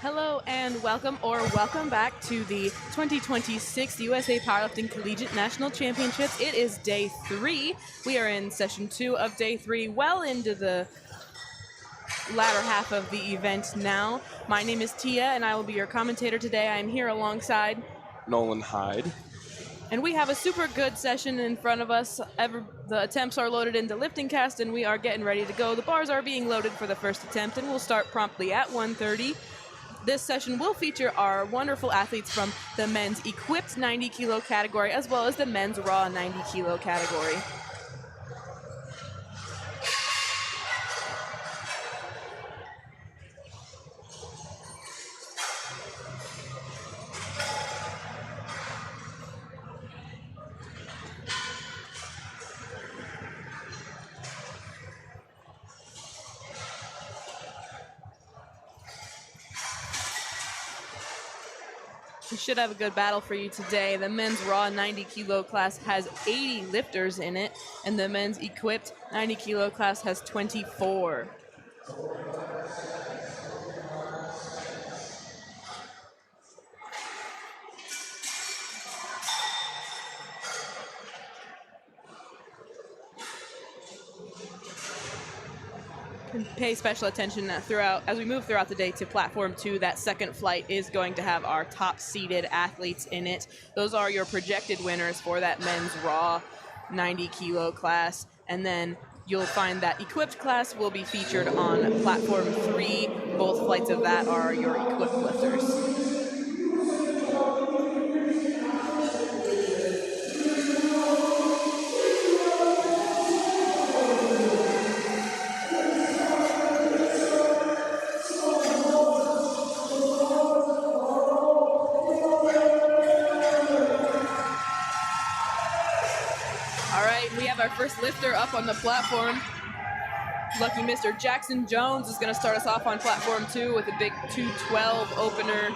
Hello and welcome back to the 2026 USA Powerlifting Collegiate National Championships. It is day 3. We are in session 2 of day 3, well into the latter half of the event now. My name is Tia and I will be your commentator today. I am here alongside Nolan Hyde. And we have a super good session in front of us. The attempts are loaded into LiftingCast and we are getting ready to go. The bars are being loaded for the first attempt and we'll start promptly at 1:30. This session will feature our wonderful athletes from the men's equipped 90 kilo category as well as the men's raw 90 kilo category. We should have a good battle for you today. The men's raw 90 kilo class has 80 lifters in it, and the men's equipped 90 kilo class has 24. Pay special attention as we move throughout the day to platform 2. That second flight is going to have our top seeded athletes in it. Those are your projected winners for that men's raw 90 kilo class. And then you'll find that equipped class will be featured on platform 3. Both flights of that are your equipped lifters. Our first lifter up on the platform. Lucky Mr. Jackson Jones is going to start us off on platform 2 with a big 212 opener.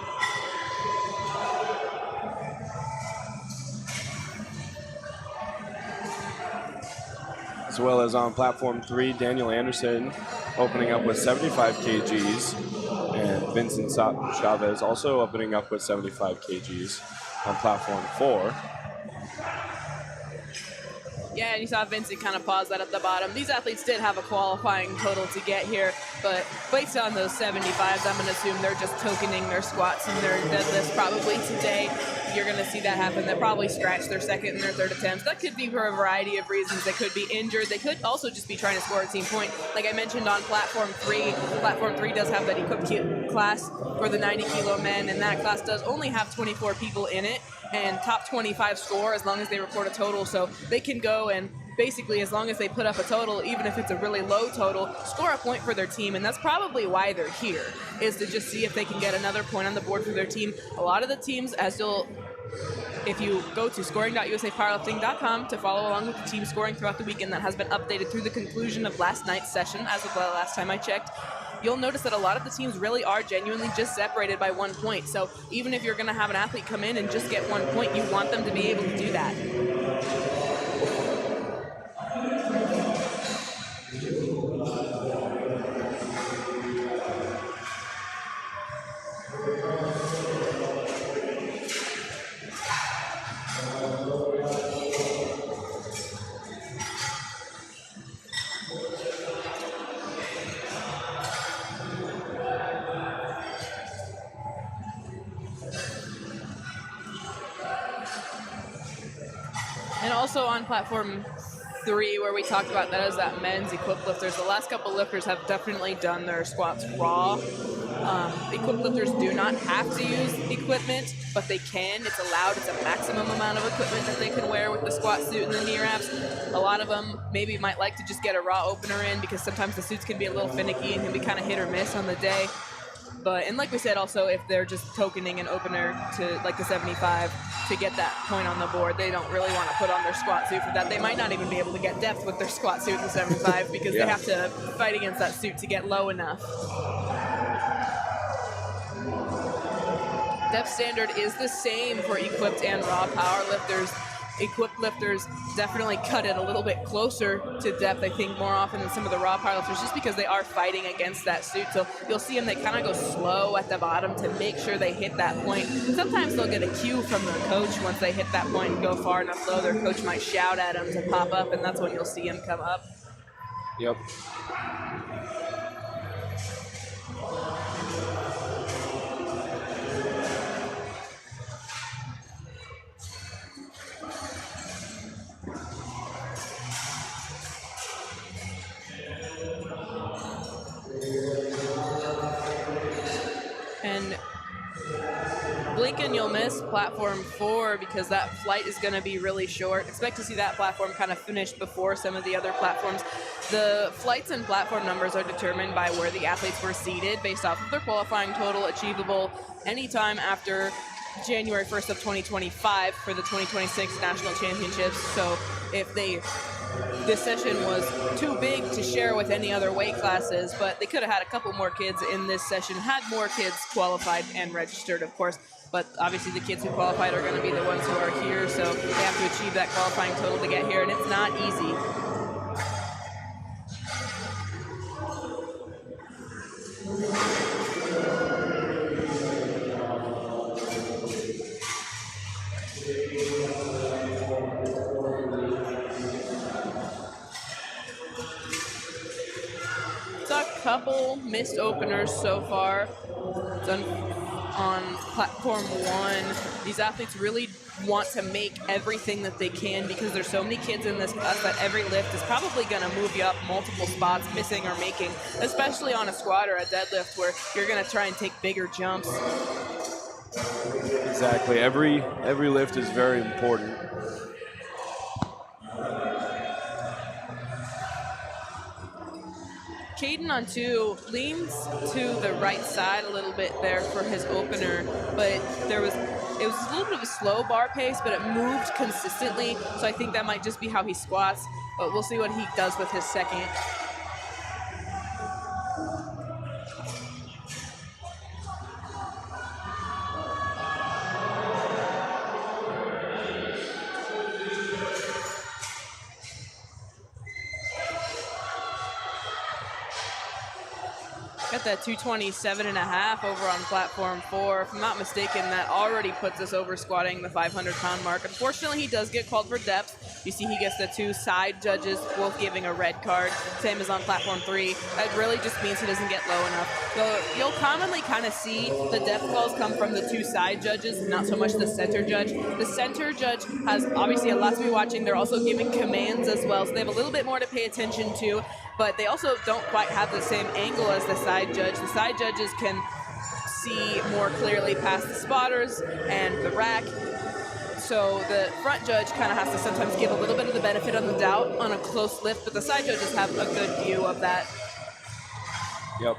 As well as on platform 3, Daniel Anderson opening up with 75 kgs, and Vincent Chavez also opening up with 75 kgs on platform 4. Yeah, and you saw Vincent kind of pause that at the bottom. These athletes did have a qualifying total to get here, but based on those 75s, I'm going to assume they're just tokening their squats and their deadlifts probably today. You're going to see that happen. They'll probably scratch their second and their third attempts. That could be for a variety of reasons. They could be injured. They could also just be trying to score a team point. Like I mentioned on platform 3 does have that equipped class for the 90 kilo men, and that class does only have 24 people in it. And top 25 score as long as they report a total, so they can go and basically as long as they put up a total, even if it's a really low total, score a point for their team. And that's probably why they're here, is to just see if they can get another point on the board for their team. A lot of the teams, if you go to scoring.usapowerlifting.com to follow along with the team scoring throughout the weekend, that has been updated through the conclusion of last night's session as of the last time I checked, you'll notice that a lot of the teams really are genuinely just separated by 1 point. So even if you're going to have an athlete come in and just get 1 point, you want them to be able to do that. And also on platform 3, where we talked about that as that men's equipped lifters, the last couple lifters have definitely done their squats raw. Equipped lifters do not have to use equipment, but they can. It's allowed. It's a maximum amount of equipment that they can wear with the squat suit and the knee wraps. A lot of them maybe might like to just get a raw opener in because sometimes the suits can be a little finicky and can be kind of hit or miss on the day. And like we said, also, if they're just tokening an opener to like the 75 to get that point on the board, they don't really want to put on their squat suit for that. They might not even be able to get depth with their squat suit in the 75 because they have to fight against that suit to get low enough. Depth standard is the same for equipped and raw powerlifters. equipped lifters definitely cut it a little bit closer to depth, I think, more often than some of the raw powerlifters, just because they are fighting against that suit. So you'll see them, they kind of go slow at the bottom to make sure they hit that point. Sometimes they'll get a cue from their coach once they hit that point and go far enough low. Their coach might shout at them to pop up, and that's when you'll see them come up. Yep. And blink and you'll miss platform 4 because that flight is going to be really short. Expect to see that platform kind of finish before some of the other platforms. The flights and platform numbers are determined by where the athletes were seated based off of their qualifying total, achievable anytime after January 1st of 2025 for the 2026 National Championships. So if this session was too big to share with any other weight classes, but they could have had a couple more kids in this session, had more kids qualified and registered, of course. But obviously the kids who qualified are going to be the ones who are here, so they have to achieve that qualifying total to get here, and it's not easy. Couple missed openers so far done on platform 1. These athletes really want to make everything that they can because there's so many kids in this class that every lift is probably going to move you up multiple spots, missing or making, especially on a squat or a deadlift where you're going to try and take bigger jumps. Exactly. Every lift is very important. Caden on 2 leans to the right side a little bit there for his opener, but it was a little bit of a slow bar pace, but it moved consistently, so I think that might just be how he squats, but we'll see what he does with his second. Got that 227.5 over on platform 4. If I'm not mistaken, that already puts us over squatting the 500-pound mark. Unfortunately, he does get called for depth. You see he gets the 2 side judges, both giving a red card, same as on platform 3. That really just means he doesn't get low enough. So you'll commonly kind of see the depth calls come from the 2 side judges, not so much the center judge. The center judge has obviously a lot to be watching. They're also giving commands as well, so they have a little bit more to pay attention to. But they also don't quite have the same angle as the side judge. The side judges can see more clearly past the spotters and the rack. So the front judge kind of has to sometimes give a little bit of the benefit of the doubt on a close lift, but the side judges have a good view of that. Yep.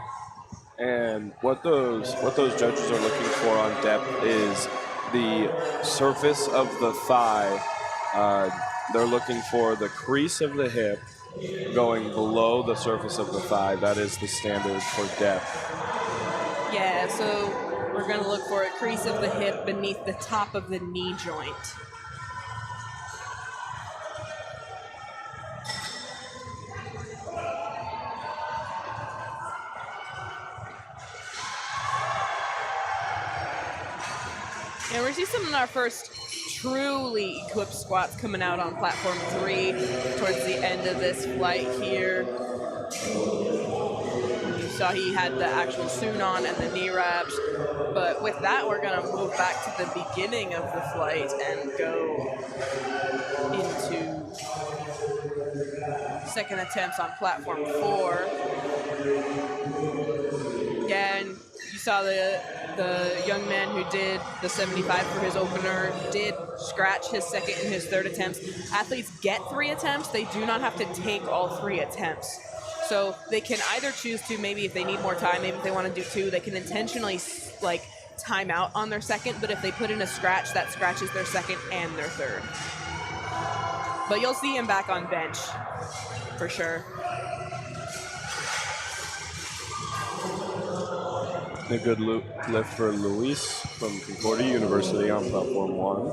And what those judges are looking for on depth is the surface of the thigh. They're looking for the crease of the hip going below the surface of the thigh. That is the standard for depth. Yeah, so we're going to look for a crease of the hip beneath the top of the knee joint. And we're seeing some of our first truly equipped squats coming out on platform 3 towards the end of this flight here. You saw he had the actual soon on and the knee wraps, but with that we're going to move back to the beginning of the flight and go into second attempts on platform 4. Again, you saw the young man who did the 75 for his opener did scratch his second and his third attempts. Athletes get 3 attempts. They do not have to take all 3 attempts. So they can either choose to, maybe if they need more time, maybe if they want to do 2, they can intentionally time out on their second, but if they put in a scratch, that scratches their second and their third. But you'll see him back on bench for sure. A good lift for Luis from Concordia University on platform 1.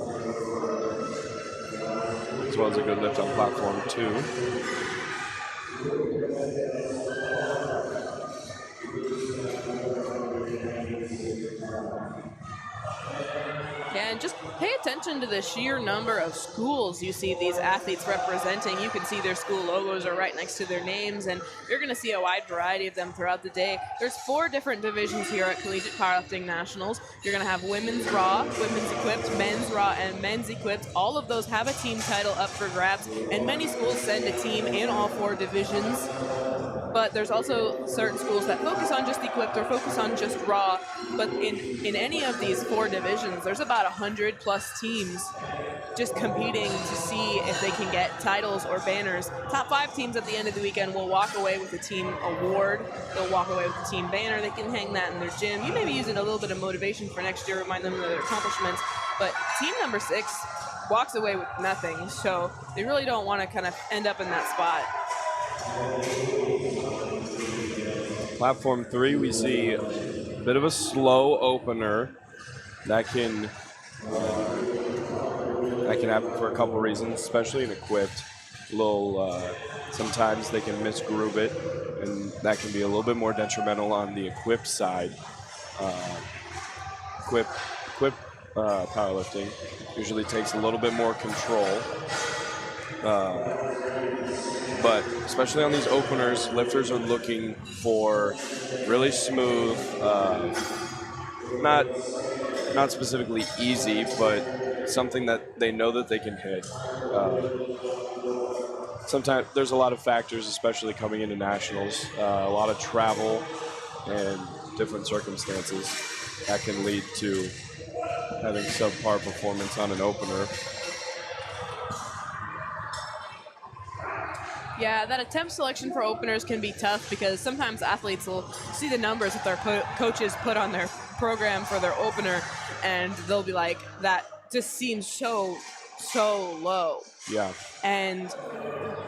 as well as a good lift on platform 2. Yeah, and just pay attention to the sheer number of schools you see these athletes representing. You can see their school logos are right next to their names, and you're going to see a wide variety of them throughout the day. There's 4 different divisions here at Collegiate Powerlifting Nationals. You're going to have women's raw, women's equipped, men's raw, and men's equipped. All of those have a team title up for grabs, and many schools send a team in all 4 divisions. But there's also certain schools that focus on just equipped or focus on just raw. But in any of these 4 divisions, there's about 100 plus teams just competing to see if they can get titles or banners. Top 5 teams at the end of the weekend will walk away with a team award. They'll walk away with a team banner. They can hang that in their gym. You may be using a little bit of motivation for next year, remind them of their accomplishments. But team number 6 walks away with nothing. So they really don't want to kind of end up in that spot. Platform 3, we see a bit of a slow opener. That can happen for a couple reasons, especially in equipped. Sometimes they can misgroove it, and that can be a little bit more detrimental on the equipped side. Equipped powerlifting usually takes a little bit more control. But especially on these openers, lifters are looking for really smooth, not specifically easy, but something that they know that they can hit. Sometimes there's a lot of factors, especially coming into nationals, a lot of travel and different circumstances that can lead to having subpar performance on an opener. Yeah, that attempt selection for openers can be tough because sometimes athletes will see the numbers that their coaches put on their program for their opener, and they'll be like, that just seems so low. Yeah. And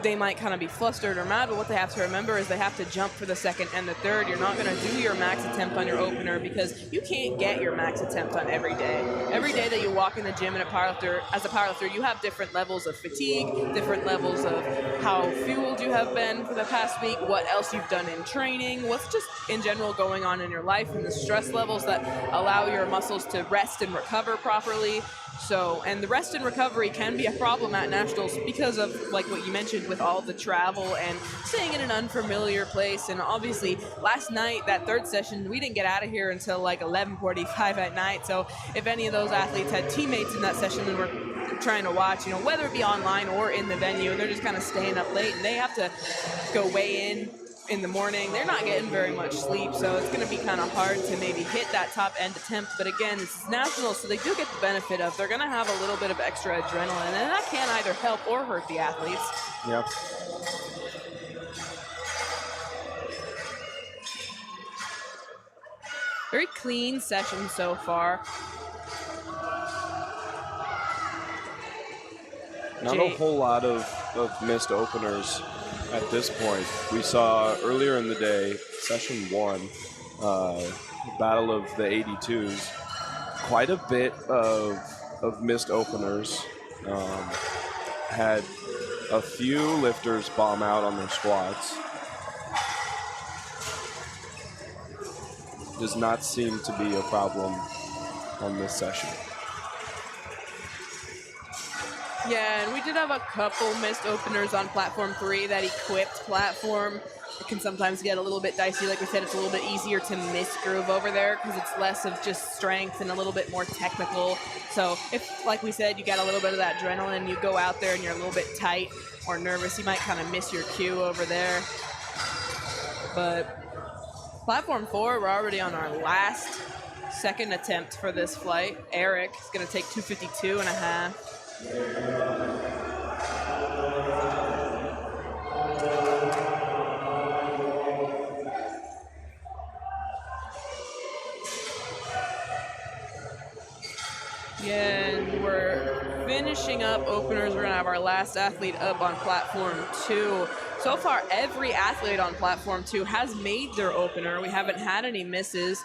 they might kind of be flustered or mad, but what they have to remember is they have to jump for the second and the third. You're not going to do your max attempt on your opener because you can't get your max attempt on every day. Every day that you walk in the gym as a powerlifter, you have different levels of fatigue, different levels of how fueled you have been for the past week, what else you've done in training, what's just in general going on in your life, and the stress levels that allow your muscles to rest and recover properly. So, and the rest and recovery can be a problem at nationals because of, like what you mentioned, with all the travel and staying in an unfamiliar place. And obviously, last night, that 3rd session, we didn't get out of here until like 11:45 at night. So if any of those athletes had teammates in that session and were trying to watch, whether it be online or in the venue, they're just kind of staying up late and they have to go weigh in the morning. They're not getting very much sleep, so it's going to be kind of hard to maybe hit that top end attempt. But again, this is nationals, so they do get the benefit of they're going to have a little bit of extra adrenaline, and that can either help or hurt the athletes. Yeah. Very clean session so far. Not a whole lot of missed openers at this point. We saw earlier in the day, session 1, Battle of the 82s, quite a bit of missed openers. Had a few lifters bomb out on their squats. Does not seem to be a problem on this session. Yeah, and we did have a couple missed openers on platform 3. That equipped platform, it can sometimes get a little bit dicey. Like we said, it's a little bit easier to misgroove over there because it's less of just strength and a little bit more technical. So if, like we said, you got a little bit of that adrenaline, you go out there and you're a little bit tight or nervous, you might kind of miss your cue over there. But platform 4, we're already on our last second attempt for this flight. Eric is going to take 252.5. And we're finishing up openers. We're going to have our last athlete up on platform 2. So far, every athlete on platform 2 has made their opener. We haven't had any misses.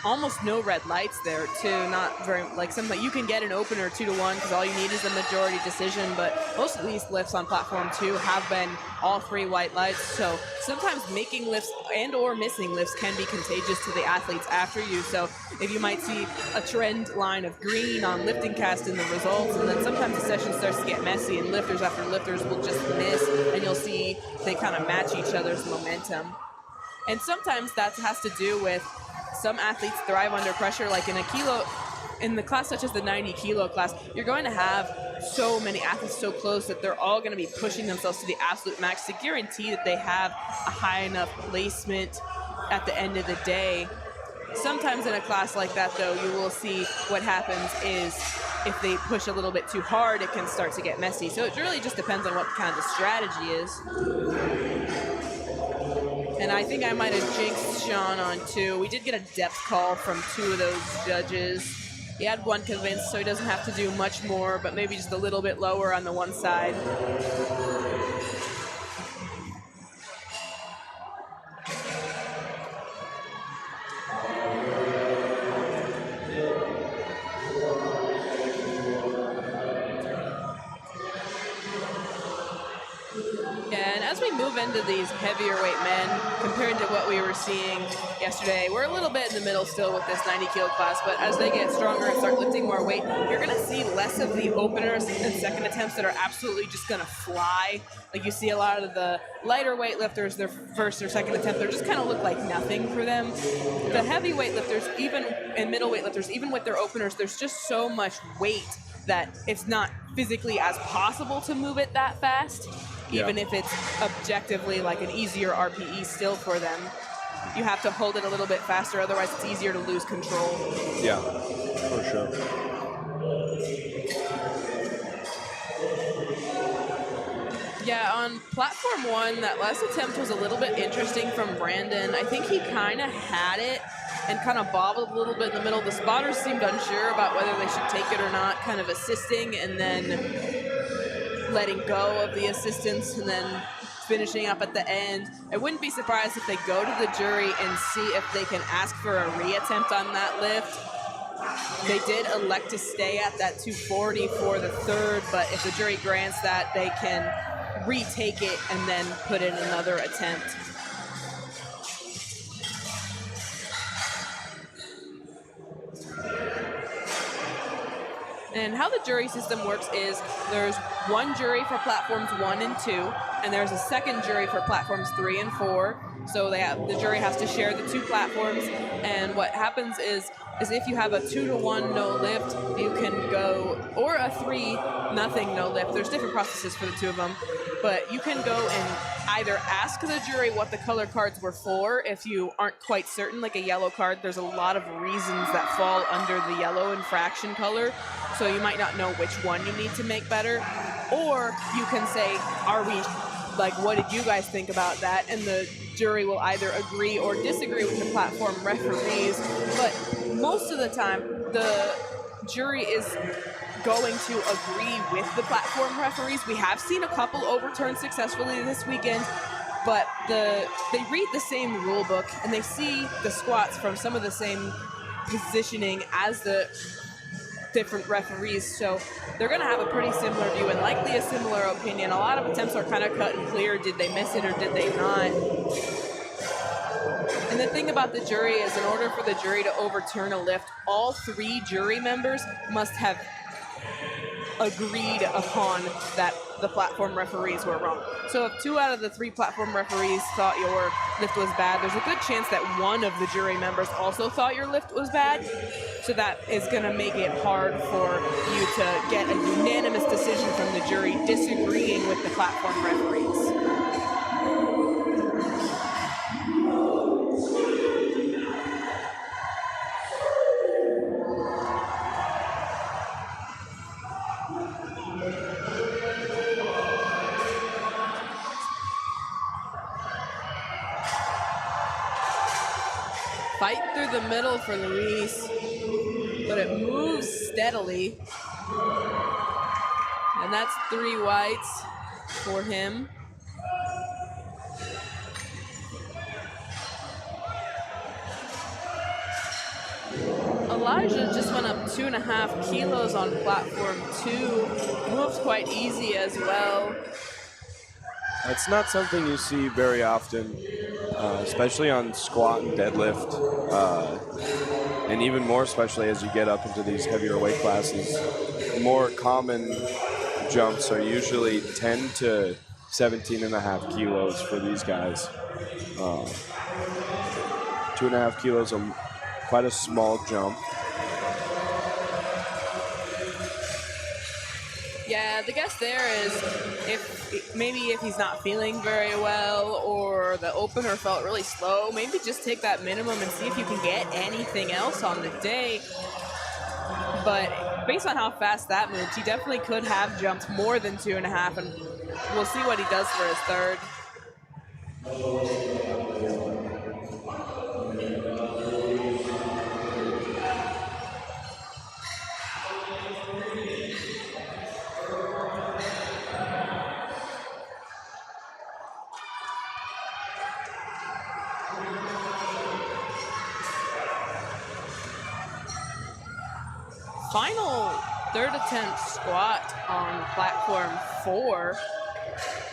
almost no red lights there too. Not very, like something you can get an opener 2-1 because all you need is a majority decision, but most of these lifts on platform 2 have been all 3 white lights. So sometimes making lifts and or missing lifts can be contagious to the athletes after you. So if you might see a trend line of green on LiftingCast in the results, and then sometimes the session starts to get messy and lifters after lifters will just miss, and you'll see they kind of match each other's momentum. And sometimes that has to do with some athletes thrive under pressure, like in the class such as the 90 kilo class, you're going to have so many athletes so close that they're all going to be pushing themselves to the absolute max to guarantee that they have a high enough placement at the end of the day. Sometimes in a class like that, though, you will see what happens is if they push a little bit too hard, it can start to get messy. So it really just depends on what kind of the strategy is. And I think I might have jinxed Sean on 2. We did get a depth call from 2 of those judges. He had 1 convinced, so he doesn't have to do much more, but maybe just a little bit lower on the one side. As we move into these heavier weight men, compared to what we were seeing yesterday, we're a little bit in the middle still with this 90 kilo class, but as they get stronger and start lifting more weight, you're going to see less of the openers and second attempts that are absolutely just going to fly. Like you see a lot of the lighter weight lifters, their first or second attempt, they just kind of look like nothing for them. The heavyweight lifters, even and middleweight lifters, even with their openers, there's just so much weight that it's not physically as possible to move it that fast. Even if it's objectively like an easier RPE still for them. You have to hold it a little bit faster, otherwise it's easier to lose control. Yeah, for sure. Yeah, on platform 1, that last attempt was a little bit interesting from Brandon. I think he kind of had it and kind of bobbled a little bit in the middle. The spotters seemed unsure about whether they should take it or not, kind of assisting and then letting go of the assistance and then finishing up at the end. I wouldn't be surprised if they go to the jury and see if they can ask for a reattempt on that lift. They did elect to stay at that 240 for the third, but if the jury grants that, they can retake it and then put in another attempt. And how the jury system works is there's one jury for platforms 1 and 2, and there's a second jury for platforms 3 and 4. So the jury has to share the 2 platforms, and what happens is if you have a 2-1 no lift, you can go, or a 3-0 no lift. There's different processes for the 2 of them, but you can go and either ask the jury what the color cards were for if you aren't quite certain, like a yellow card. There's a lot of reasons that fall under the yellow infraction color, so you might not know which one you need to make better. Or you can say, what did you guys think about that? And the jury will either agree or disagree with the platform referees, but most of the time the jury is going to agree with the platform referees. We have seen a couple overturned successfully this weekend, but they read the same rule book and they see the squats from some of the same positioning as the different referees, so they're going to have a pretty similar view and likely a similar opinion. A lot of attempts are kind of cut and clear. Did they miss it or did they not? And the thing about the jury is, in order for the jury to overturn a lift, all 3 jury members must have agreed upon that the platform referees were wrong. So if 2 out of the 3 platform referees thought your lift was bad, there's a good chance that one of the jury members also thought your lift was bad. So that is going to make it hard for you to get a unanimous decision from the jury disagreeing with the platform referees. Fight through the middle for Luis, but it moves steadily. And that's 3 whites for him. Elijah just went up 2.5 kilos on platform 2. Moved quite easy as well. That's not something you see very often, especially on squat and deadlift, and even more especially as you get up into these heavier weight classes. The more common jumps are usually 10 to 17.5 kilos for these guys. 2.5 kilos are quite a small jump. Yeah, the guess there is if he's not feeling very well or the opener felt really slow, maybe just take that minimum and see if you can get anything else on the day. But based on how fast that moves, he definitely could have jumped more than 2.5, and we'll see what he does for his third. Final third attempt squat on platform 4.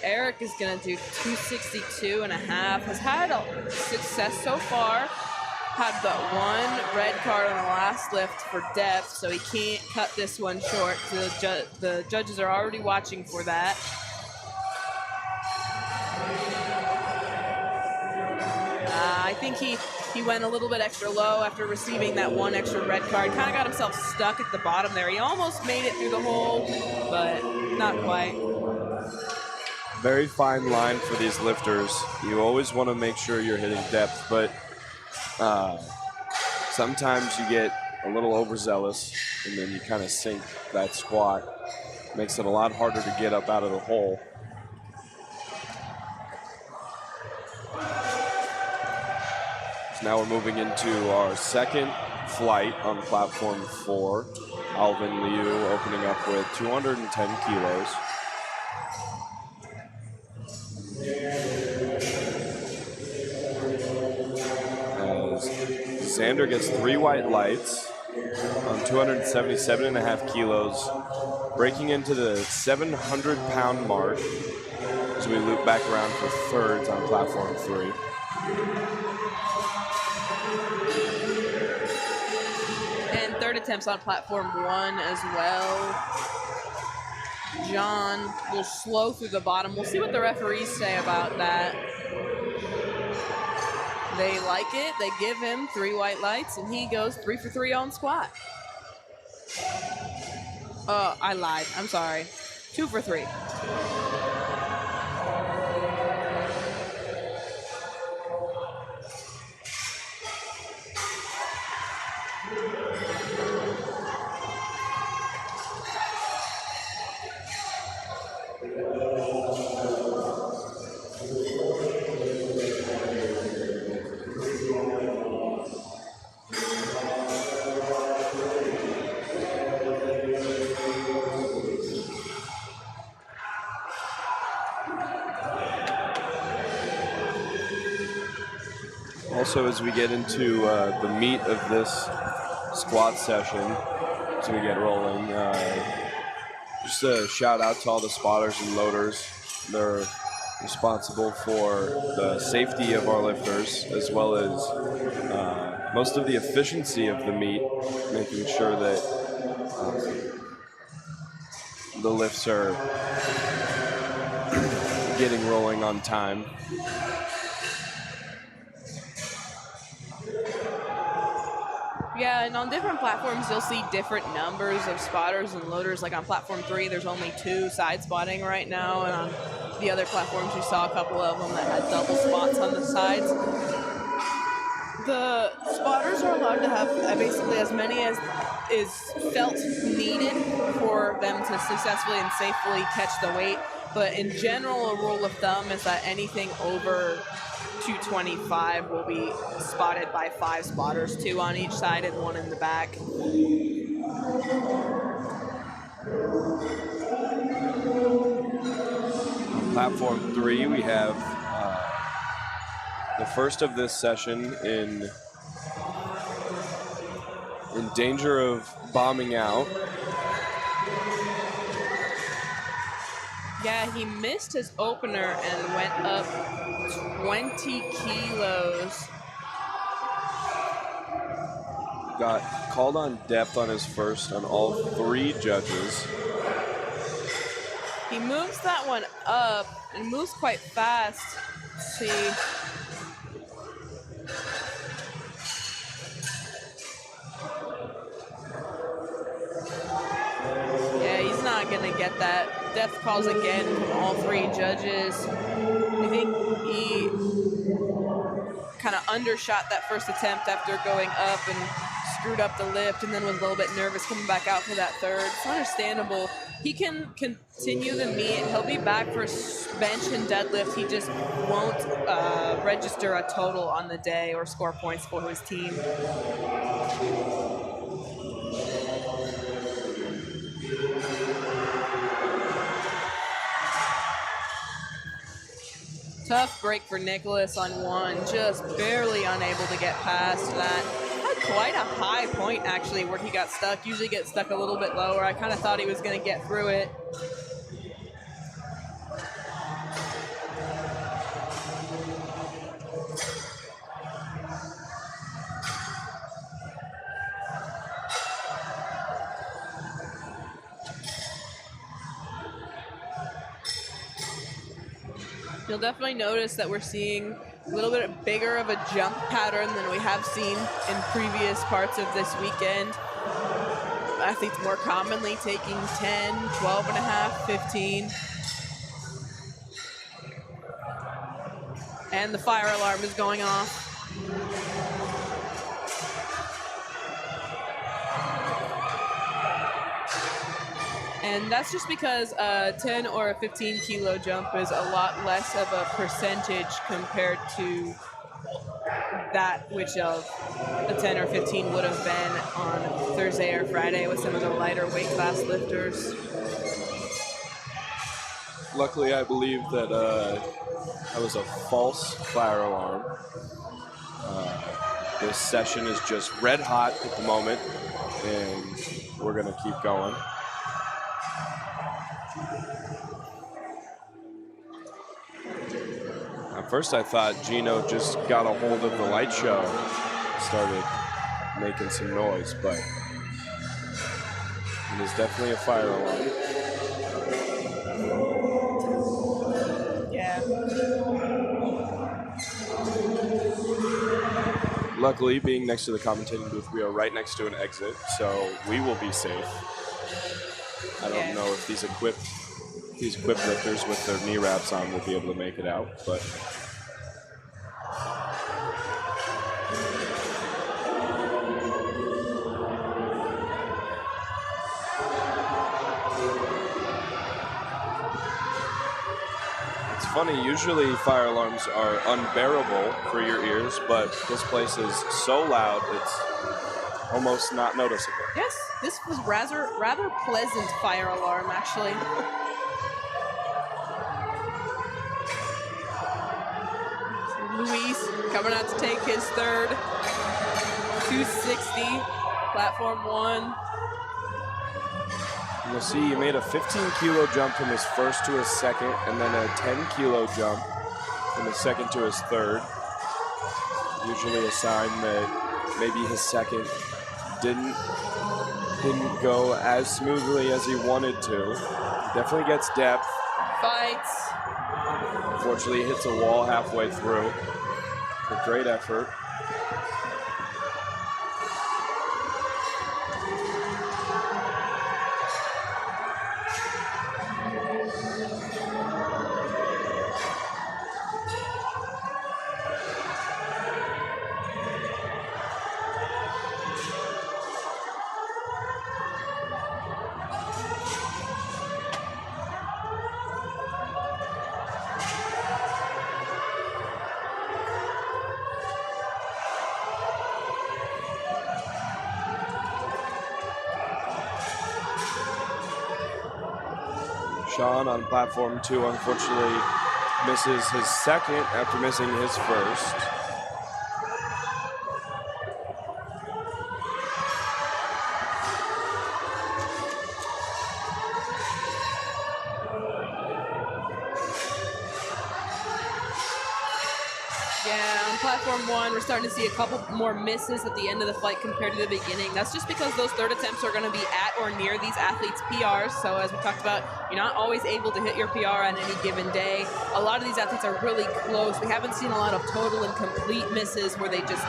Eric is going to do 262.5. Has had a success so far. Had the one red card on the last lift for depth, so he can't cut this one short. The judges are already watching for that. I think he went a little bit extra low after receiving that one extra red card. Kind of got himself stuck at the bottom there. He almost made it through the hole, but not quite. Very fine line for these lifters. You always want to make sure you're hitting depth, but sometimes you get a little overzealous and then you kind of sink that squat. Makes it a lot harder to get up out of the hole. So now we're moving into our second flight on platform 4. Alvin Liu opening up with 210 kilos. As Xander gets 3 white lights on 277.5 kilos, breaking into the 700-pound mark as we loop back around for thirds on platform 3. And third attempts on platform 1 as well. John will slow through the bottom. We'll see what the referees say about that. They like it. They give him 3 white lights, and he goes 3 for 3 on squat. Oh, I lied. I'm sorry. 2 for 3. Also, as we get into the meat of this squat session, as we get rolling, just a shout out to all the spotters and loaders. They're responsible for the safety of our lifters, as well as most of the efficiency of the meet, making sure that the lifts are getting rolling on time. Yeah, and on different platforms, you'll see different numbers of spotters and loaders. Like on platform 3, there's only 2 side spotting right now, and on the other platforms, you saw a couple of them that had double spots on the sides. The spotters are allowed to have basically as many as is felt needed for them to successfully and safely catch the weight. But in general, a rule of thumb is that anything over 225 will be spotted by 5 spotters, 2 on each side and 1 in the back. On platform 3, we have the first of this session in in danger of bombing out. Yeah, he missed his opener and went up 20 kilos. Got called on depth on his first on all 3 judges. He moves that one up and moves quite fast. Let's see. Yeah, he's not gonna get that. Depth calls again from all 3 judges. I think he kind of undershot that first attempt after going up and screwed up the lift, and then was a little bit nervous coming back out for that third. It's understandable. He can continue the meet. He'll be back for bench and deadlift. He just won't register a total on the day or score points for his team. Tough break for Nicholas on one, just barely unable to get past that. Had quite a high point actually where he got stuck. Usually gets stuck a little bit lower. I kind of thought he was going to get through it. You'll definitely notice that we're seeing a little bit bigger of a jump pattern than we have seen in previous parts of this weekend. Athletes more commonly taking 10, 12 and a half, 15. And the fire alarm is going off. And that's just because a 10 or a 15 kilo jump is a lot less of a percentage compared to that which of a 10 or 15 would have been on Thursday or Friday with some of the lighter weight class lifters. Luckily, I believe that that was a false fire alarm. This session is just red hot at the moment, and we're going to keep going. At first I thought Gino just got a hold of the light show, started making some noise, but it is definitely a fire alarm. Yeah. Luckily, being next to the commentating booth, we are right next to an exit, so we will be safe. I don't know if these equipped lifters with their knee wraps on will be able to make it out, but it's funny, usually fire alarms are unbearable for your ears, but this place is so loud it's almost not noticeable. Yes, this was rather pleasant fire alarm actually. Luis coming out to take his third. 260, platform 1. You'll see he made a 15 kilo jump from his first to his second, and then a 10 kilo jump from his second to his third. Usually a sign that maybe his second didn't go as smoothly as he wanted to. Definitely gets depth. Fights. Unfortunately, hits a wall halfway through. A great effort. Sean on platform 2 unfortunately misses his second after missing his first. platform 1, we're starting to see a couple more misses at the end of the flight compared to the beginning. That's just because those third attempts are going to be at or near these athletes' PRs. So as we talked about, you're not always able to hit your PR on any given day. A lot of these athletes are really close. We haven't seen a lot of total and complete misses where they just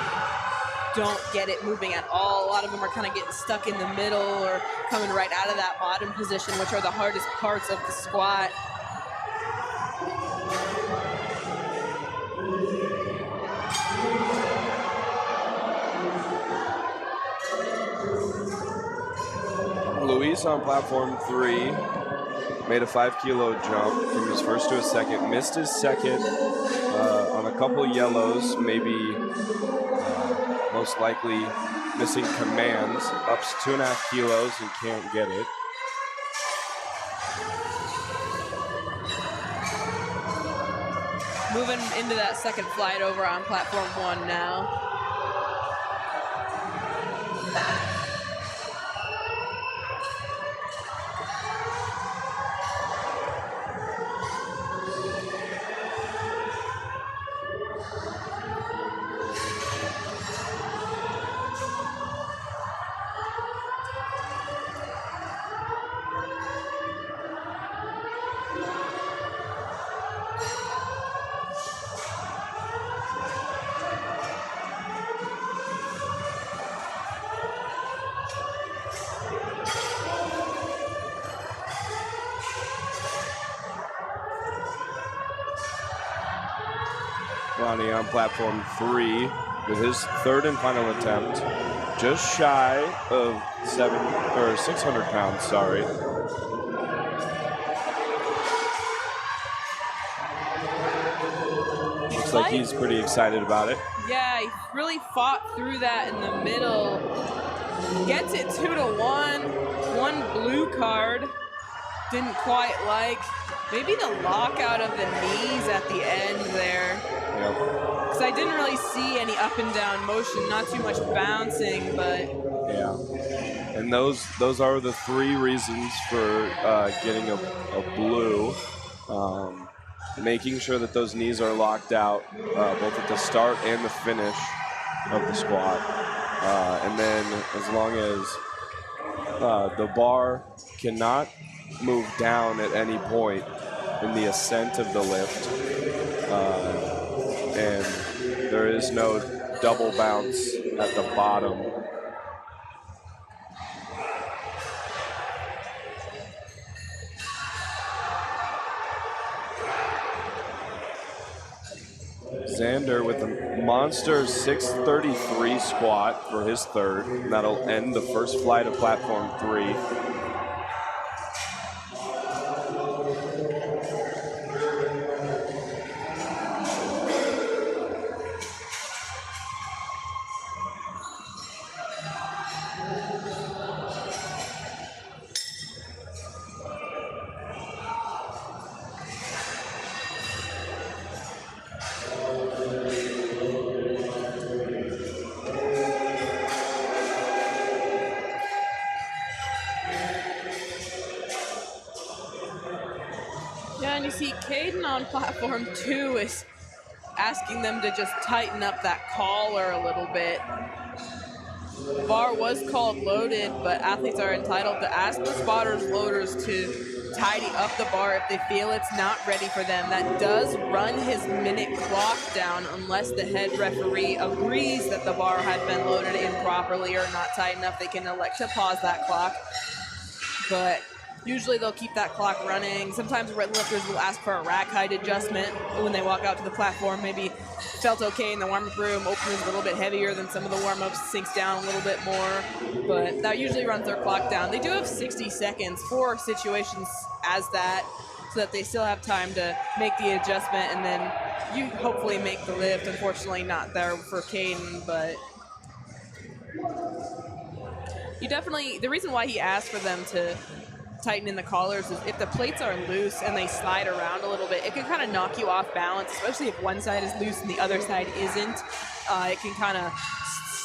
don't get it moving at all. A lot of them are kind of getting stuck in the middle or coming right out of that bottom position, which are the hardest parts of the squat. Luis on platform 3 made a 5-kilo jump from his first to his second, missed his second on a couple yellows, maybe most likely missing commands, ups 2.5 kilos and can't get it. Moving into that second flight over on platform 1 now. Ronnie on platform 3 with his third and final attempt, just shy of 600 pounds, sorry. Looks like he's pretty excited about it. Yeah, he really fought through that in the middle. Gets it 2-1. One blue card. Didn't quite like. Maybe the lockout of the knees at the end there. Yep. Because I didn't really see any up and down motion, not too much bouncing, but... Yeah. And those are the 3 reasons for getting a blue. Making sure that those knees are locked out, both at the start and the finish of the squat. And then as long as the bar cannot move down at any point in the ascent of the lift, and there is no double bounce at the bottom. Xander with a monster 633 squat for his third. And that'll end the first flight of platform 3. And you see Caden on platform 2 is asking them to just tighten up that collar a little bit. The bar was called loaded, but athletes are entitled to ask the spotters loaders to tidy up the bar if they feel it's not ready for them. That does run his minute clock down unless the head referee agrees that the bar had been loaded improperly or not tight enough. They can elect to pause that clock. But usually they'll keep that clock running. Sometimes lifters will ask for a rack height adjustment when they walk out to the platform. Maybe felt okay in the warm-up room, opens a little bit heavier than some of the warm-ups, sinks down a little bit more, but that usually runs their clock down. They do have 60 seconds for situations as that, so that they still have time to make the adjustment and then you hopefully make the lift. Unfortunately not there for Caden, but you definitely, the reason why he asked for them to tighten in the collars is if the plates are loose and they slide around a little bit, it can kind of knock you off balance, especially if one side is loose and the other side isn't. It can kind of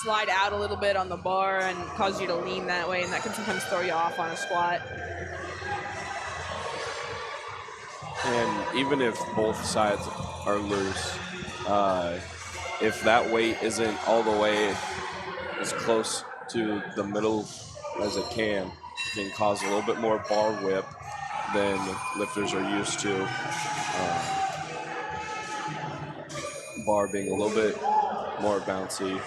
slide out a little bit on the bar and cause you to lean that way, and that can sometimes throw you off on a squat. And even if both sides are loose, if that weight isn't all the way as close to the middle as it can cause a little bit more bar whip than lifters are used to. Bar being a little bit more bouncy.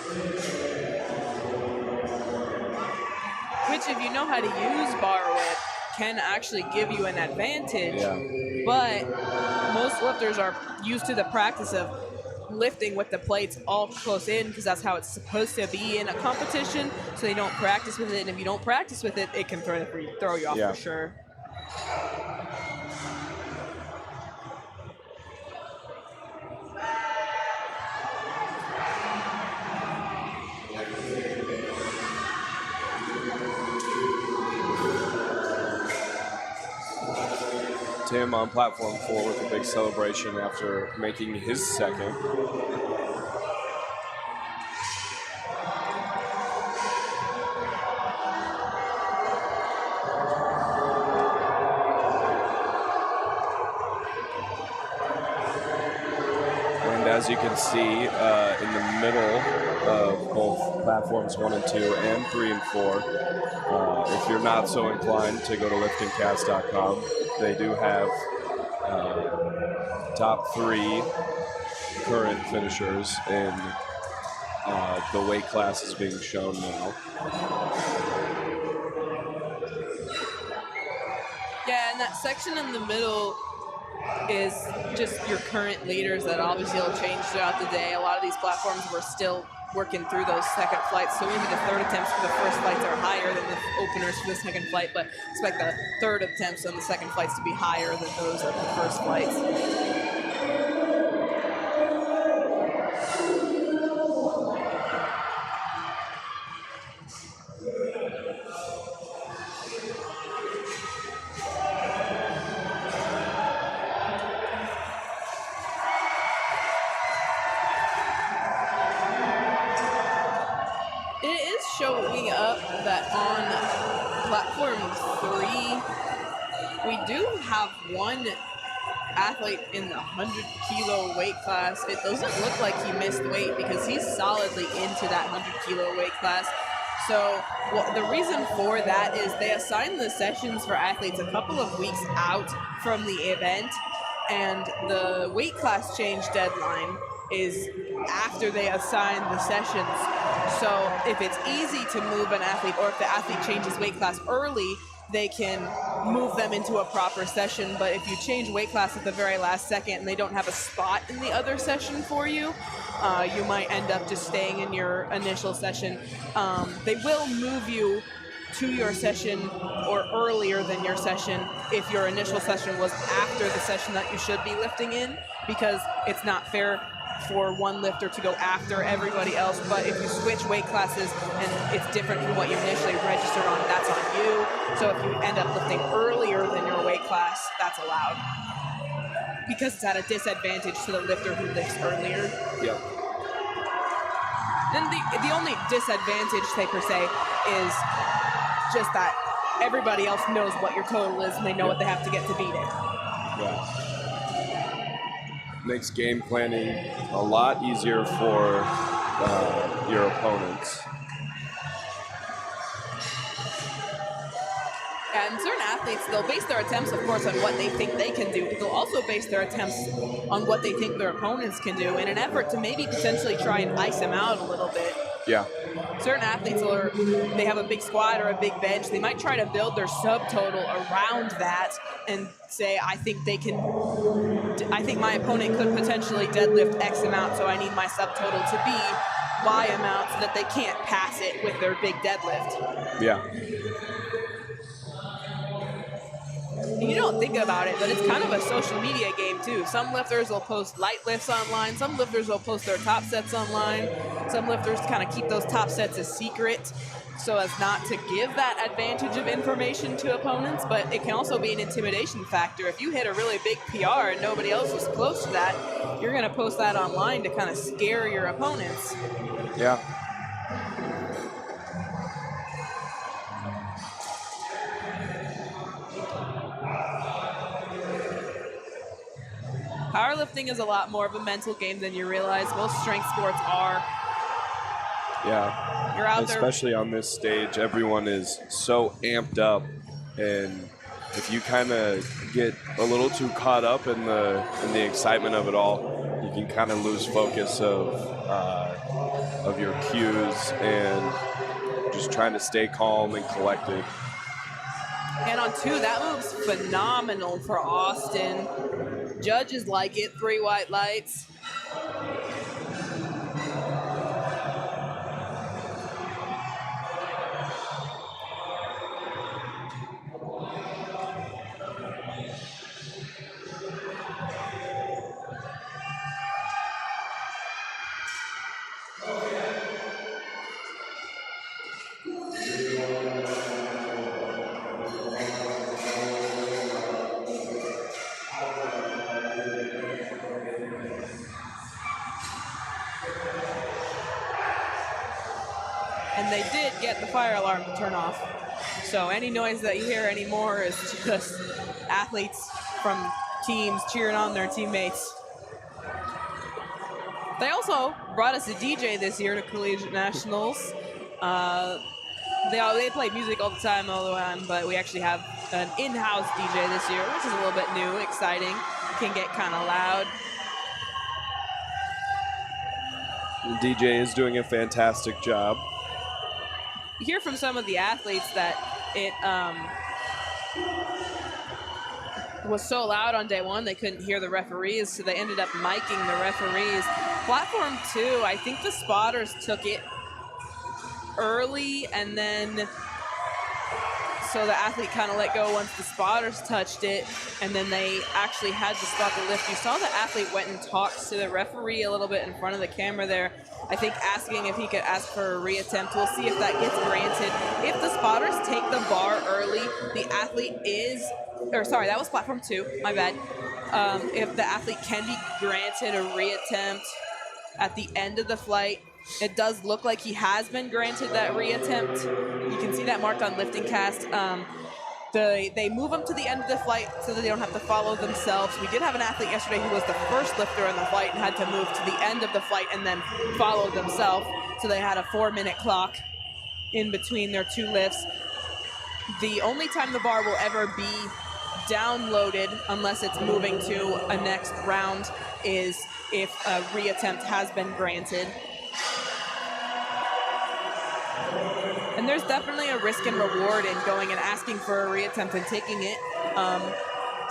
Which, if you know how to use bar whip, can actually give you an advantage. Yeah. But most lifters are used to the practice of lifting with the plates all close in because that's how it's supposed to be in a competition. So they don't practice with it, and if you don't practice with it, it can throw you off for sure. Tim on platform 4 with a big celebration after making his second. And as you can see, in the middle of both platforms 1 and 2 and 3 and 4, if you're not so inclined to go to LiftingCast.com, they do have top 3 current finishers in the weight classes being shown now. Yeah, and that section in the middle is just your current leaders that obviously will change throughout the day. A lot of these platforms we're still working through those second flights, so maybe the third attempts for the first flights are higher than the openers for the second flight, but expect the third attempts on the second flights to be higher than those of the first flights. Showing up that on platform 3, we do have one athlete in the 100-kilo weight class. It doesn't look like he missed weight because he's solidly into that 100-kilo weight class. So the reason for that is they assign the sessions for athletes a couple of weeks out from the event, and the weight class change deadline is after they assign the sessions. So if it's easy to move an athlete, or if the athlete changes weight class early, they can move them into a proper session. But if you change weight class at the very last second and they don't have a spot in the other session for you, you might end up just staying in your initial session. They will move you to your session or earlier than your session if your initial session was after the session that you should be lifting in, because it's not fair for one lifter to go after everybody else. But if you switch weight classes and it's different from what you initially registered on, that's on you. So if you end up lifting earlier than your weight class, that's allowed, because it's at a disadvantage to the lifter who lifts earlier. Yep. And the only disadvantage, say per se, is just that everybody else knows what your total is and they know what they have to get to beat it. Yeah. Makes game planning a lot easier for your opponents. And certain athletes, they'll base their attempts, of course, on what they think they can do, but they'll also base their attempts on what they think their opponents can do in an effort to maybe potentially try and ice them out a little bit. Yeah. Certain athletes, they have a big squat or a big bench. They might try to build their subtotal around that and say, I think my opponent could potentially deadlift X amount, so I need my subtotal to be Y amount so that they can't pass it with their big deadlift. Yeah. You don't think about it, but it's kind of a social media game too. Some lifters will post light lifts online. Some lifters will post their top sets online. Some lifters kind of keep those top sets a secret so as not to give that advantage of information to opponents, but it can also be an intimidation factor. If you hit a really big PR and nobody else is close to that, you're going to post that online to kind of scare your opponents. Yeah. Powerlifting is a lot more of a mental game than you realize. Most strength sports are. Yeah. You're out there. Especially on this stage, everyone is so amped up, and if you kind of get a little too caught up in the excitement of it all, you can kind of lose focus of your cues and just trying to stay calm and collected. And on 2, that move's phenomenal for Austin. Judges like it. 3 white lights. And they did get the fire alarm to turn off. So any noise that you hear anymore is just athletes from teams cheering on their teammates. They also brought us a DJ this year to Collegiate Nationals. They play music all the time, but we actually have an in-house DJ this year, which is a little bit new, exciting. Can get kind of loud. The DJ is doing a fantastic job. You hear from some of the athletes that it was so loud on day 1 they couldn't hear the referees, so they ended up miking the referees. Platform 2, I think the spotters took it early, and then so the athlete kind of let go once the spotters touched it, and then they actually had to stop the lift. You saw the athlete went and talked to the referee a little bit in front of the camera there, I think asking if he could ask for a reattempt. We'll see if that gets granted. If the spotters take the bar early, the athlete is, or sorry, that was platform 2, my bad. If the athlete can be granted a reattempt at the end of the flight, it does look like he has been granted that reattempt. You can see that marked on LiftingCast. They move them to the end of the flight so that they don't have to follow themselves. We did have an athlete yesterday who was the first lifter in the flight and had to move to the end of the flight and then follow themselves. So they had a 4-minute clock in between their 2 lifts. The only time the bar will ever be downloaded, unless it's moving to a next round, is if a reattempt has been granted. And there's definitely a risk and reward in going and asking for a reattempt and taking it.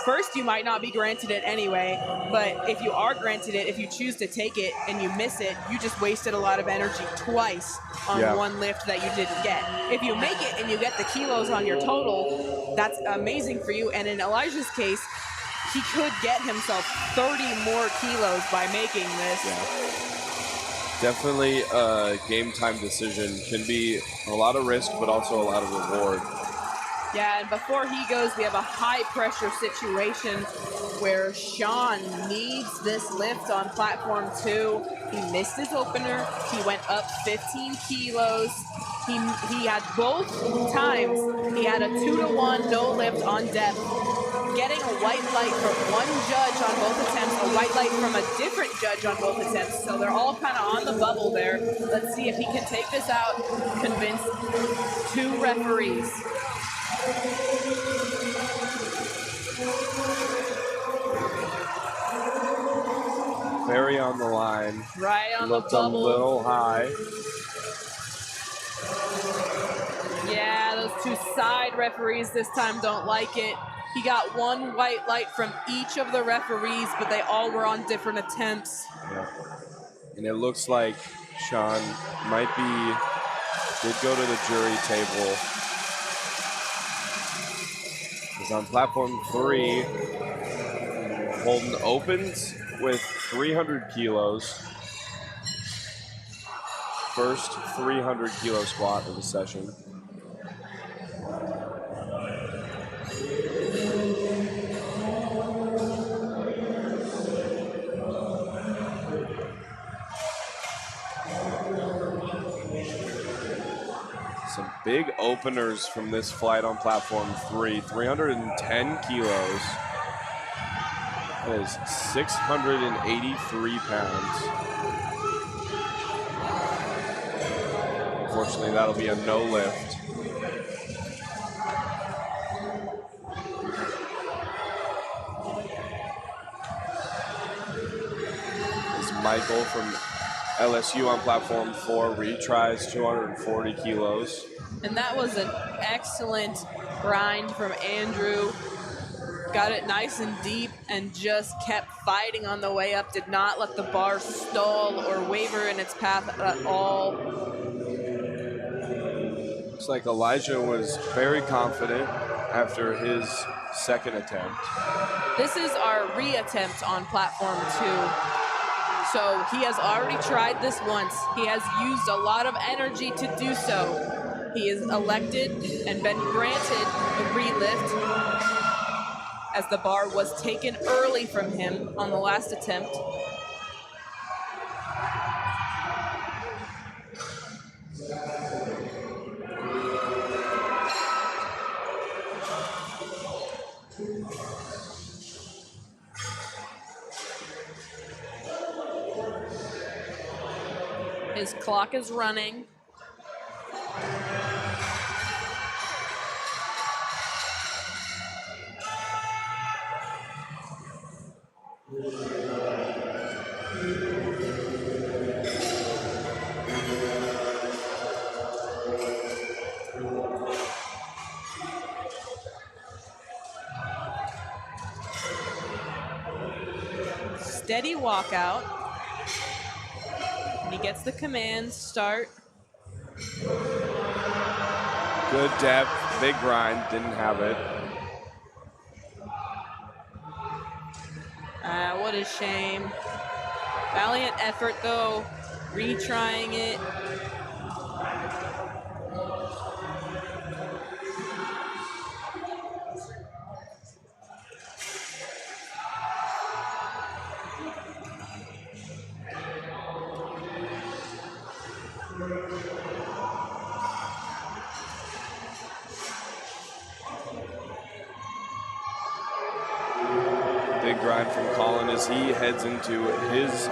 First, you might not be granted it anyway, but if you are granted it, if you choose to take it and you miss it, you just wasted a lot of energy twice on one lift that you didn't get. If you make it and you get the kilos on your total, that's amazing for you. And in Elijah's case, he could get himself 30 more kilos by making this. Yeah. Definitely a game time decision. Can be a lot of risk, but also a lot of reward. Yeah, and before he goes, we have a high-pressure situation where Sean needs this lift on platform 2. He missed his opener. He went up 15 kilos. He had both times. He had a 2-to-1 no lift on depth. Getting a white light from one judge on both attempts, a white light from a different judge on both attempts. So they're all kind of on the bubble there. Let's see if he can take this out, convince 2 referees. Very on the line. Right on Looked the bubble. a little high. Yeah, those 2 side referees this time don't like it. He got 1 white light from each of the referees, but they all were on different attempts. Yeah. And it looks like Sean did go to the jury table. He's on platform 3, Holden opens with 300 kilos. First 300 kilo squat of the session. Some big openers from this flight on platform 3, 310 kilos. That is 683 pounds. Unfortunately, that'll be a no lift. It's Michael from LSU on platform 4, retries 240 kilos. And that was an excellent grind from Andrew. Got it nice and deep and just kept fighting on the way up. Did not let the bar stall or waver in its path at all. Looks like Elijah was very confident after his second attempt. This is our re-attempt on platform 2. So he has already tried this once. He has used a lot of energy to do so. He is elected and been granted a re-lift as the bar was taken early from him on the last attempt. His clock is running. Steady walkout. And he gets the command, start. Good depth, big grind, didn't have it. What a shame. Valiant effort though, retrying it. Big grind from Colin as he heads into his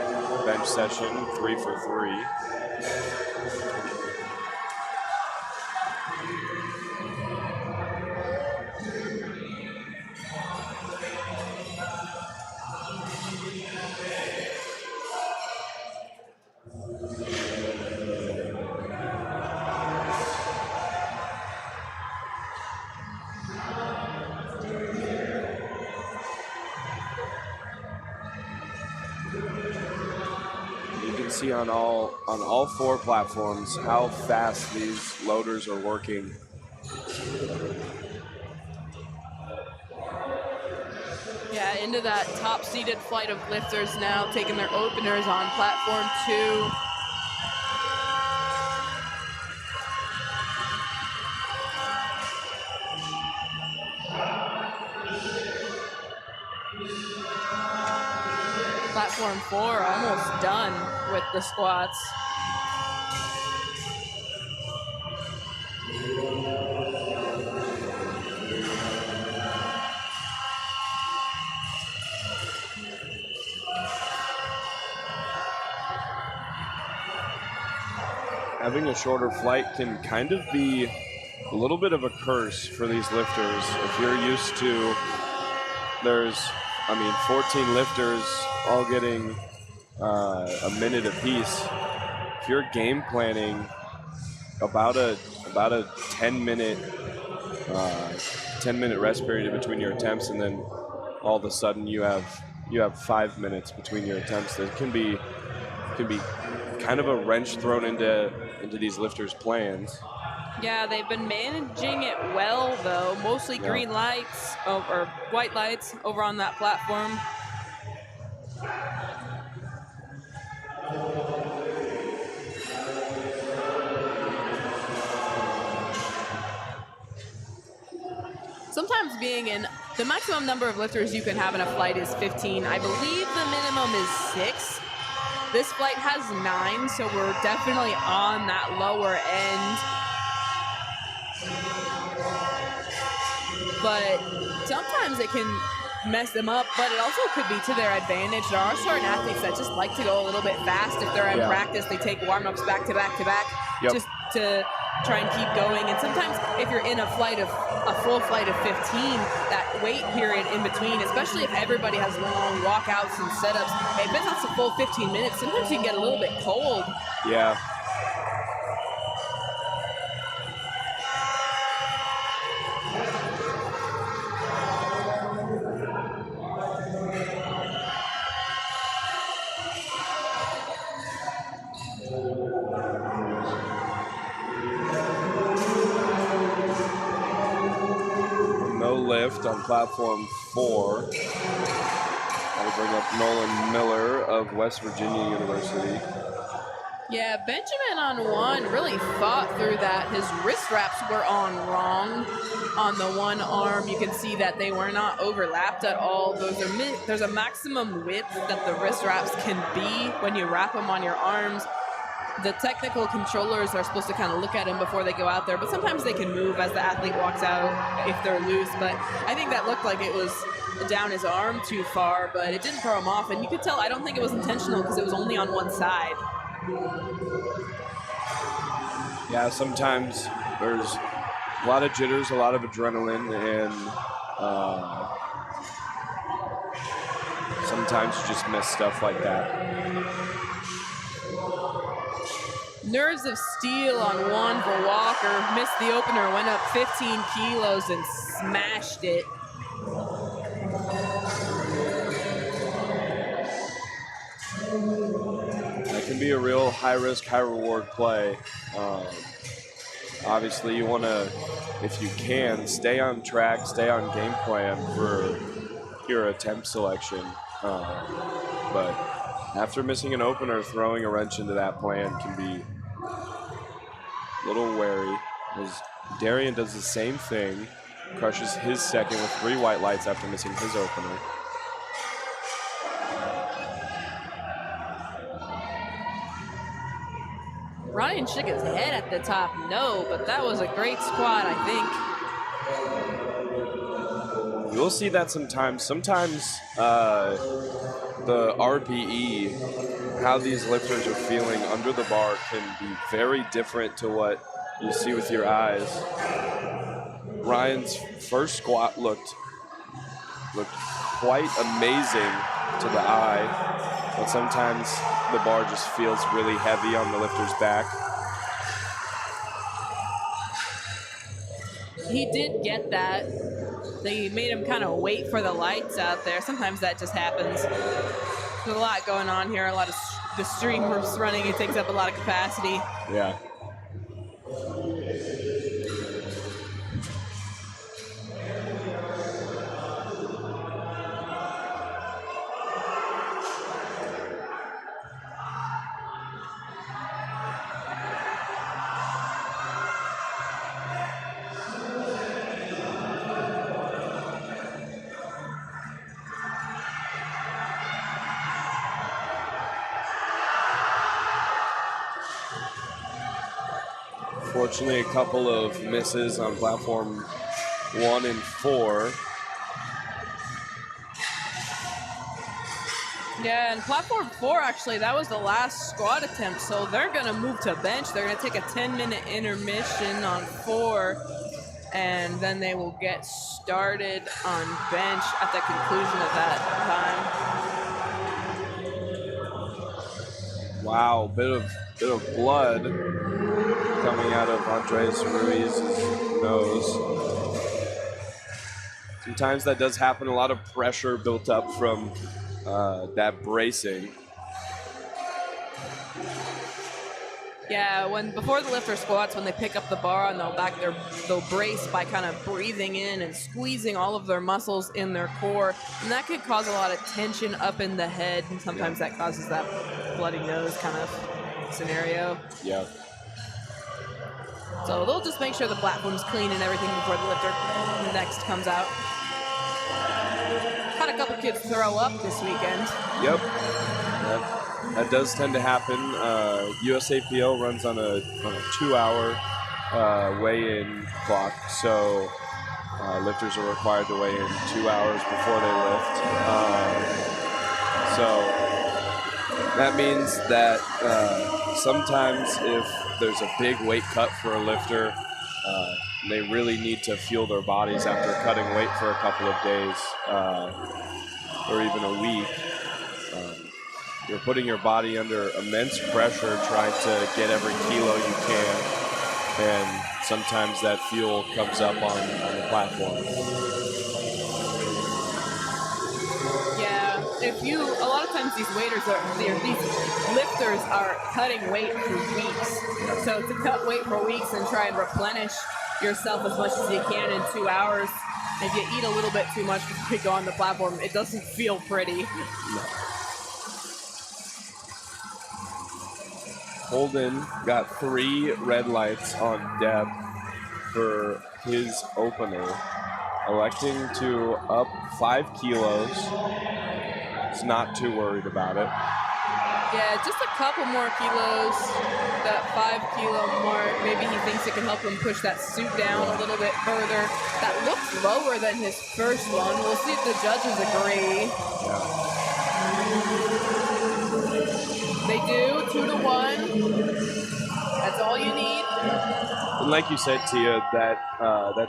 bench session, 3 for 3. See on all 4 platforms how fast these loaders are working. Yeah, into that top-seeded flight of lifters now, taking their openers on platform 2. Platform 4 almost done with the squats. Having a shorter flight can kind of be a little bit of a curse for these lifters. If you're used to, 14 lifters all getting a minute apiece. If you're game planning about a 10-minute rest period between your attempts, and then all of a sudden you have 5 minutes between your attempts, that can be kind of a wrench thrown into these lifters' plans. Yeah, they've been managing it well, though. Mostly green lights, or white lights over on that platform. Sometimes being in the maximum number of lifters you can have in a flight is 15. I believe the minimum is 6. This flight has 9, so we're definitely on that lower end. But sometimes it can mess them up, but it also could be to their advantage. There are certain athletes that just like to go a little bit fast. If they're in practice, they take warm-ups back to back to back just to try and keep going. And sometimes if you're in a full flight of 15, that wait period in between, especially if everybody has long walkouts and setups, if it's not a full 15 minutes, sometimes you can get a little bit cold. Yeah. Lift on platform 4. That'll bring up Nolan Miller of West Virginia University. Yeah, Benjamin on 1 really fought through that. His wrist wraps were on wrong on the one arm. You can see that they were not overlapped at all. There's a maximum width that the wrist wraps can be when you wrap them on your arms. The technical controllers are supposed to kind of look at him before they go out there, but sometimes they can move as the athlete walks out if they're loose. But I think that looked like it was down his arm too far, but it didn't throw him off. And you could tell, I don't think it was intentional because it was only on one side. Yeah, sometimes there's a lot of jitters, a lot of adrenaline, and sometimes you just miss stuff like that. Nerves of steel on 1 for Walker. Missed the opener, went up 15 kilos and smashed it. That can be a real high-risk, high-reward play. Obviously, you want to, if you can, stay on track, stay on game plan for your attempt selection. But after missing an opener, throwing a wrench into that plan can be a little wary. As Darian does the same thing, crushes his second with 3 white lights after missing his opener. Ryan shook his head at the top, no, but that was a great squat, I think. You'll see that sometimes. Sometimes the RPE, how these lifters are feeling under the bar, can be very different to what you see with your eyes. Ryan's first squat looked quite amazing to the eye, but sometimes the bar just feels really heavy on the lifter's back. He did get that. They made him kind of wait for the lights out there. Sometimes that just happens. There's a lot going on here, a lot of the streamers running. It takes up a lot of capacity. Yeah. Fortunately, a couple of misses on platform 1 and 4. Yeah, and platform 4, actually, that was the last squat attempt, so they're going to move to bench. They're going to take a 10-minute intermission on 4, and then they will get started on bench at the conclusion of that time. Wow, bit of blood coming out of Andres Ruiz's nose. Sometimes that does happen. A lot of pressure built up from that bracing. Yeah, before the lifter squats, when they pick up the bar and they'll brace by kind of breathing in and squeezing all of their muscles in their core, and that could cause a lot of tension up in the head, and sometimes that causes that bloody nose kind of scenario. Yeah. So they'll just make sure the platform's clean and everything before the lifter next comes out. Had a couple kids throw up this weekend. Yep. That does tend to happen. USAPL runs on a 2-hour weigh-in clock, so Lifters are required to weigh in 2 hours before they lift. So that means that sometimes if there's a big weight cut for a lifter, they really need to fuel their bodies after cutting weight for a couple of days or even a week. You're putting your body under immense pressure trying to get every kilo you can, and sometimes that fuel comes up on the platform. Yeah, a lot of times these lifters are cutting weight for weeks. So to cut weight for weeks and try and replenish yourself as much as you can in 2 hours, if you eat a little bit too much before you go on the platform, it doesn't feel pretty. No. Holden got 3 red lights on depth for his opener, electing to up 5 kilos. He's not too worried about it. Yeah, just a couple more kilos, that 5 kilo mark. Maybe he thinks it can help him push that suit down a little bit further. That looks lower than his first one. We'll see if the judges agree. Yeah. They do, 2 to 1. That's all you need. And like you said, Tia, that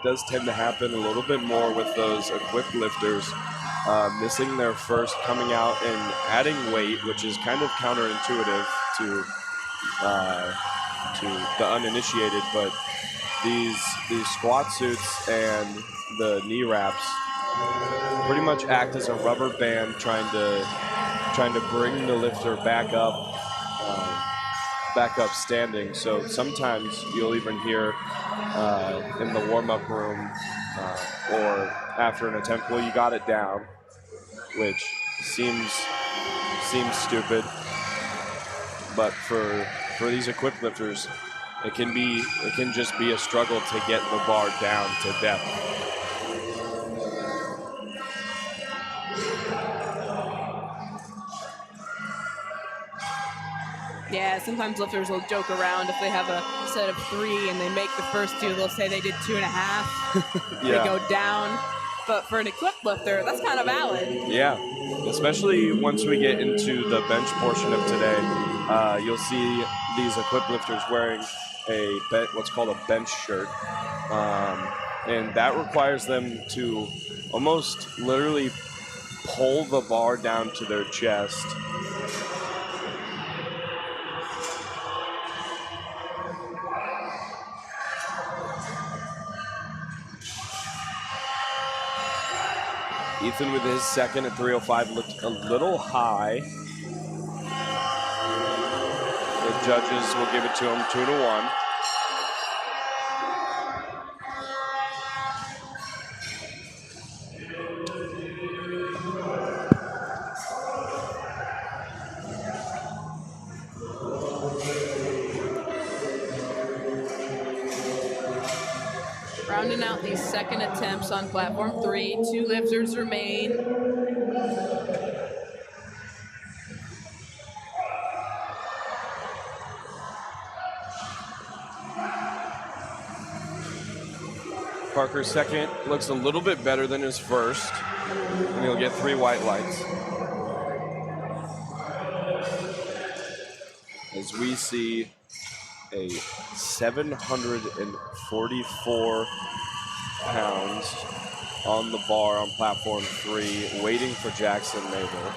does tend to happen a little bit more with those equipped lifters, missing their first coming out and adding weight, which is kind of counterintuitive to the uninitiated. But these squat suits and the knee wraps pretty much act as a rubber band, trying to bring the lifter back up standing. So sometimes you'll even hear in the warm-up room or after an attempt, well, you got it down, which seems stupid. But for these equipped lifters, it can just be a struggle to get the bar down to depth. Yeah, sometimes lifters will joke around if they have a set of 3 and they make the first 2, they'll say they did 2.5. Yeah. They go down. But for an equipped lifter, that's kind of valid. Yeah, especially once we get into the bench portion of today, you'll see these equipped lifters wearing what's called a bench shirt. And that requires them to almost literally pull the bar down to their chest. Ethan with his second at 305 looked a little high. The judges will give it to him 2 to 1. Rounding out these second attempts on platform 3, 2 lifters remain. Parker's second looks a little bit better than his first, and he'll get 3 white lights. As we see a 744 pounds on the bar on platform 3, waiting for Jackson Mabel.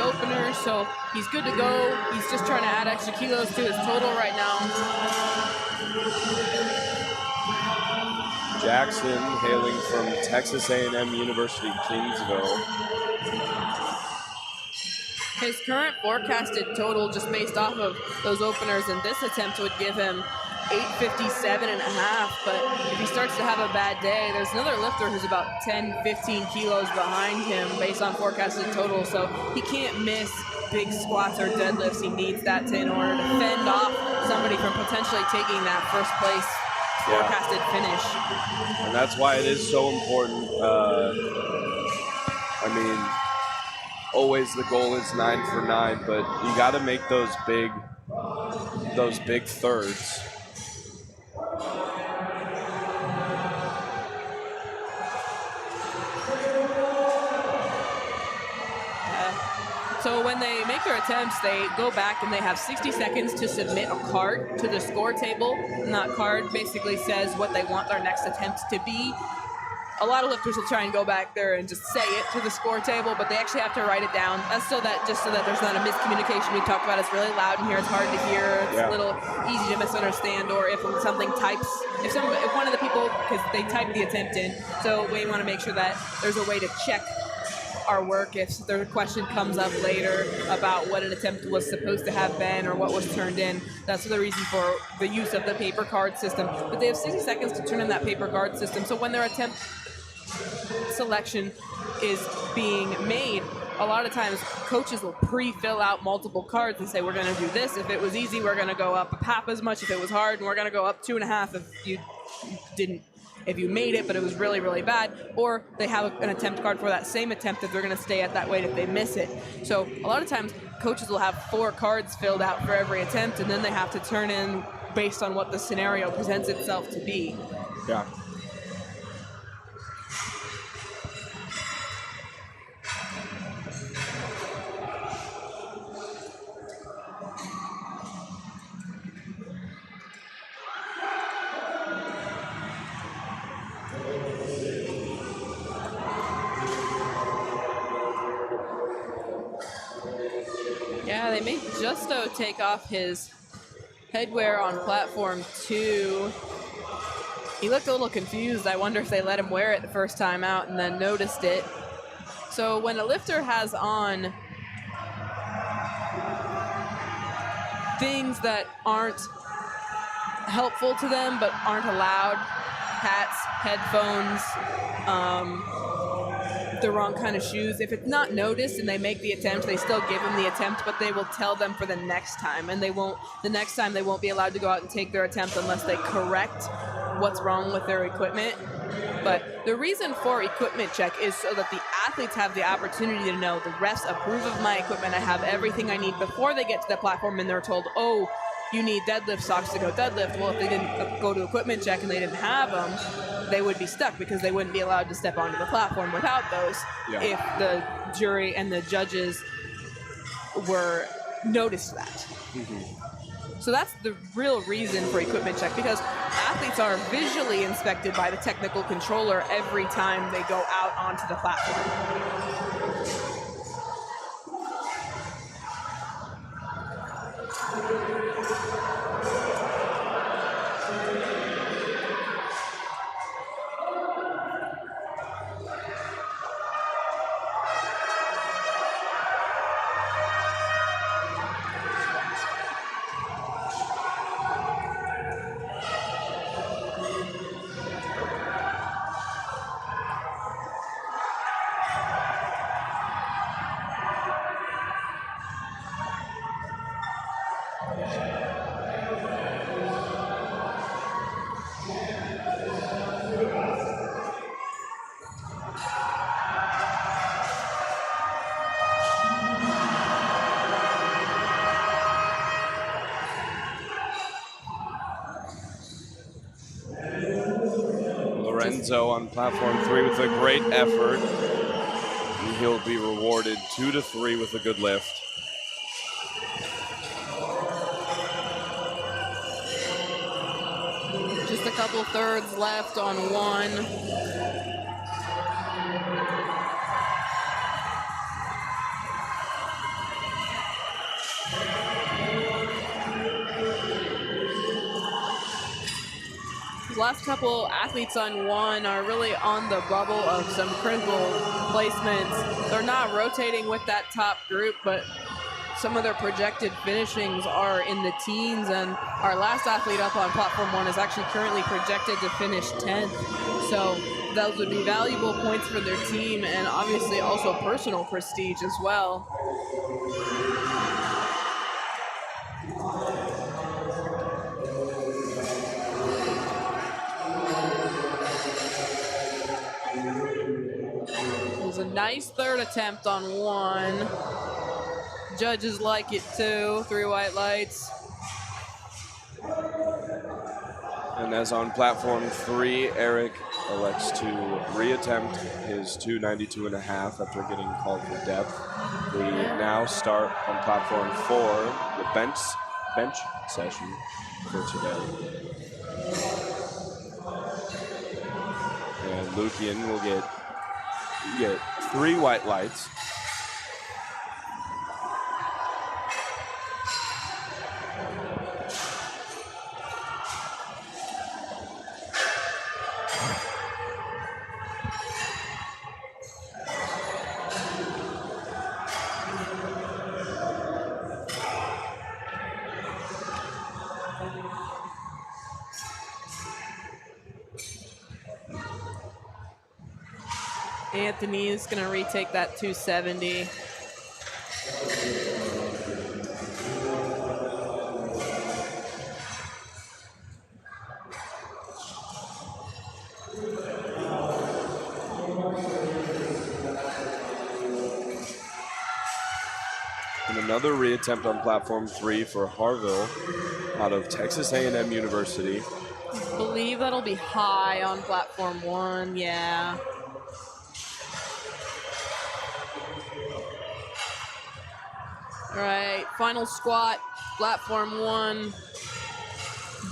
opener, so he's good to go. He's just trying to add extra kilos to his total right now. Jackson, hailing from Texas A&M University, Kingsville. His current forecasted total, just based off of those openers in this attempt, would give him 857.5, but if he starts to have a bad day, there's another lifter who's about 10, 15 kilos behind him based on forecasted total, so he can't miss big squats or deadlifts. He needs that in order to fend off somebody from potentially taking that first place forecasted finish. And that's why it is so important. I mean, always the goal is 9 for 9, but you got to make those big thirds. So when they make their attempts, they go back and they have 60 seconds to submit a card to the score table. And that card basically says what they want their next attempt to be. A lot of lifters will try and go back there and just say it to the score table, but they actually have to write it down. That's so that there's not a miscommunication. We talked about it's really loud in here, it's hard to hear, it's a little easy to misunderstand, or if something types, if one of the people, because they type the attempt in, so we want to make sure that there's a way to check our work if the question comes up later about what an attempt was supposed to have been or what was turned in. That's the reason for the use of the paper card system. But they have 60 seconds to turn in that paper card system. So when their attempt selection is being made, a lot of times coaches will pre-fill out multiple cards and say, we're going to do this. If it was easy, we're going to go up half as much. If it was hard, and we're going to go up 2.5 if you made it, but it was really, really bad. Or they have an attempt card for that same attempt that they're going to stay at that weight if they miss it. So a lot of times coaches will have 4 cards filled out for every attempt, and then they have to turn in based on what the scenario presents itself to be. Yeah. Yeah, they made Justo take off his headwear on platform 2. He looked a little confused. I wonder if they let him wear it the first time out and then noticed it. So when a lifter has on things that aren't helpful to them but aren't allowed, hats, headphones, the wrong kind of shoes, if it's not noticed and they make the attempt, they still give them the attempt, but they will tell them for the next time, and the next time they won't be allowed to go out and take their attempt unless they correct what's wrong with their equipment. But the reason for equipment check is so that the athletes have the opportunity to know the refs approve of my equipment, I have everything I need before they get to the platform, and they're told, oh, you need deadlift socks to go deadlift. Well, if they didn't go to equipment check and they didn't have them, they would be stuck because they wouldn't be allowed to step onto the platform without those if the jury and the judges were noticed that. Mm-hmm. So that's the real reason for equipment check, because athletes are visually inspected by the technical controller every time they go out onto the platform. Lorenzo on platform 3 with a great effort. And he'll be rewarded 2 to 3 with a good lift. Just a couple thirds left on 1. Last couple athletes on 1 are really on the bubble of some critical placements. They're not rotating with that top group, but some of their projected finishings are in the teens, and our last athlete up on platform 1 is actually currently projected to finish 10th. So those would be valuable points for their team, and obviously also personal prestige as well. pulls a nice third attempt on one. Judges like it too. 3 white lights. And as on platform 3, Eric elects to reattempt his 292.5 after getting called for depth. We now start on platform 4, the bench session for today. And Lukian will get 3 white lights. Anthony is going to retake that 270. And another reattempt on platform 3 for Harville out of Texas A&M University. I believe that'll be high on platform 1, yeah. All right, final squat, platform 1.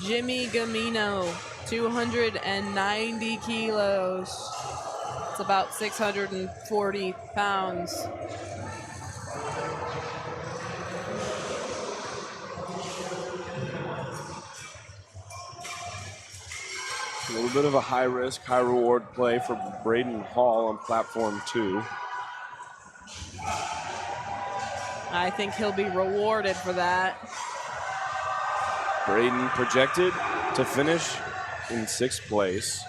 Jimmy Gamino, 290 kilos. It's about 640 pounds. A little bit of a high risk, high reward play for Braden Hall on platform 2. I think he'll be rewarded for that. Braden projected to finish in 6th place,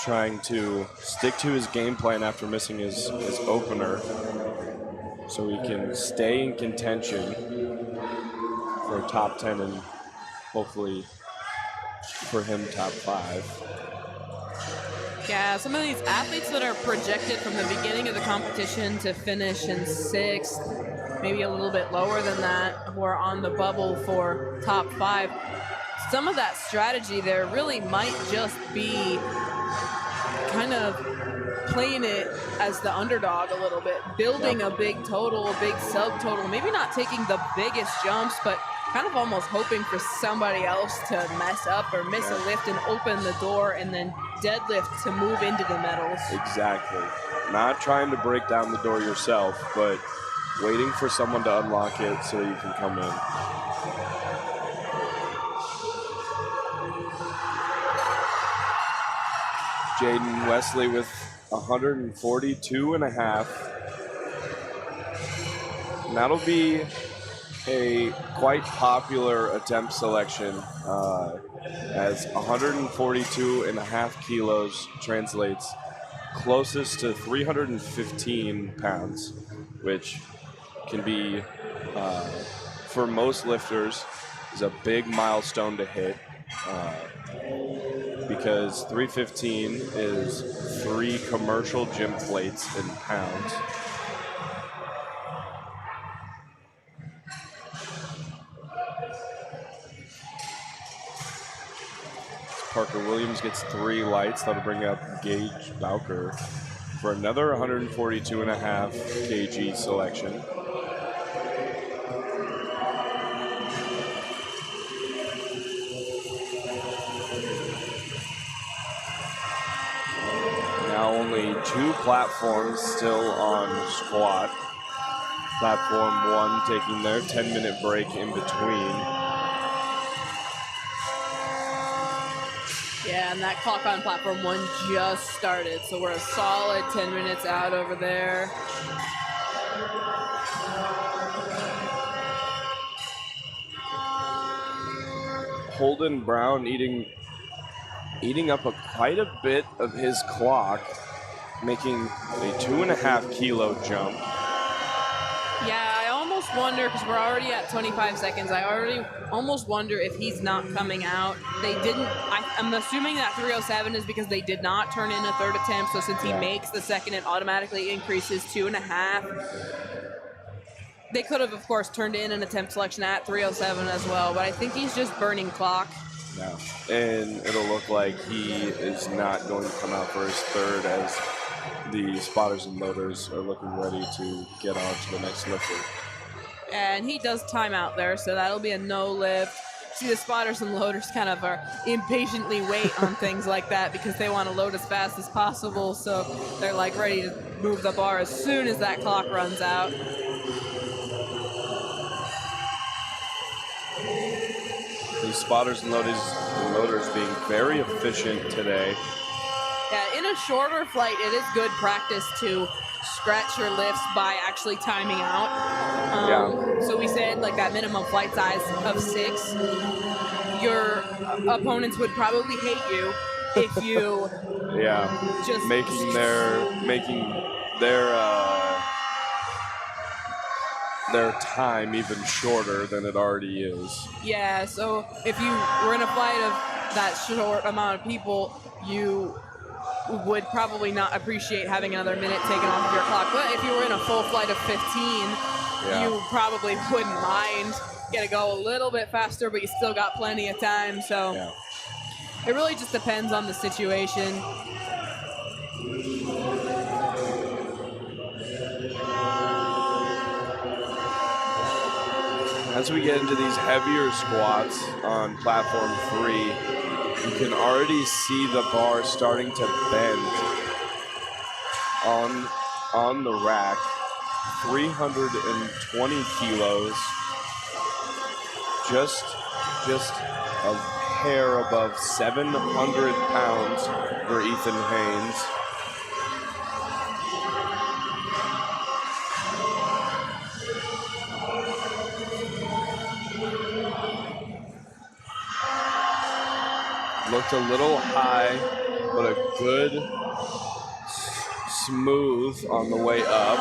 trying to stick to his game plan after missing his opener so he can stay in contention for top 10 and hopefully for him top 5. Yeah, some of these athletes that are projected from the beginning of the competition to finish in 6th, maybe a little bit lower than that, who are on the bubble for top 5. Some of that strategy there really might just be kind of playing it as the underdog a little bit, building a big total, a big subtotal, maybe not taking the biggest jumps, but kind of almost hoping for somebody else to mess up or miss a lift and open the door and then deadlift to move into the medals. Exactly. Not trying to break down the door yourself, but waiting for someone to unlock it so you can come in. Jaden Wesley with 142.5. And that'll be a quite popular attempt selection, as 142.5 kilos translates closest to 315 pounds, which can be, for most lifters, is a big milestone to hit, because 315 is 3 commercial gym plates in pounds. Parker Williams gets 3 lights. That'll bring up Gage Bowker for another 142.5 kg selection. Now only 2 platforms still on squat. Platform 1 taking their 10-minute break in between. Yeah, and that clock on platform 1 just started, so we're a solid 10 minutes out over there. Holden Brown eating up quite a bit of his clock, making a 2.5 kilo jump. Yeah, I almost almost wonder, because we're already at 25 seconds, I already almost wonder if he's not coming out. They didn't, I'm assuming that 307 is because they did not turn in a third attempt, so since he makes the second, it automatically increases 2.5. They could have, of course, turned in an attempt selection at 307 as well, but I think he's just burning clock. Yeah, and it'll look like he is not going to come out for his third as the spotters and loaders are looking ready to get on to the next lifter. And he does time out there, so that'll be a no lift. See, the spotters and loaders kind of are impatiently wait on things like that because they want to load as fast as possible, so they're like ready to move the bar as soon as that clock runs out. The spotters and loaders being very efficient today. Yeah, in a shorter flight, it is good practice to stretch your lifts by actually timing out. So we said like that minimum flight size of 6. Your opponents would probably hate you if you just making their time even shorter than it already is. Yeah, so if you were in a flight of that short amount of people, you would probably not appreciate having another minute taken off of your clock. But if you were in a full flight of 15, you probably wouldn't mind. Gotta go a little bit faster, but you still got plenty of time. So it really just depends on the situation. As we get into these heavier squats on platform 3, you can already see the bar starting to bend on the rack. 320 kilos, just a hair above 700 pounds for Ethan Haynes. Looked a little high, but a good smooth on the way up.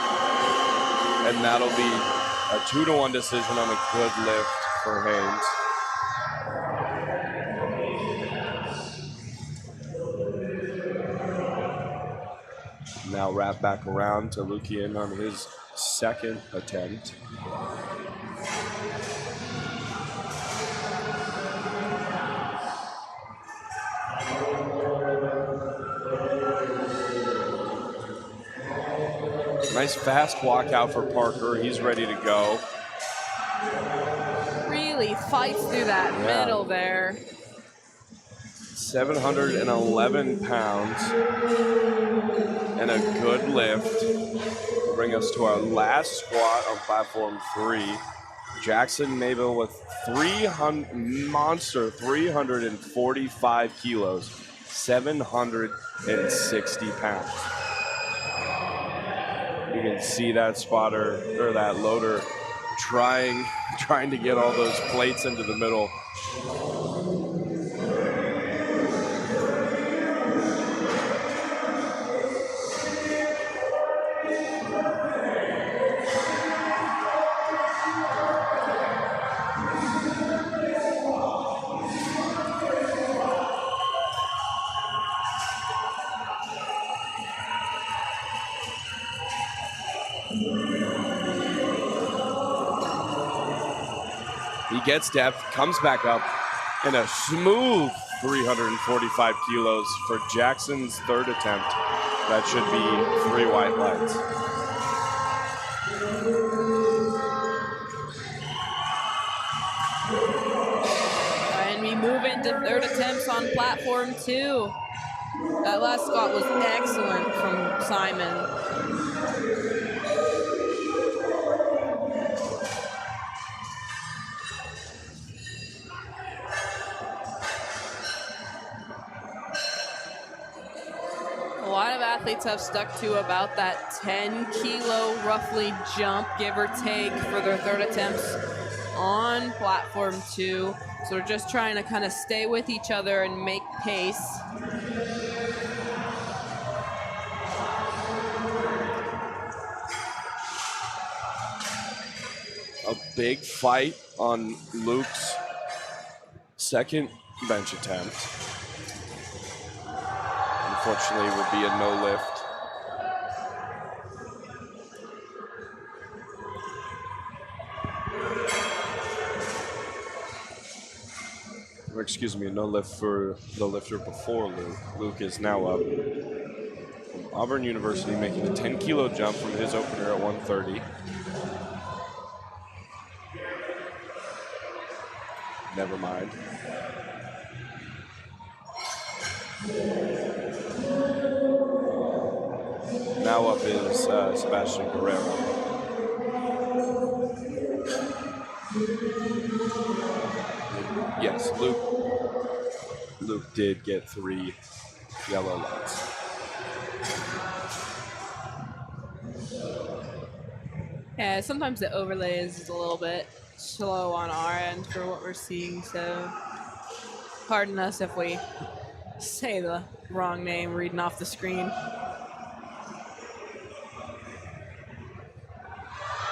And that'll be a 2-to-1 decision on a good lift for Haynes. Now wrap back around to Lukian on his second attempt. Nice fast walkout for Parker. He's ready to go. Really fights through that middle there. 711 pounds and a good lift. Bring us to our last squat on platform 3. Jackson Mabel with 345 kilos, 760 pounds. You can see that spotter or that loader trying to get all those plates into the middle. He gets depth, comes back up, and a smooth 345 kilos for Jackson's third attempt. That should be 3 white lights. And we move into third attempts on platform 2. That last squat was excellent from Simon. A lot of athletes have stuck to about that 10 kilo roughly jump, give or take, for their third attempts on platform 2. So we're just trying to kind of stay with each other and make pace. a big fight on Luke's second bench attempt. Unfortunately, it would be a no lift. Or excuse me, a no lift for the lifter before Luke. Luke is now up from Auburn University, making a 10-kilo jump from his opener at 130. Never mind. Now up is Sebastian Guerrero. Yes, Luke did get 3 yellow lights. Yeah, sometimes the overlay is a little bit slow on our end for what we're seeing, so pardon us if we say the wrong name reading off the screen.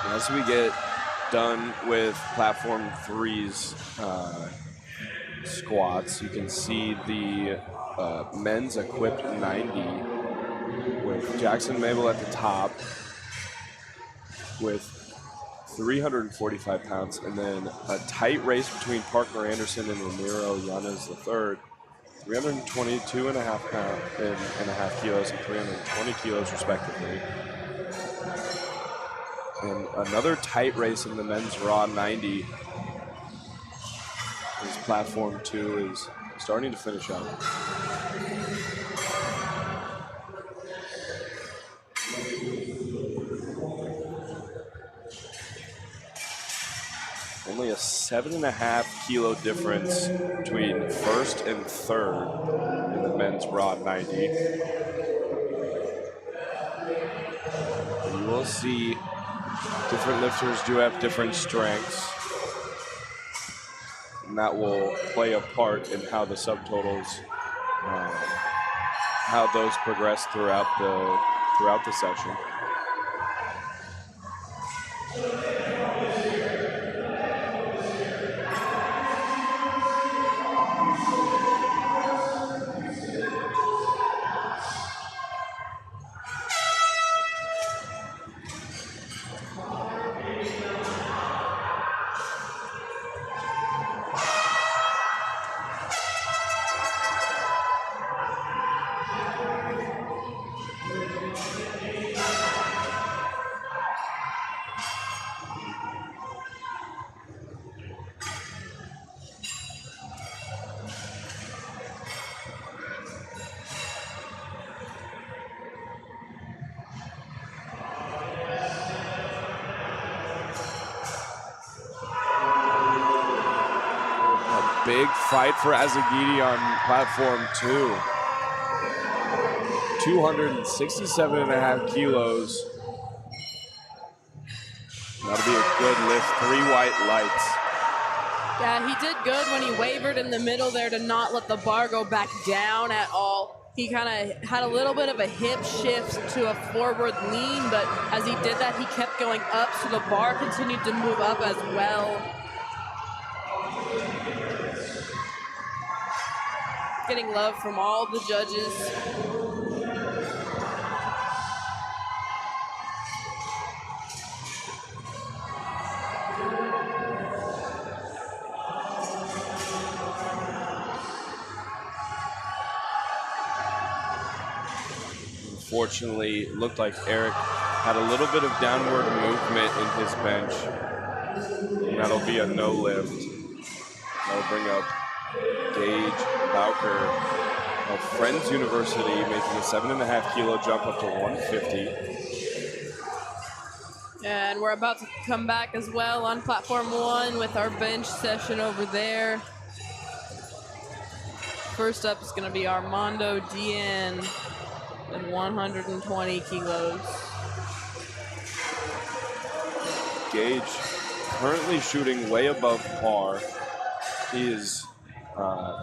As we get done with platform 3's squats, you can see the men's equipped 90 with Jackson Mabel at the top with 345 pounds, and then a tight race between Parker Anderson and Ramiro Yanez III, 322 and a half kilos and 320 kilos respectively. And another tight race in the men's raw 90. As platform 2 is starting to finish up. Only a 7.5 kilo difference between first and third in the men's raw 90. And you will see different lifters do have different strengths, and that will play a part in how the subtotals, how those progress throughout the session. Big fight for Azagidi on platform 2. 267.5 kilos. That'll be a good lift. 3 white lights. Yeah, he did good when he wavered in the middle there to not let the bar go back down at all. He kind of had a little bit of a hip shift to a forward lean, but as he did that, he kept going up, so the bar continued to move up as well. Getting love from all the judges. Unfortunately, it looked like Eric had a little bit of downward movement in his bench. And that'll be a no lift. That'll bring up Gage Bowker of Friends University, making a 7.5 kilo jump up to 150. And we're about to come back as well on platform 1 with our bench session over there. First up is going to be Armando Dien at 120 kilos. Gage currently shooting way above par. He is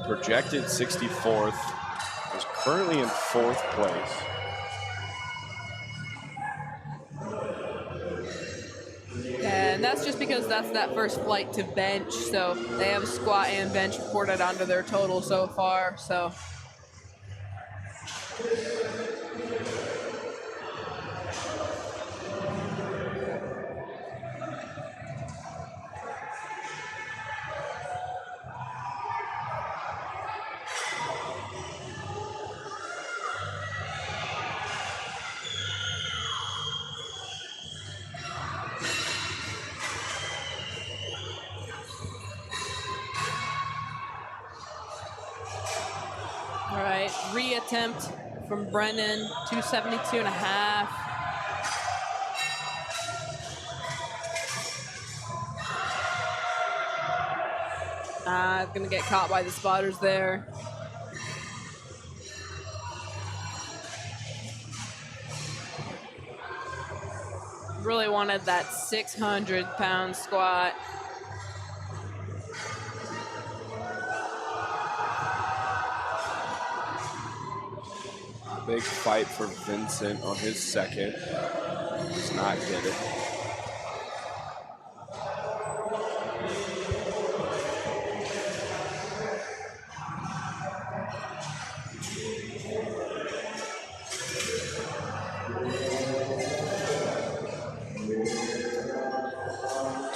projected 64th, is currently in 4th place. And And that's just because that's that first flight to bench. So they have squat and bench reported onto their total so far. So all right, reattempt from Brennan, 272 and a half. Gonna get caught by the spotters there. Really wanted that 600-pound squat. Big fight for Vincent on his second. Does not get it.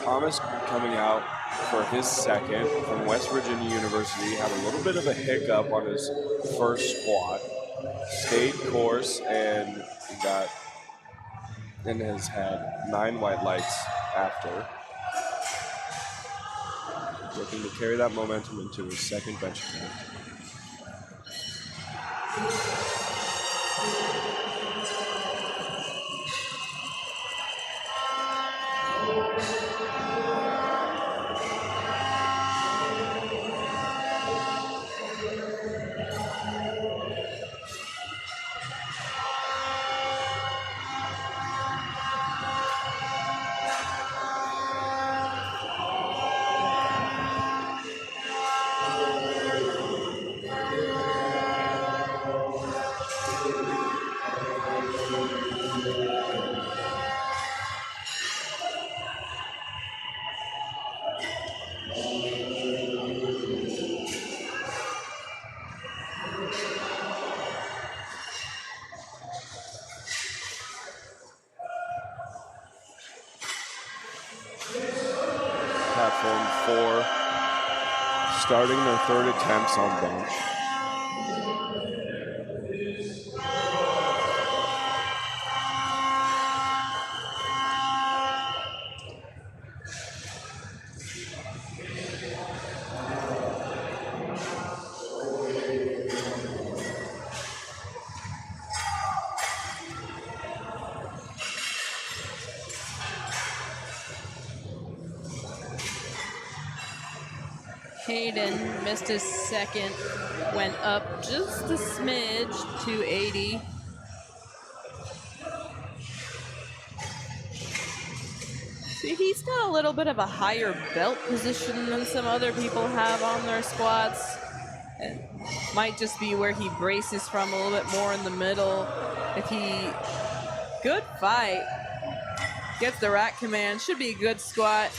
Thomas coming out for his second from West Virginia University. Had a little bit of a hiccup on his first squat. Stayed course and has had 9 white lights after. Looking to carry that momentum into his second bench attempt. Platform 4, starting their third attempts on bench. Hayden missed his second, went up just a smidge, 280. See, he's got a little bit of a higher belt position than some other people have on their squats. It might just be where he braces from a little bit more in the middle. Good fight. Gets the rack command, should be a good squat.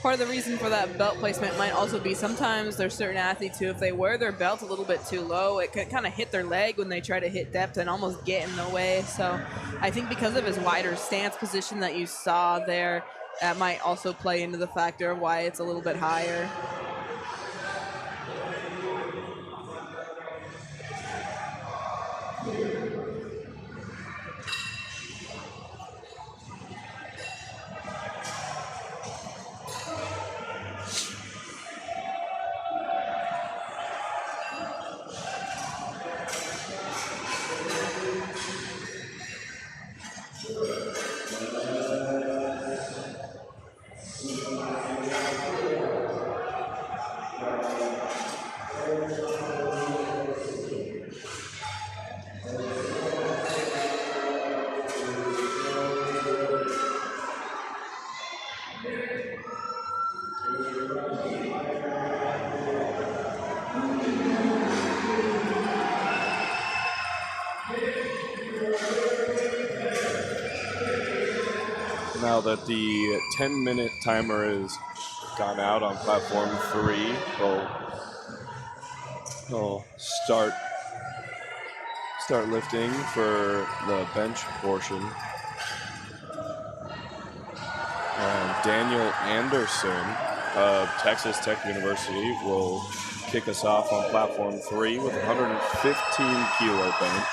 Part of the reason for that belt placement might also be sometimes there's certain athletes who, if they wear their belt a little bit too low, it could kind of hit their leg when they try to hit depth and almost get in the way. So I think because of his wider stance position that you saw there, that might also play into the factor of why it's a little bit higher. Now that the 10-minute timer is gone out on platform 3, we'll start lifting for the bench portion. And Daniel Anderson of Texas Tech University will kick us off on platform 3 with 115 kilo bench.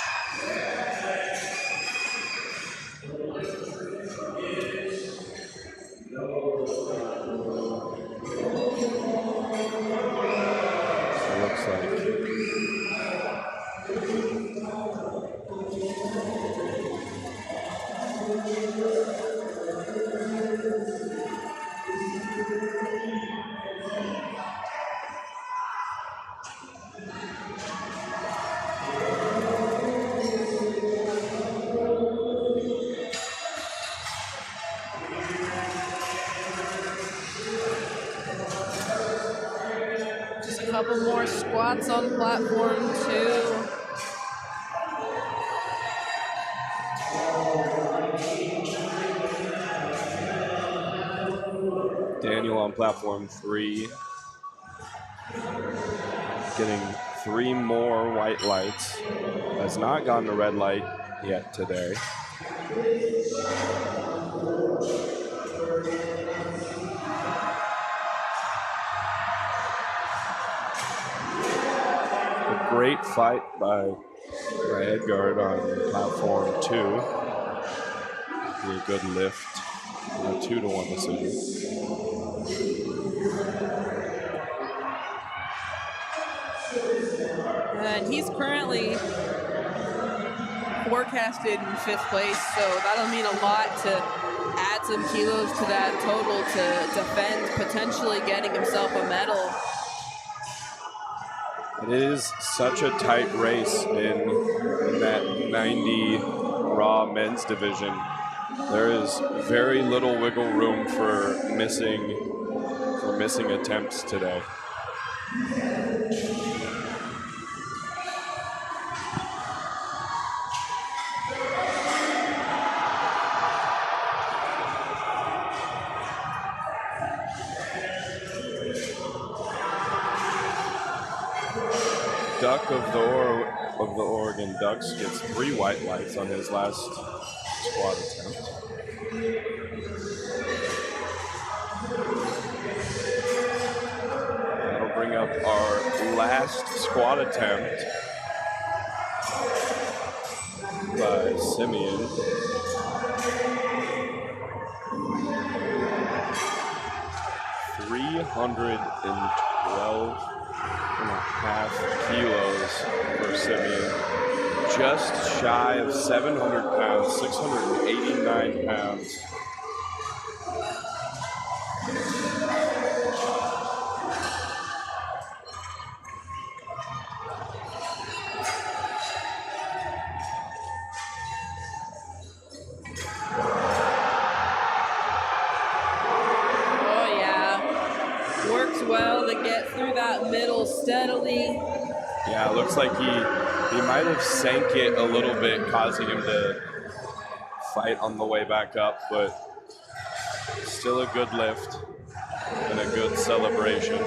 Couple more squats on platform 2. Daniel on platform 3, getting 3 more white lights. Has not gotten a red light yet today. A great fight by Edgard on platform 2. Be a good lift. A 2-1 decision. And he's currently forecasted in 5th place, so that'll mean a lot to add some kilos to that total to defend potentially getting himself a medal. It is such a tight race in that 90 raw men's division. There is very little wiggle room for missing attempts today. Duck of the Oregon Ducks gets 3 white lights on his last squat attempt. That'll bring up our last squat attempt by Simeon. $312.5 kilos for Simeon. Just shy of 700 pounds, 689 pounds. Well to get through that middle steadily. Yeah, it looks like he might have sank it a little bit, causing him to fight on the way back up, but still a good lift and a good celebration.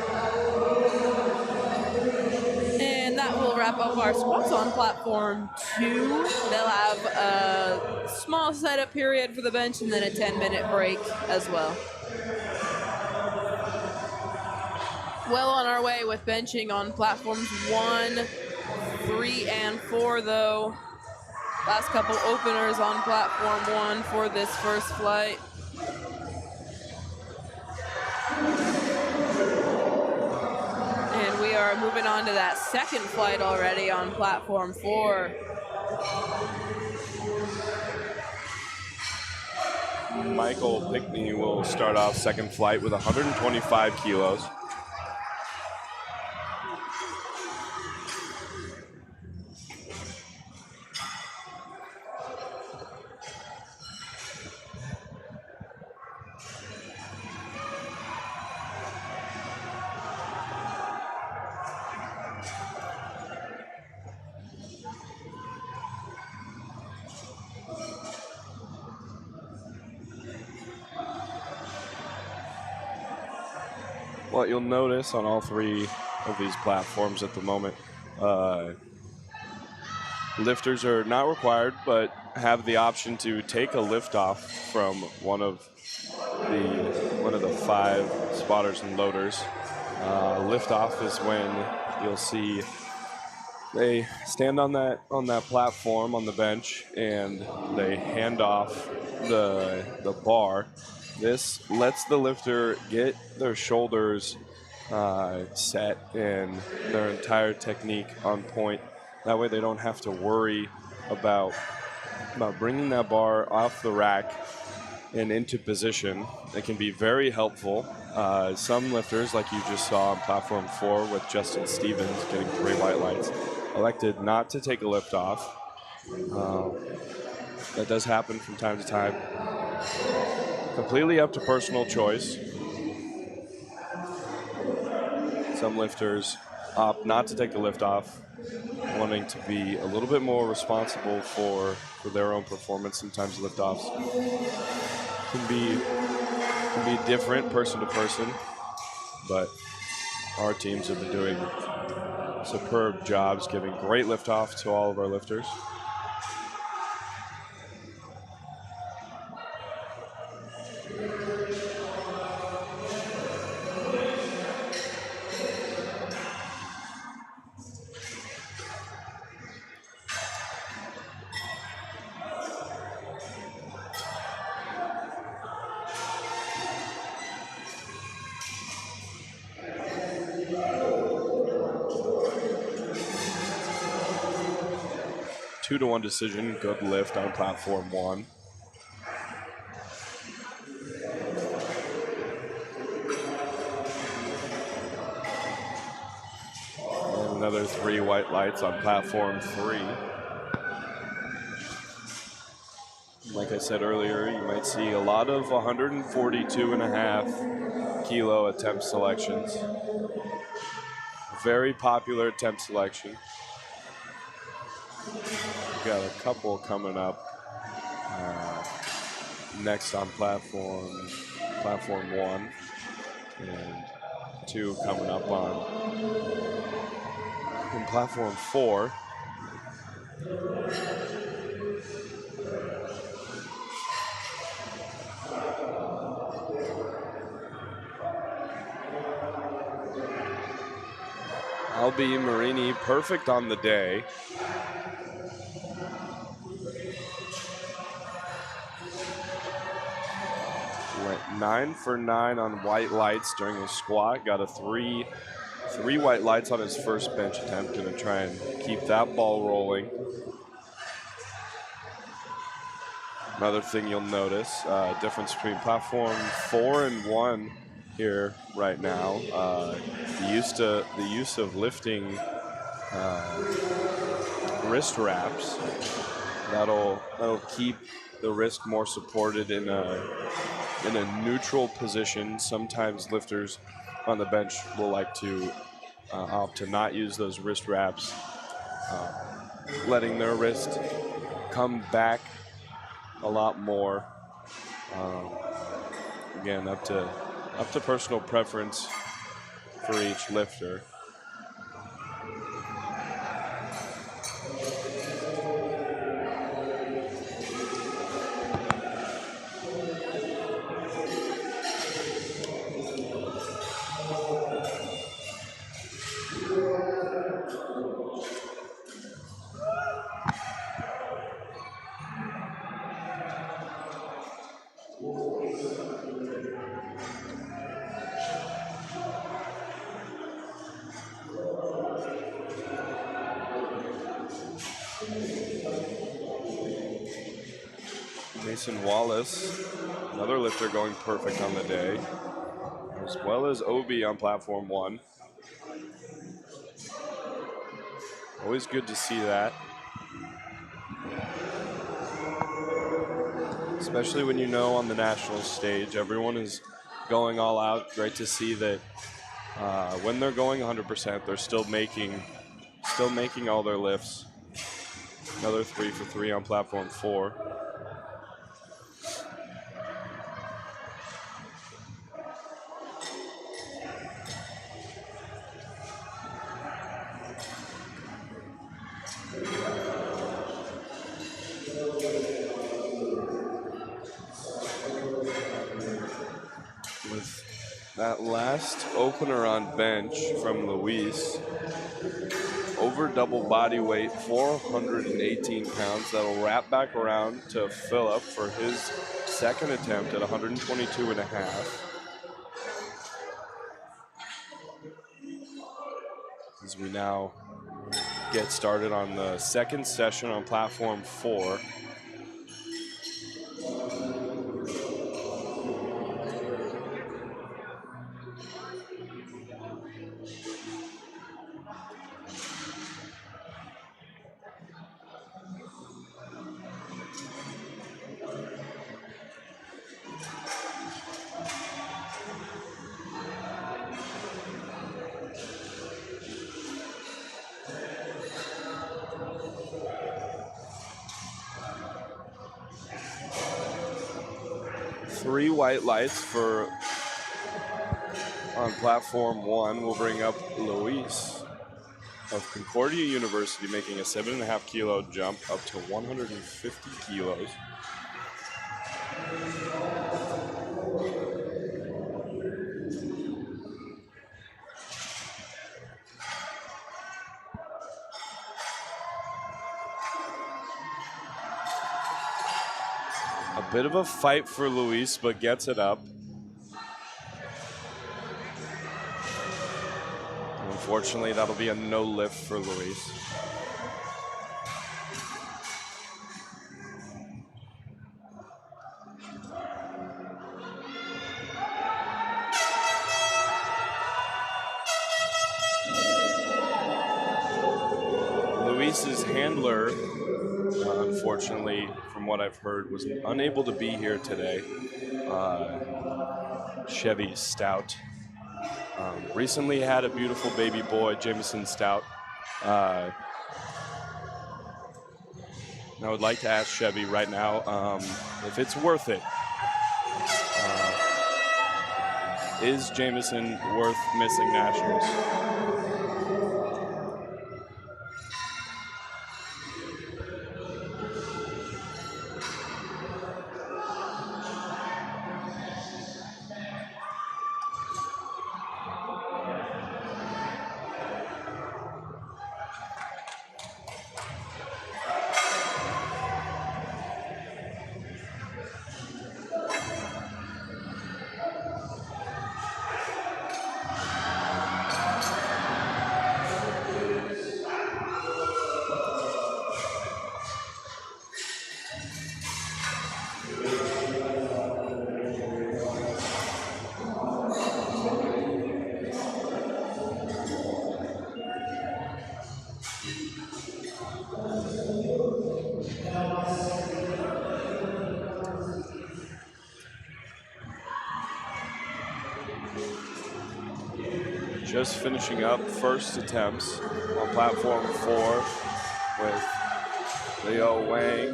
And that will wrap up our squats on platform 2. They'll have a small setup period for the bench and then a 10-minute break as well. Well on our way with benching on platforms 1, 3, and 4, though. Last couple openers on platform 1 for this first flight. And we are moving on to that second flight already on platform 4. Michael Pickney will start off second flight with 125 kilos. What you'll notice on all three of these platforms at the moment, lifters are not required, but have the option to take a lift off from one of the 5 spotters and loaders. Lift off is when you'll see they stand on that platform on the bench and they hand off the bar. This lets the lifter get their shoulders set and their entire technique on point. That way they don't have to worry about bringing that bar off the rack and into position. It can be very helpful. Some lifters, like you just saw on platform 4 with Justin Stevens getting 3 white lights, elected not to take a lift off. That does happen from time to time. Completely up to personal choice. Some lifters opt not to take the lift off, wanting to be a little bit more responsible for their own performance. Sometimes lift offs can be different person to person, but our teams have been doing superb jobs giving great lift off to all of our lifters. Two to 1 decision, good lift on platform 1. And another 3 white lights on platform 3. Like I said earlier, you might see a lot of 142.5 kilo attempt selections. Very popular attempt selection. Got a couple coming up next on platform 1, and 2 coming up on platform 4. Albi Marini perfect on the day. Went 9 for 9 on white lights during his squat. Got a 3 white lights on his first bench attempt. Gonna try and keep that ball rolling. Another thing you'll notice, difference between platform 4 and 1 here right now. The use of lifting wrist wraps. That'll keep the wrist more supported in a neutral position. Sometimes lifters on the bench will like to opt to not use those wrist wraps, letting their wrist come back a lot more. Again, up to personal preference for each lifter. Mason Wallace, another lifter going perfect on the day, as well as Obi on platform 1. Always good to see that. Especially when you know on the national stage, everyone is going all out. Great to see that when they're going 100%, they're still making all their lifts. Another 3 for 3 on platform 4. That last opener on bench from Luis, over double body weight, 418 pounds. That'll wrap back around to Philip for his second attempt at 122 and a half. As we now get started on the second session on platform 4. Three white lights for on platform 1. We'll bring up Luis of Concordia University, making a 7.5 kilo jump up to 150 kilos. A bit of a fight for Luis, but gets it up. Unfortunately, that'll be a no lift for Luis. Luis's handler, unfortunately, from what I've heard, was unable to be here today. Chevy Stout. Recently had a beautiful baby boy, Jameson Stout. I would like to ask Chevy right now if it's worth it. Is Jameson worth missing nationals? Just finishing up first attempts on platform 4 with Leo weighing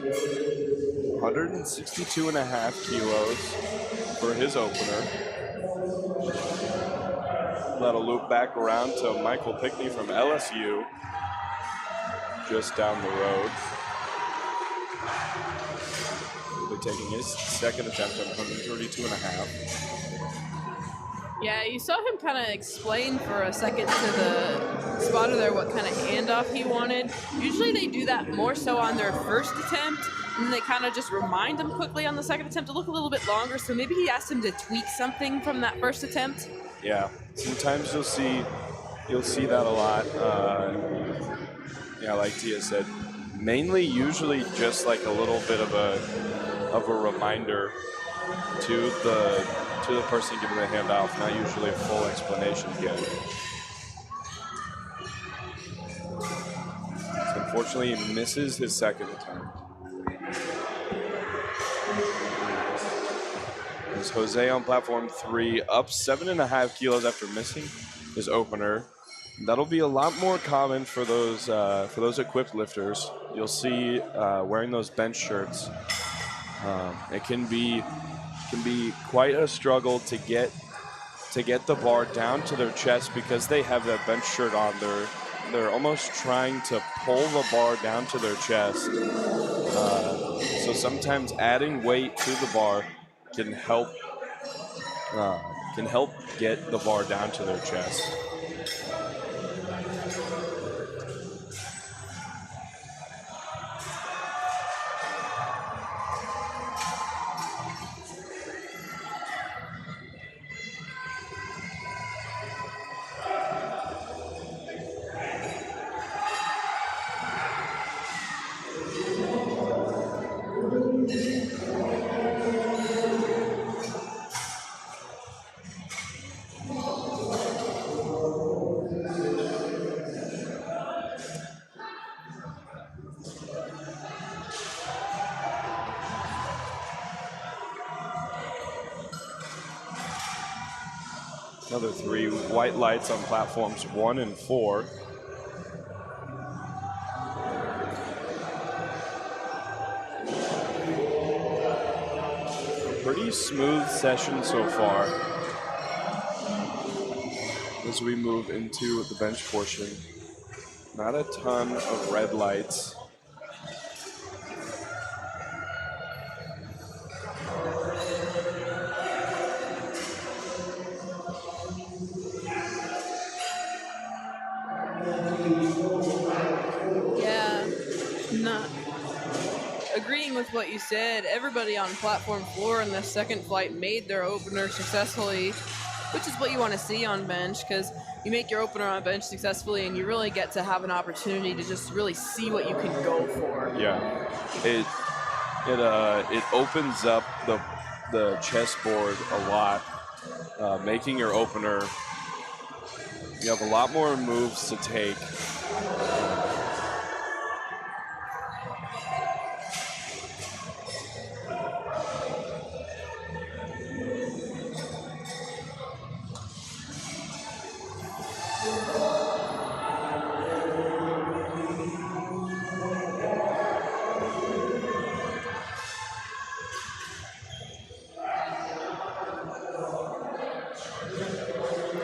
162.5 kilos for his opener. That'll loop back around to Michael Pickney from LSU, just down the road. He'll be taking his second attempt at 132.5. Yeah, you saw him kind of explain for a second to the spotter there what kind of handoff he wanted. Usually they do that more so on their first attempt, and then they kind of just remind them quickly on the second attempt to look a little bit longer. So maybe he asked him to tweak something from that first attempt. Yeah, sometimes you'll see that a lot. Yeah, like Tia said, mainly usually just like a little bit of a reminder to the person giving the handoff, not usually a full explanation given. So unfortunately, he misses his second attempt. There's Jose on platform 3, up 7.5 kilos after missing his opener. That'll be a lot more common for those equipped lifters. You'll see wearing those bench shirts. It can be quite a struggle to get the bar down to their chest because they have that bench shirt on. They're almost trying to pull the bar down to their chest. So sometimes adding weight to the bar can help can help get the bar down to their chest. Another 3 white lights on platforms 1 and 4. Pretty smooth session so far as we move into the bench portion. Not a ton of red lights. Yeah, not agreeing with what you said. Everybody on platform 4 in the second flight made their opener successfully, which is what you want to see on bench, because you make your opener on bench successfully and you really get to have an opportunity to just really see what you can go for. Yeah, it opens up the chessboard a lot. Making your opener, you have a lot more moves to take.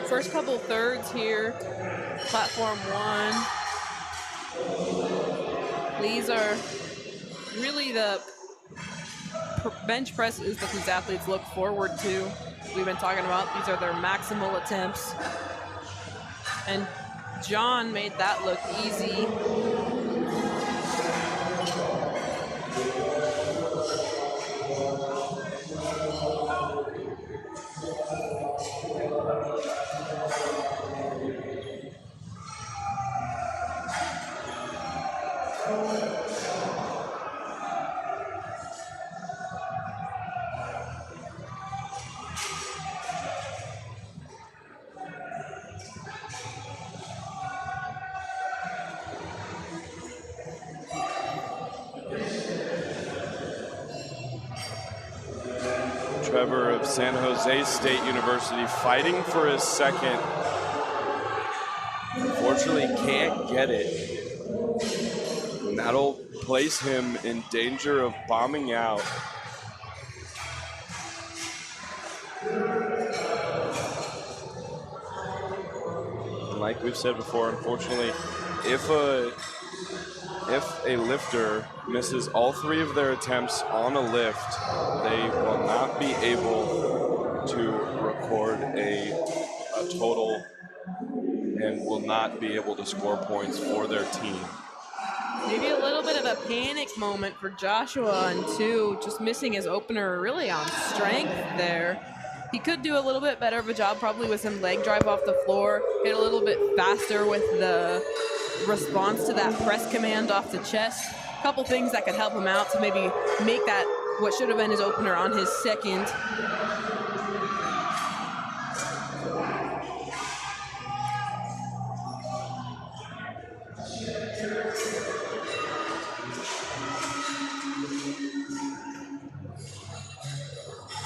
First couple thirds here, platform 1. These are really the bench press is that these athletes look forward to. We've been talking about these are their maximal attempts. And John made that look easy. Trevor of San Jose State University fighting for his second. Unfortunately, can't get it. And that'll place him in danger of bombing out. And like we've said before, unfortunately, if a lifter misses all 3 of their attempts on a lift, they will not be able to record a total and will not be able to score points for their team. Maybe a little bit of a panic moment for Joshua, and 2, just missing his opener really on strength there. He could do a little bit better of a job probably with some leg drive off the floor, get a little bit faster with the response to that press command off the chest. A couple things that could help him out to maybe make that what should have been his opener on his second.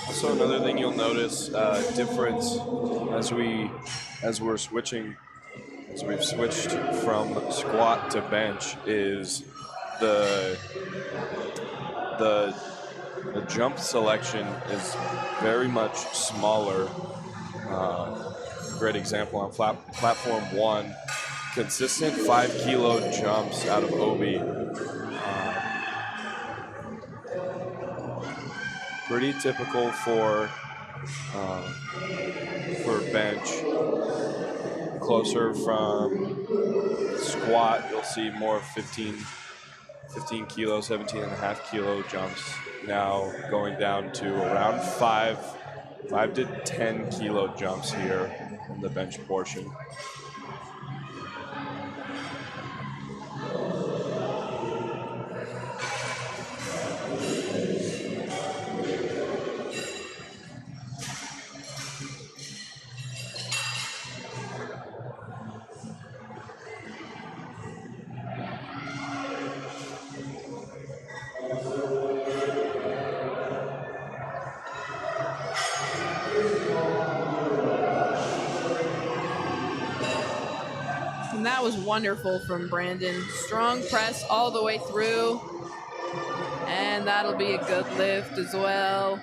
Also, another thing you'll notice difference as we're switching, as we've switched from squat to bench, is the jump selection is very much smaller. Great example on platform 1, consistent 5 kilo jumps out of Obi. Pretty typical for for bench. Closer from squat, you'll see more 15 kilo, 17 and a half kilo jumps. Now going down to around 5 to 10 kilo jumps here in the bench portion. And that was wonderful from Brandon. Strong press all the way through. And that'll be a good lift as well.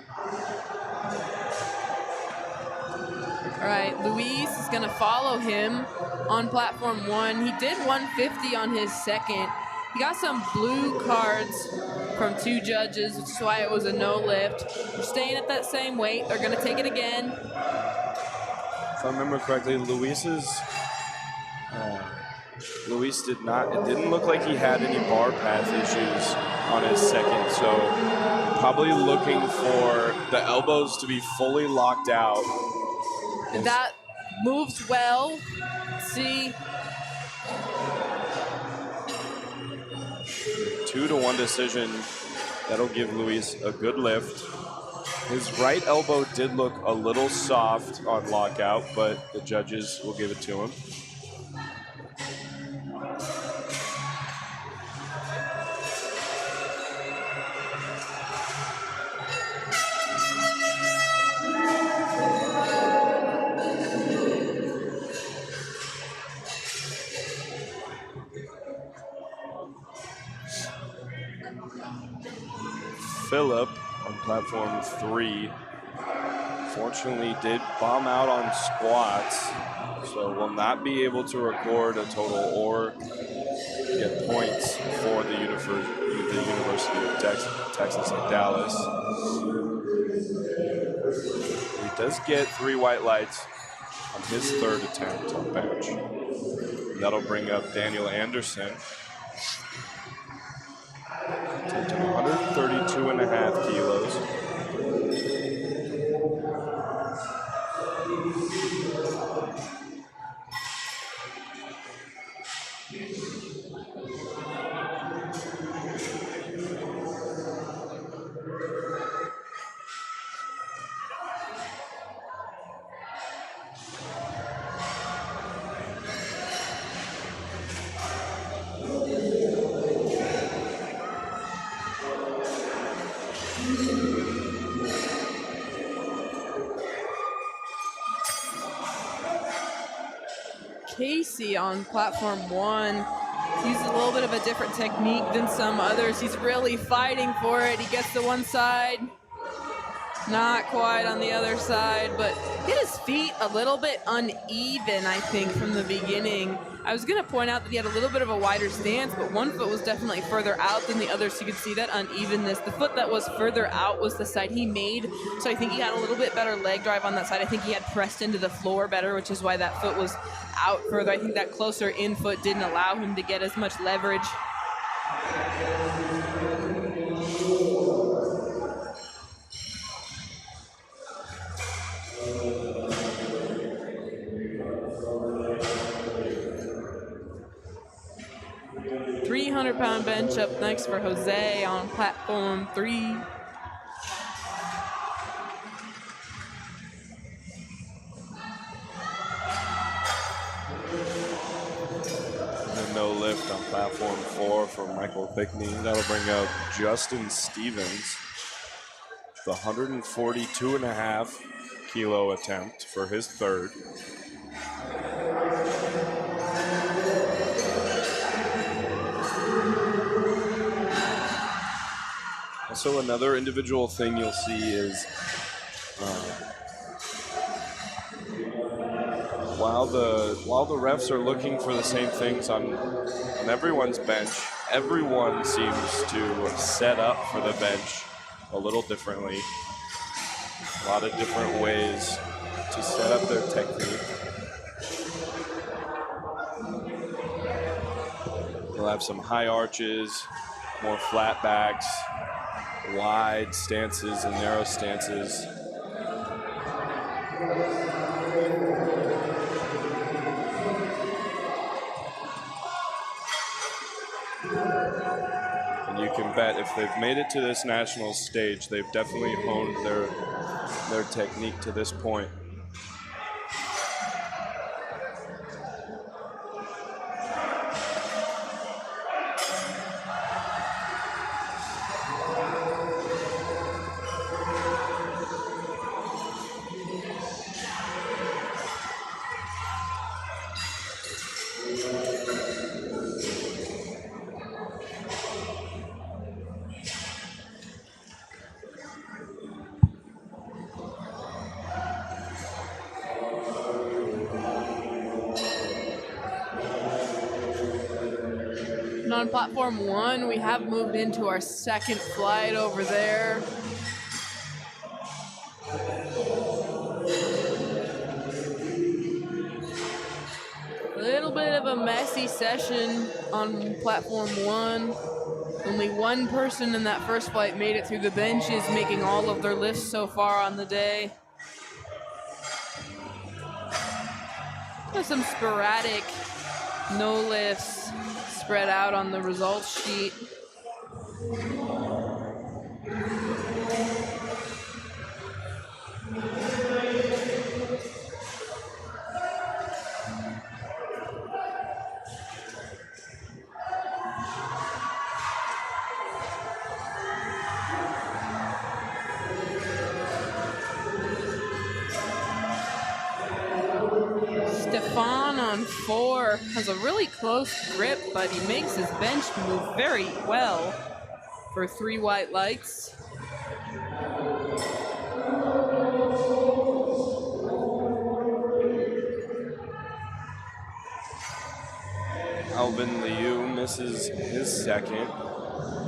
All right, Luis is going to follow him on platform 1. He did 150 on his second. He got some blue cards from 2 judges, which is why it was a no lift. They're staying at that same weight. They're going to take it again. If I remember correctly, Luis did not, it didn't look like he had any bar path issues on his second, so probably looking for the elbows to be fully locked out. That moves well. See. 2-to-1 decision. That'll give Luis a good lift. His right elbow did look a little soft on lockout, but the judges will give it to him. Philip on platform 3 fortunately did bomb out on squats, so will not be able to record a total or get points for the University of Texas at Dallas. He does get 3 white lights on his third attempt on bench. That'll bring up Daniel Anderson. Attempting 132 and a half kilos. Casey on platform 1. He's a little bit of a different technique than some others. He's really fighting for it. He gets to one side, not quite on the other side, but hit his feet a little bit uneven, I think, from the beginning. I was going to point out that he had a little bit of a wider stance, but one foot was definitely further out than the other, so you could see that unevenness. The foot that was further out was the side he made, so I think he had a little bit better leg drive on that side. I think he had pressed into the floor better, which is why that foot was out further. I think that closer in foot didn't allow him to get as much leverage. £300 bench up next for Jose on platform 3. No lift on platform 4 for Michael Pickney. That'll bring up Justin Stevens. The 142 and a half kilo attempt for his third. Also, another individual thing you'll see is while the refs are looking for the same things on everyone's bench, everyone seems to set up for the bench a little differently. A lot of different ways to set up their technique. They'll have some high arches, more flat backs, wide stances and narrow stances. And you can bet if they've made it to this national stage, they've definitely honed their technique to this point. And on platform 1, we have moved into our second flight over there. A little bit of a messy session on platform 1. Only one person in that first flight made it through the benches, making all of their lifts so far on the day. There's some sporadic no lifts spread out on the results sheet. Stefan on 4 has a really close grip, but he makes his bench move very well for 3 white lights. Alvin Liu misses his second.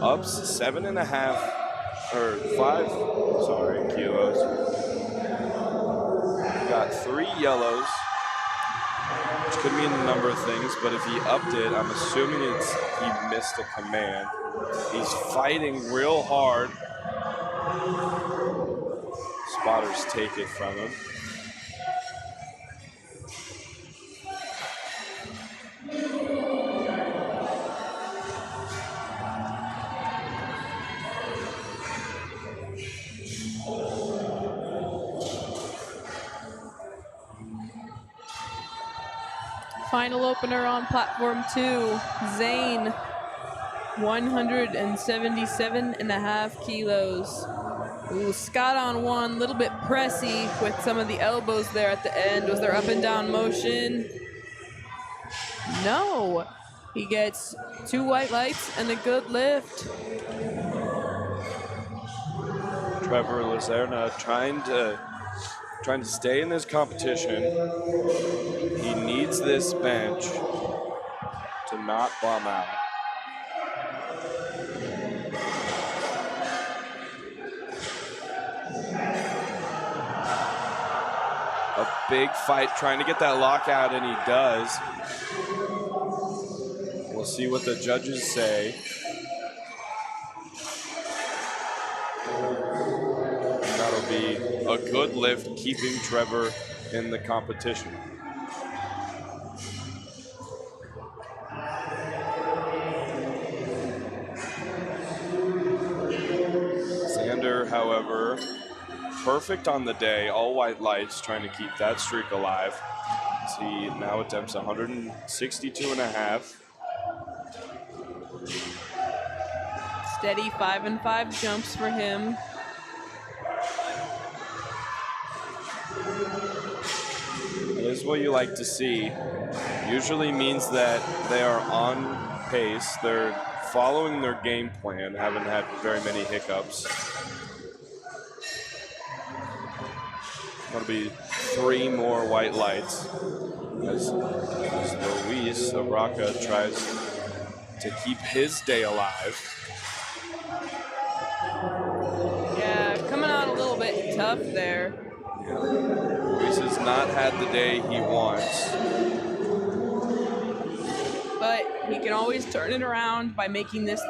Ups 7.5 or 5, sorry, kilos. Got 3 yellows, which could mean a number of things, but if he upped it, I'm assuming he missed a command. He's fighting real hard. Spotters take it from him. Final opener on platform 2, Zane, 177.5 kilos. Ooh, Scott on 1, a little bit pressy with some of the elbows there at the end. Was there up and down motion? No. He gets 2 white lights and a good lift. Trevor Lazerna trying to stay in this competition. He needs this bench to not bum out. A big fight trying to get that lockout, and he does. We'll see what the judges say. And that'll be a good lift, keeping Trevor in the competition. Xander, however, perfect on the day, all white lights, trying to keep that streak alive. As he now attempts 162.5. Steady 5 and 5 jumps for him. This is what you like to see. Usually means that they are on pace. They're following their game plan, haven't had very many hiccups. That'll be 3 more white lights as Luis Abraca tries to keep his day alive. Yeah, coming out a little bit tough tough there. Yeah. Luis has not had the day he wants. But he can always turn it around by making this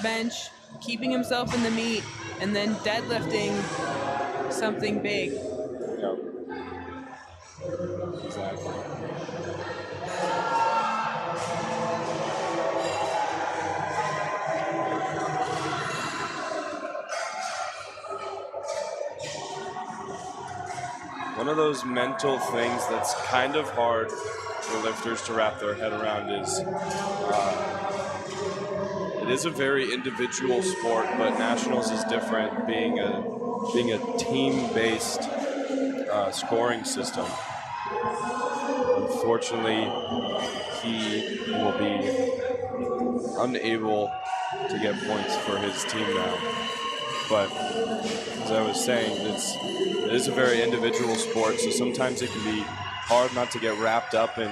bench, keeping himself in the meet, and then deadlifting something big. Yep. Exactly. One of those mental things that's kind of hard for lifters to wrap their head around is it is a very individual sport, but nationals is different, being a team-based scoring system. Unfortunately, he will be unable to get points for his team now. But as I was saying, it is a very individual sport, so sometimes it can be hard not to get wrapped up in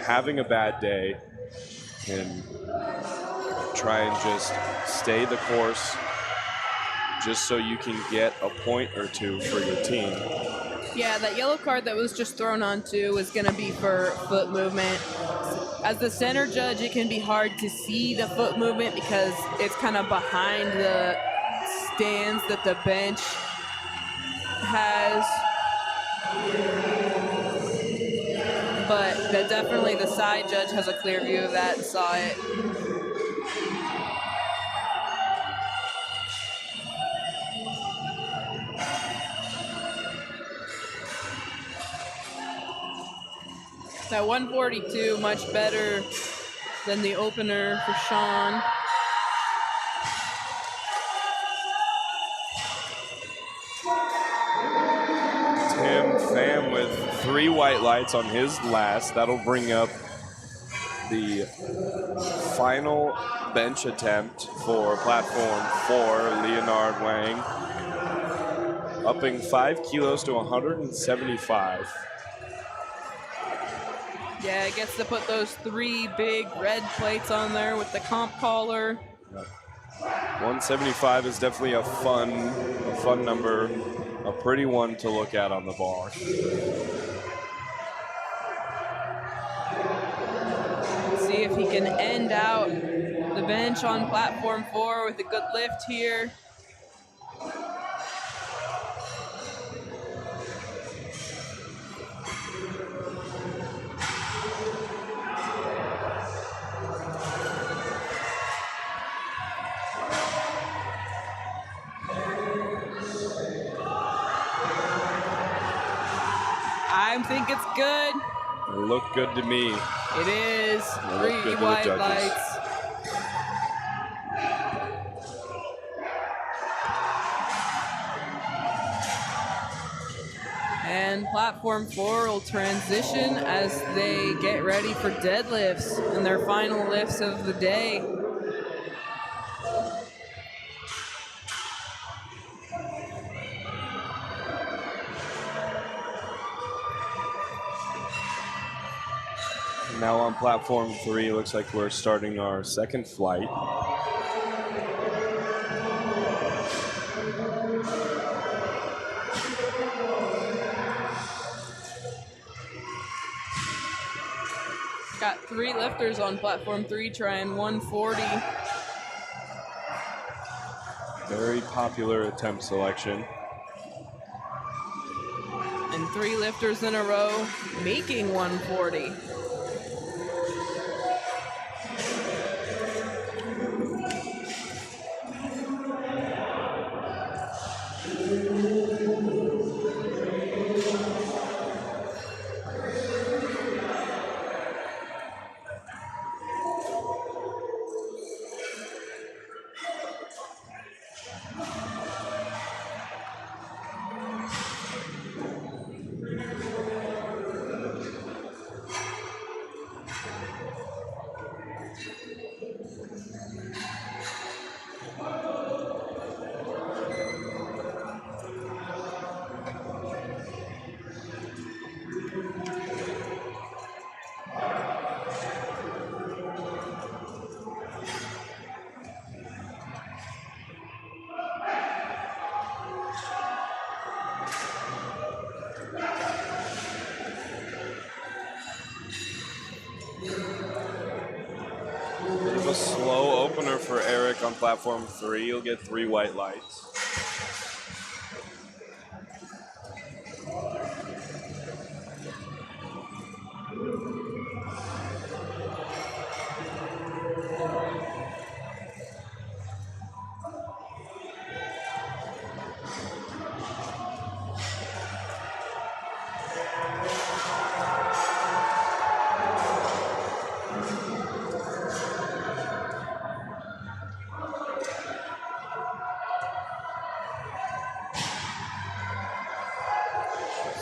having a bad day and try and just stay the course just so you can get a point or two for your team. Yeah, that yellow card that was just thrown on too is going to be for foot movement. As the center judge, it can be hard to see the foot movement because it's kind of behind the stands that the bench has. But that definitely the side judge has a clear view of that and saw it. That 142, much better than the opener for Sean. Tim Pham with 3 white lights on his last. That'll bring up the final bench attempt for platform 4, Leonard Wang. Upping 5 kilos to 175. Yeah, it gets to put those 3 big red plates on there with the comp collar. 175 is definitely a fun number, a pretty one to look at on the bar. See if he can end out the bench on platform 4 with a good lift here. I think it's good. It looked good to me. It is. It 3 white lights. And platform 4 will transition as they get ready for deadlifts and their final lifts of the day. Now on platform 3, looks like we're starting our second flight. Got 3 lifters on platform 3 trying 140. Very popular attempt selection. And 3 lifters in a row making 140. back on platform 3, you'll get 3 white lights.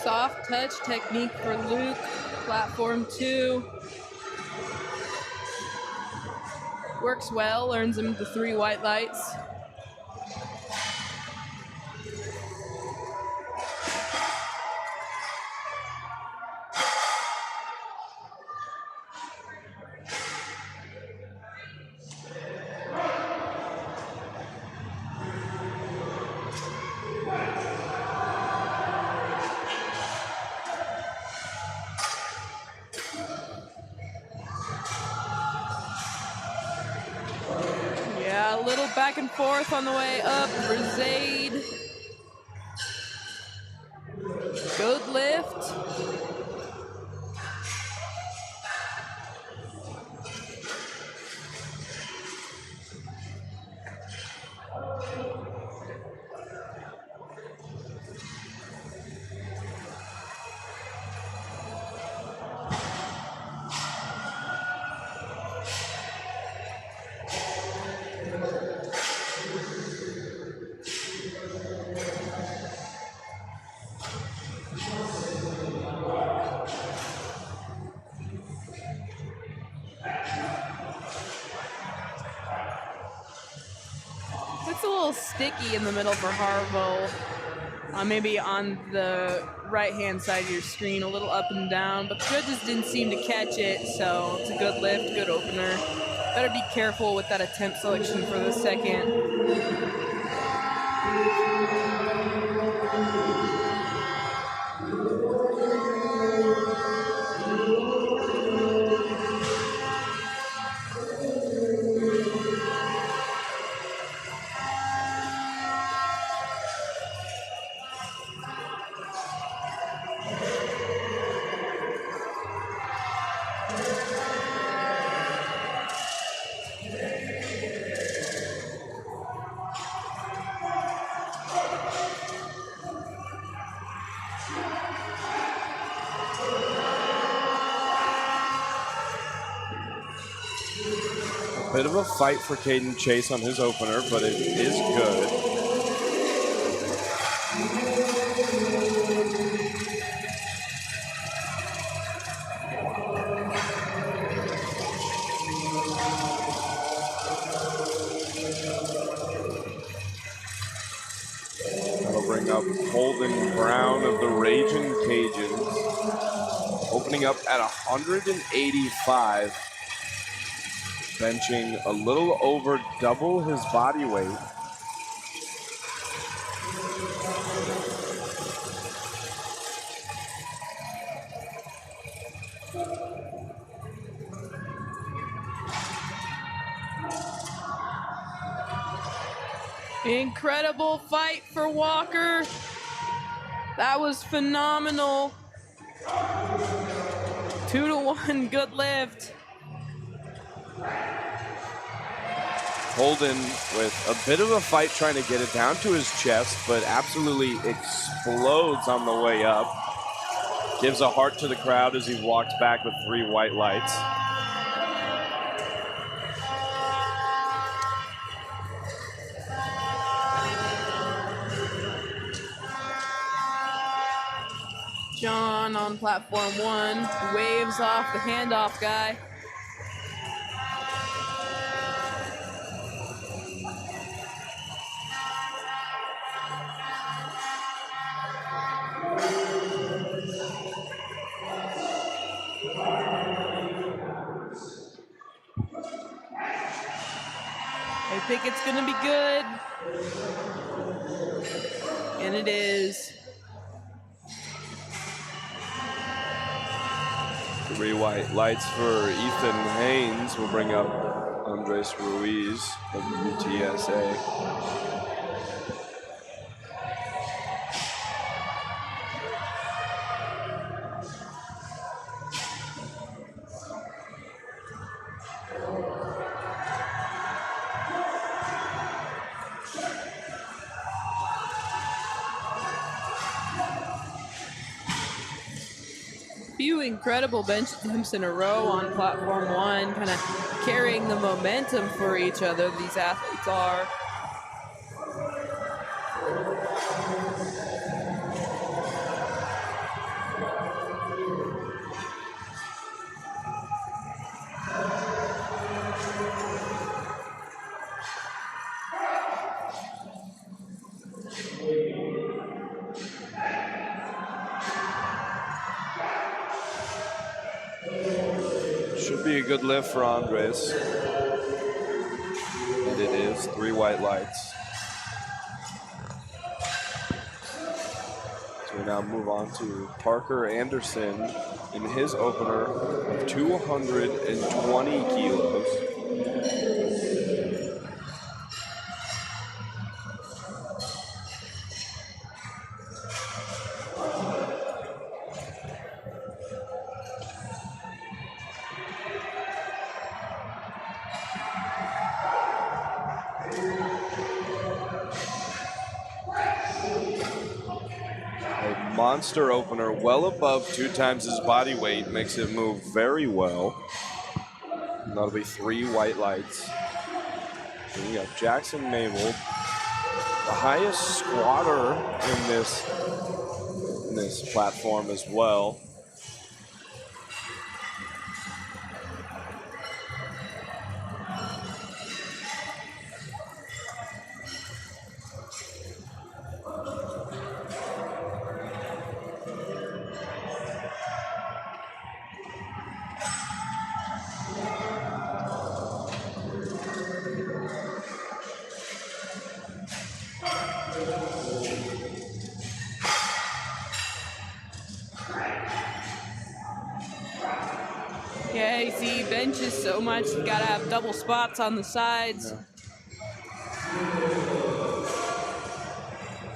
Soft touch technique for Luke, platform 2. Works well, earns him the 3 white lights. Yeah, a little back and forth on the way up for Zaid. Good lift. It's a little sticky in the middle for Harvo. Maybe on the right-hand side of your screen, a little up and down, but the judges didn't seem to catch it, so it's a good lift, good opener. Better be careful with that attempt selection for the second. Bit of a fight for Caden Chase on his opener, but it is good. That'll bring up Holden Brown of the Raging Cajuns, opening up at 185. Benching a little over double his body weight. Incredible fight for Walker. That was phenomenal. 2-1, good lift. Holden with a bit of a fight trying to get it down to his chest, but absolutely explodes on the way up. Gives a heart to the crowd as he walks back with 3 white lights. John on platform 1, waves off the handoff guy. I think it's gonna be good. And it is. 3 white lights for Ethan Haynes will bring up Andres Ruiz of UTSA. Few incredible bench attempts in a row on platform 1, kind of carrying the momentum for each other, these athletes are. Should be a good lift for Andres. And it is 3 white lights. So we now move on to Parker Anderson in his opener of 220 kilos. Monster opener, well above 2 times his body weight, makes it move very well. And that'll be 3 white lights. And we got Jackson Mabel, the highest squatter in this platform as well. Yeah, you see, benches so much, you gotta have double spots on the sides. Yeah.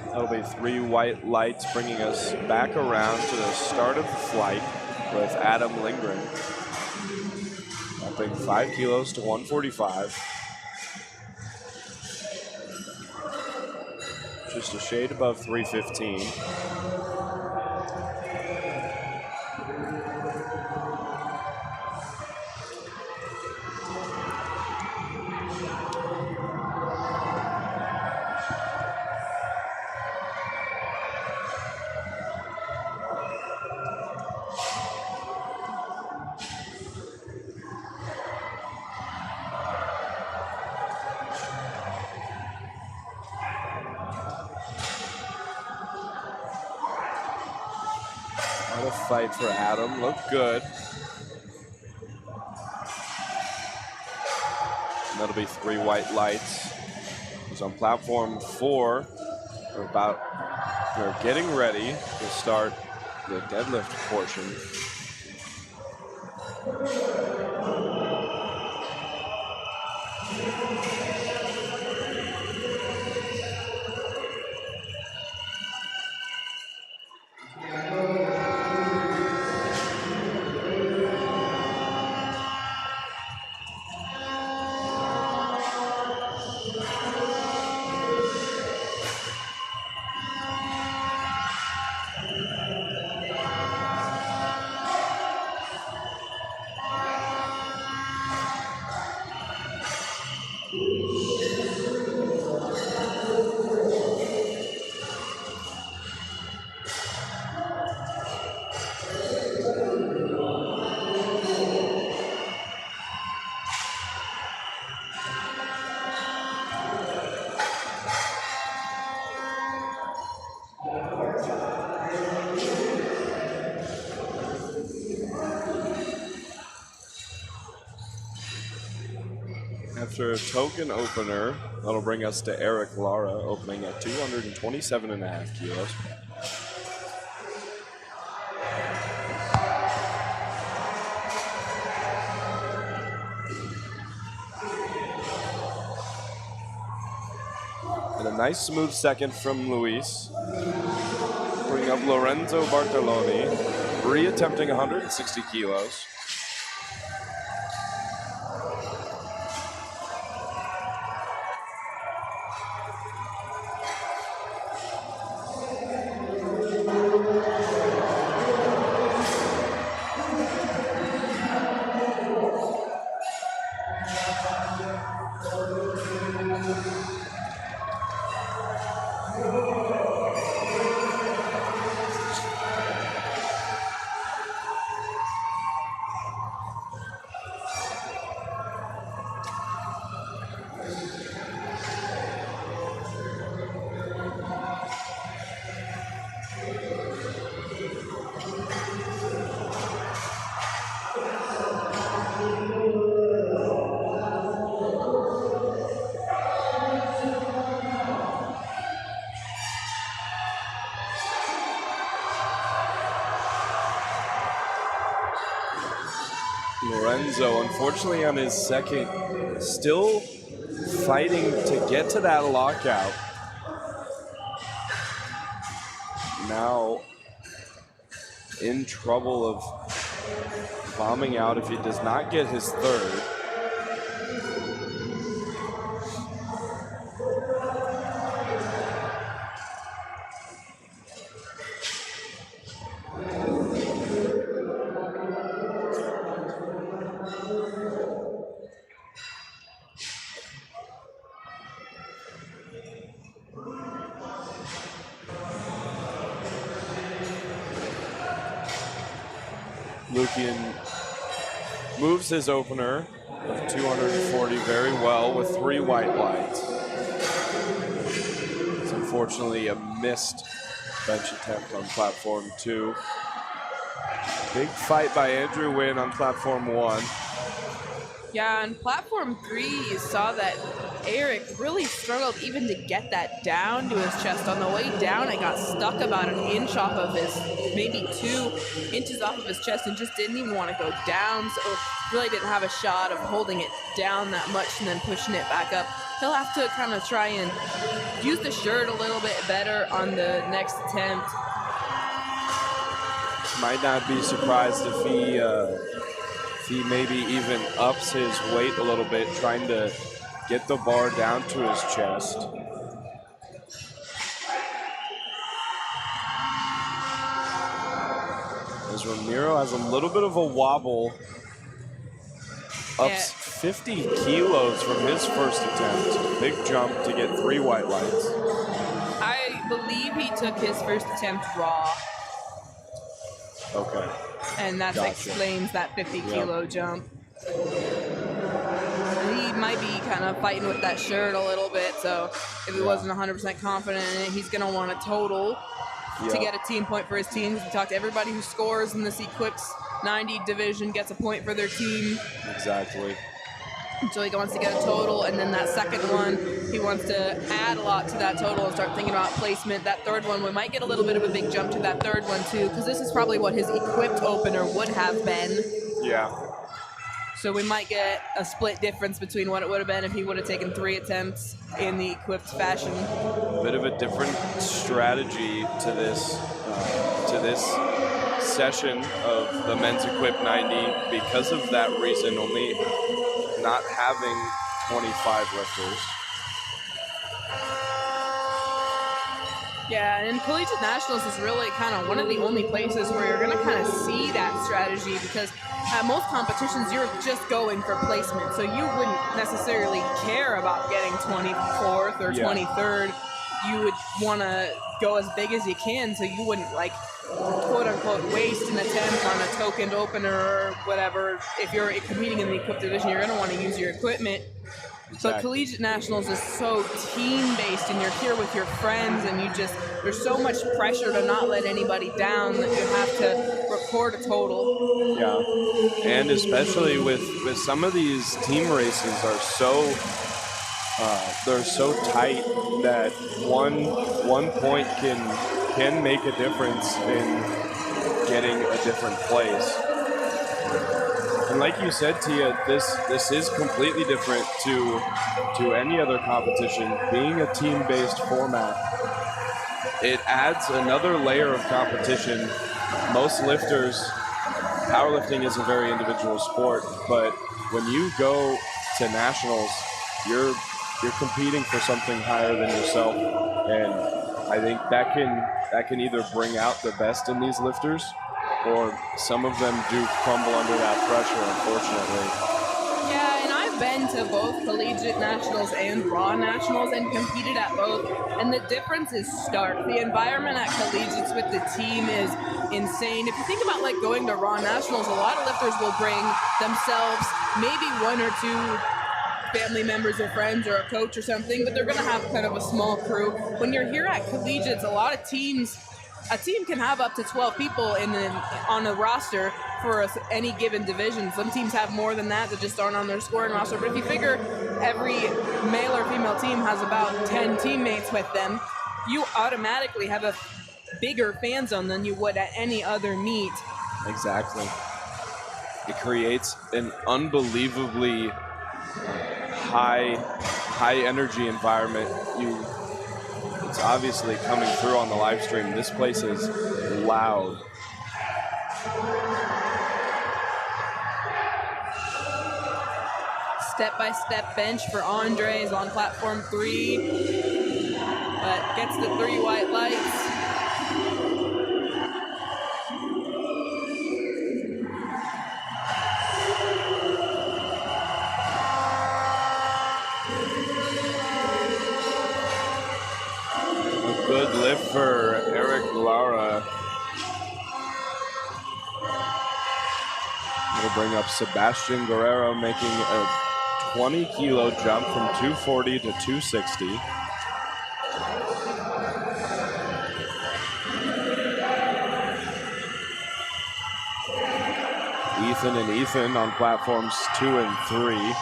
That'll be 3 white lights, bringing us back around to the start of the flight with Adam Lindgren. Upping 5 kilos to 145. Just a shade above 315. What a fight for Adam, looked good. And that'll be 3 white lights. He's on platform 4. We're getting ready to start the deadlift portion. After a token opener, that'll bring us to Eric Lara, opening at 227.5 kilos. Nice smooth second from Luis. Bring up Lorenzo Bartoloni, re-attempting 160 kilos. Lorenzo, unfortunately on his second, still fighting to get to that lockout. Now in trouble of bombing out if he does not get his third. Lukian moves his opener of 240 very well with 3 white lights. It's unfortunately a missed bench attempt on platform 2. Big fight by Andrew Wynn on platform 1. Yeah, on platform 3, you saw that Eric really struggled even to get that down to his chest. On the way down, it got stuck about an inch off of his, maybe 2 inches off of his chest, and just didn't even want to go down. So really didn't have a shot of holding it down that much and then pushing it back up. He'll have to kind of try and use the shirt a little bit better on the next attempt. Might not be surprised if he maybe even ups his weight a little bit, trying to get the bar down to his chest. As Ramiro has a little bit of a wobble, ups 50 kilos from his first attempt. Big jump to get 3 white lights. I believe he took his first attempt raw. Okay. And that explains that 50 kilo jump. He might be kind of fighting with that shirt a little bit, so if he wasn't 100% confident in it, he's going to want a total to get a team point for his team. We talked to everybody who scores in this equipped 90 division gets a point for their team. Exactly. So he wants to get a total, and then that second one, he wants to add a lot to that total and start thinking about placement. That third one, we might get a little bit of a big jump to that third one too, because this is probably what his equipped opener would have been. Yeah. So we might get a split difference between what it would have been if he would have taken 3 attempts in the equipped fashion. Bit of a different strategy to this session of the men's equipped 90 because of that reason, only not having 25 lifters. Yeah, and Collegiate Nationals is really kind of one of the only places where you're going to kind of see that strategy, because at most competitions you're just going for placement, so you wouldn't necessarily care about getting 24th or 23rd. You would want to go as big as you can, so you wouldn't, like, quote-unquote waste an attempt on a tokened opener or whatever. If you're competing in the equipped division, you're going to want to use your equipment. Exactly. But Collegiate Nationals is so team-based, and you're here with your friends, and there's so much pressure to not let anybody down that you have to record a total. Yeah, and especially with some of these team races are so they're so tight that one point can make a difference in getting a different place. And like you said, Tia, this is completely different to any other competition. Being a team-based format, it adds another layer of competition. Most lifters, powerlifting is a very individual sport, but when you go to nationals, you're competing for something higher than yourself, and I think that can either bring out the best in these lifters, or some of them do crumble under that pressure, unfortunately. Yeah, and I've been to both collegiate nationals and raw nationals and competed at both, and the difference is stark. The environment at collegiates with the team is insane. If you think about like going to raw nationals, a lot of lifters will bring themselves, maybe one or two family members or friends or a coach or something, but they're going to have kind of a small crew. When you're here at collegiates, a lot of teams, a team can have up to 12 people on a roster for any given division. Some teams have more than that just aren't on their scoring roster. But if you figure every male or female team has about 10 teammates with them, you automatically have a bigger fan zone than you would at any other meet. Exactly. It creates an unbelievably high energy environment. It's obviously coming through on the live stream. This place is loud. Step-by-step bench for Andres on platform 3, but gets the 3 white lights. Good lift for Eric Lara. We'll bring up Sebastian Guerrero making a 20-kilo jump from 240 to 260. Ethan and Ethan on platforms 2 and 3.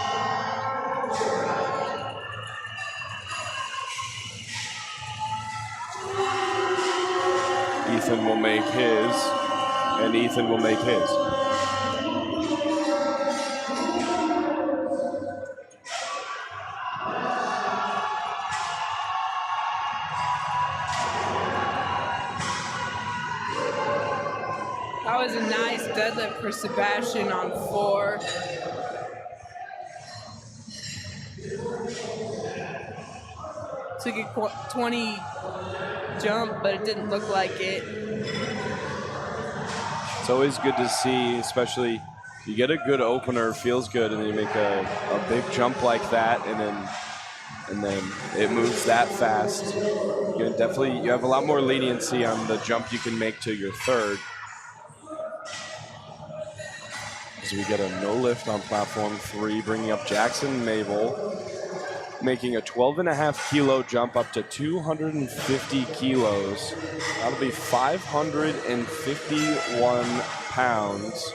Ethan will make his, and Ethan will make his. That was a nice deadlift for Sebastian on 4. Took a 20 jump, but it didn't look like it. It's always good to see, especially you get a good opener, feels good, and then you make a big jump like that, and then it moves that fast. You have a lot more leniency on the jump you can make to your third. As we get a no lift on platform 3, bringing up Jackson Mabel, making a 12.5-kilo jump up to 250 kilos. That'll be 551 pounds.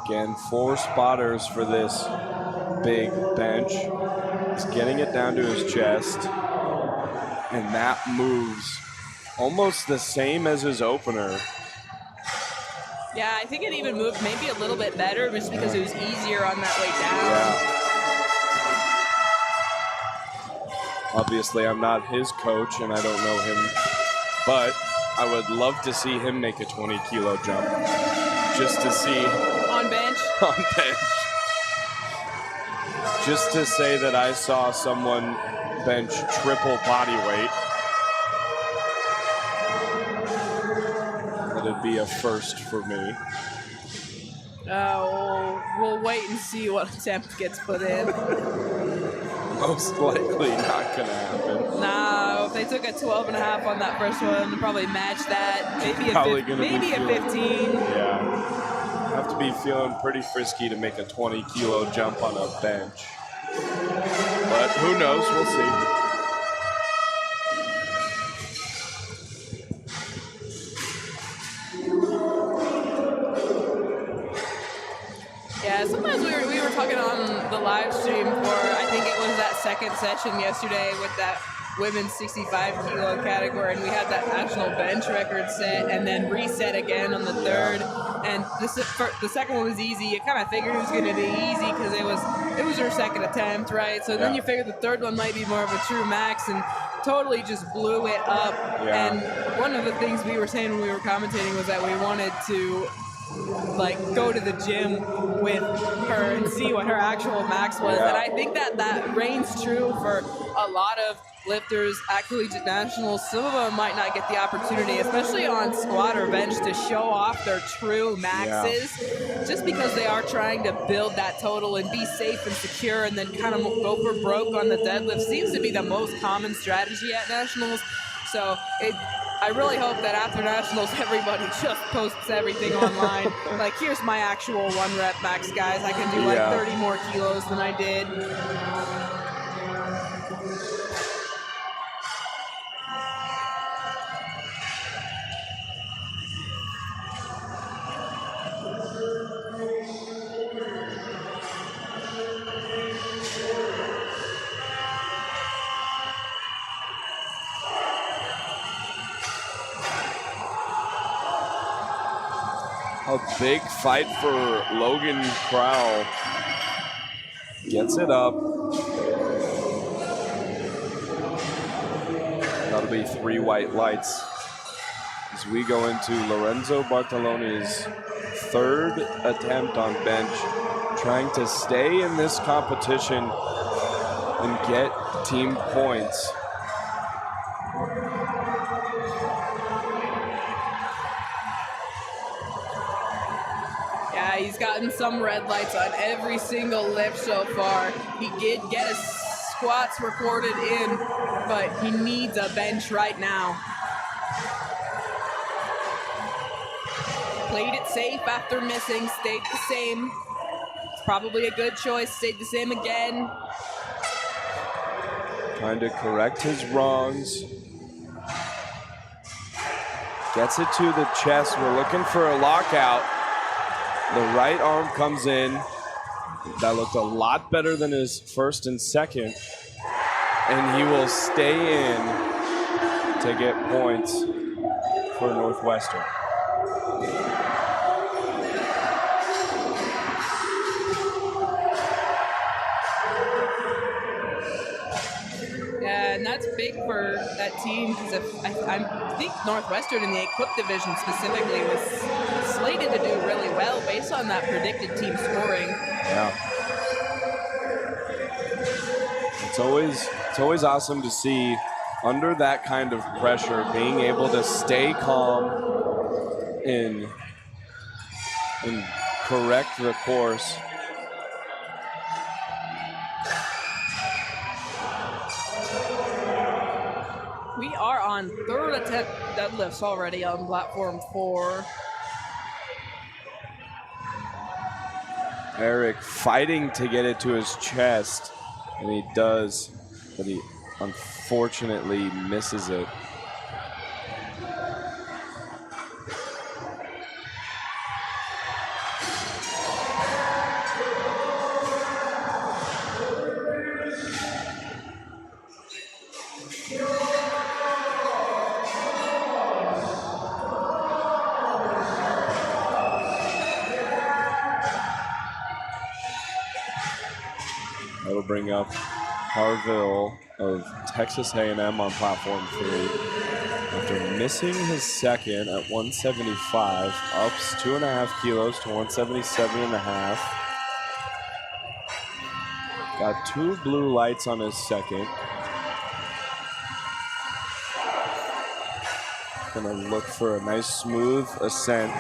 Again, 4 spotters for this big bench. He's getting it down to his chest, and that moves almost the same as his opener. Yeah, I think it even moved maybe a little bit better just because it was easier on that way down. Yeah. Obviously, I'm not his coach, and I don't know him, but I would love to see him make a 20-kilo jump just to see. On bench? On bench. Just to say that I saw someone bench triple body weight. That'd be a first for me. We'll wait and see what attempt gets put in. Most likely not gonna happen. No, if they took a 12.5 on that first one, they'll probably match that. Maybe a 15. Yeah. Have to be feeling pretty frisky to make a 20-kilo jump on a bench. But who knows? We'll see. sometimes we were talking on the live stream for, I think it was that second session yesterday with that women's 65 kilo category, and we had that national bench record set and then reset again on the third. And the second one was easy. You kind of figured it was going to be easy because it was her second attempt, right? So then you figured the third one might be more of a true max, and totally just blew it up. And one of the things we were saying when we were commentating was that we wanted to go to the gym with her and see what her actual max was. And I think that reigns true for a lot of lifters at Collegiate Nationals. Some of them might not get the opportunity, especially on squat or bench, to show off their true maxes, just because they are trying to build that total and be safe and secure, and then kind of go for broke on the deadlift seems to be the most common strategy at Nationals. So I really hope that after Nationals, everybody just posts everything online. Like, here's my actual 1 rep max, guys. I can do 30 more kilos than I did. A big fight for Logan Crowell. Gets it up. That'll be 3 white lights as we go into Lorenzo Bartolone's 3rd attempt on bench, trying to stay in this competition and get team points. He's gotten some red lights on every single lift so far. He did get his squats recorded in, but he needs a bench right now. Played it safe after missing, stayed the same. It's probably a good choice, stayed the same again. Trying to correct his wrongs. Gets it to the chest. We're looking for a lockout. The right arm comes in. That looked a lot better than his first and second. And he will stay in to get points for Northwestern. Yeah, and that's big for that team, because I think Northwestern in the equipped division specifically was slated to do really well based on that predicted team scoring. Yeah. It's always awesome to see, under that kind of pressure, being able to stay calm and correct the course. We are on 3rd attempt deadlifts already on platform 4. Eric fighting to get it to his chest, and he does, but he unfortunately misses it. That'll bring up Harville of Texas A&M on platform 3. After missing his second at 175, ups 2.5 kilos to 177.5. Got 2 blue lights on his second. Gonna look for a nice smooth ascent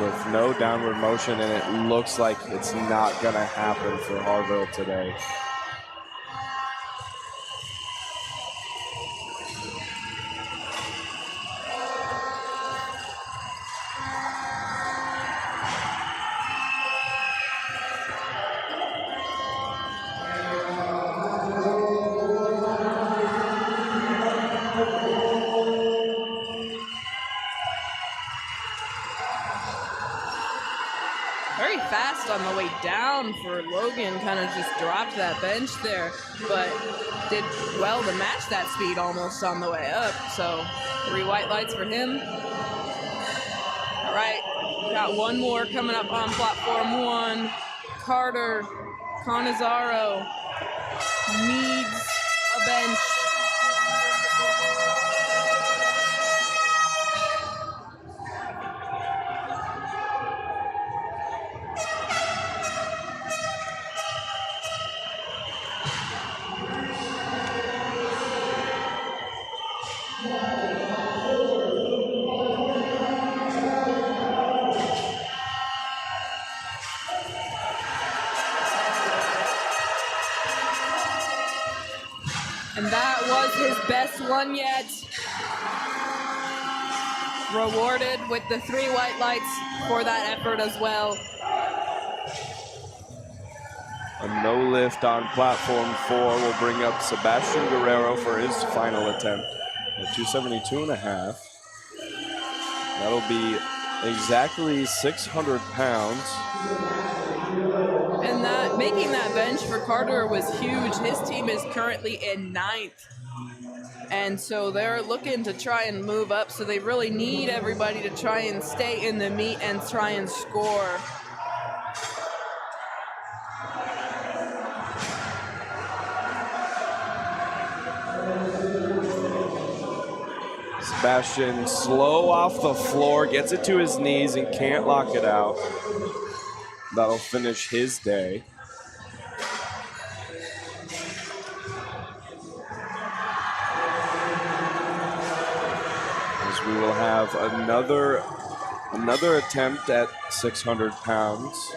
with no downward motion, and it looks like it's not gonna happen for Harville today. Very fast on the way down for Logan, kind of just dropped that bench there, but did well to match that speed almost on the way up. So 3 white lights for him. All right, got one more coming up on platform 1. Carter Canizaro needs a bench. And that was his best one yet. Rewarded with the 3 white lights for that effort as well. A no lift on platform 4 will bring up Sebastian Guerrero for his final attempt at 272.5. That'll be exactly 600 pounds. And that making that bench for Carter was huge. His team is currently in 9th. And so they're looking to try and move up. So they really need everybody to try and stay in the meet and try and score. Sebastian slow off the floor, gets it to his knees and can't lock it out. That'll finish his day. As we will have another attempt at 600 pounds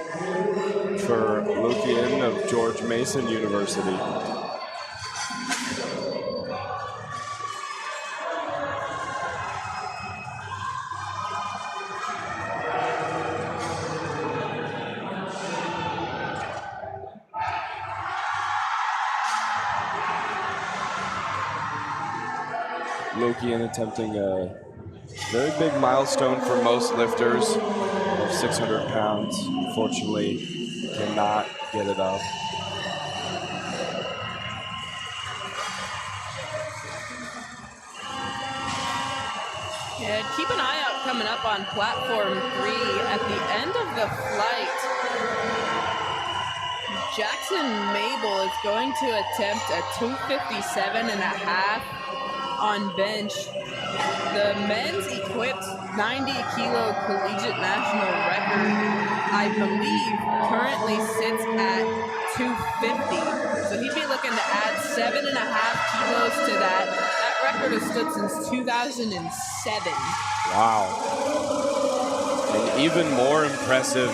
for Lukian of George Mason University. Lukian attempting a very big milestone for most lifters of 600 pounds. Unfortunately, cannot get it up. Yeah, keep an eye out coming up on platform 3 at the end of the flight. Jackson Mabel is going to attempt a 257.5 on bench. The men's equipped 90 kilo collegiate national record, I believe, currently sits at 250. So he'd be looking to add 7.5 kilos to that. That record has stood since 2007. Wow. And even more impressive,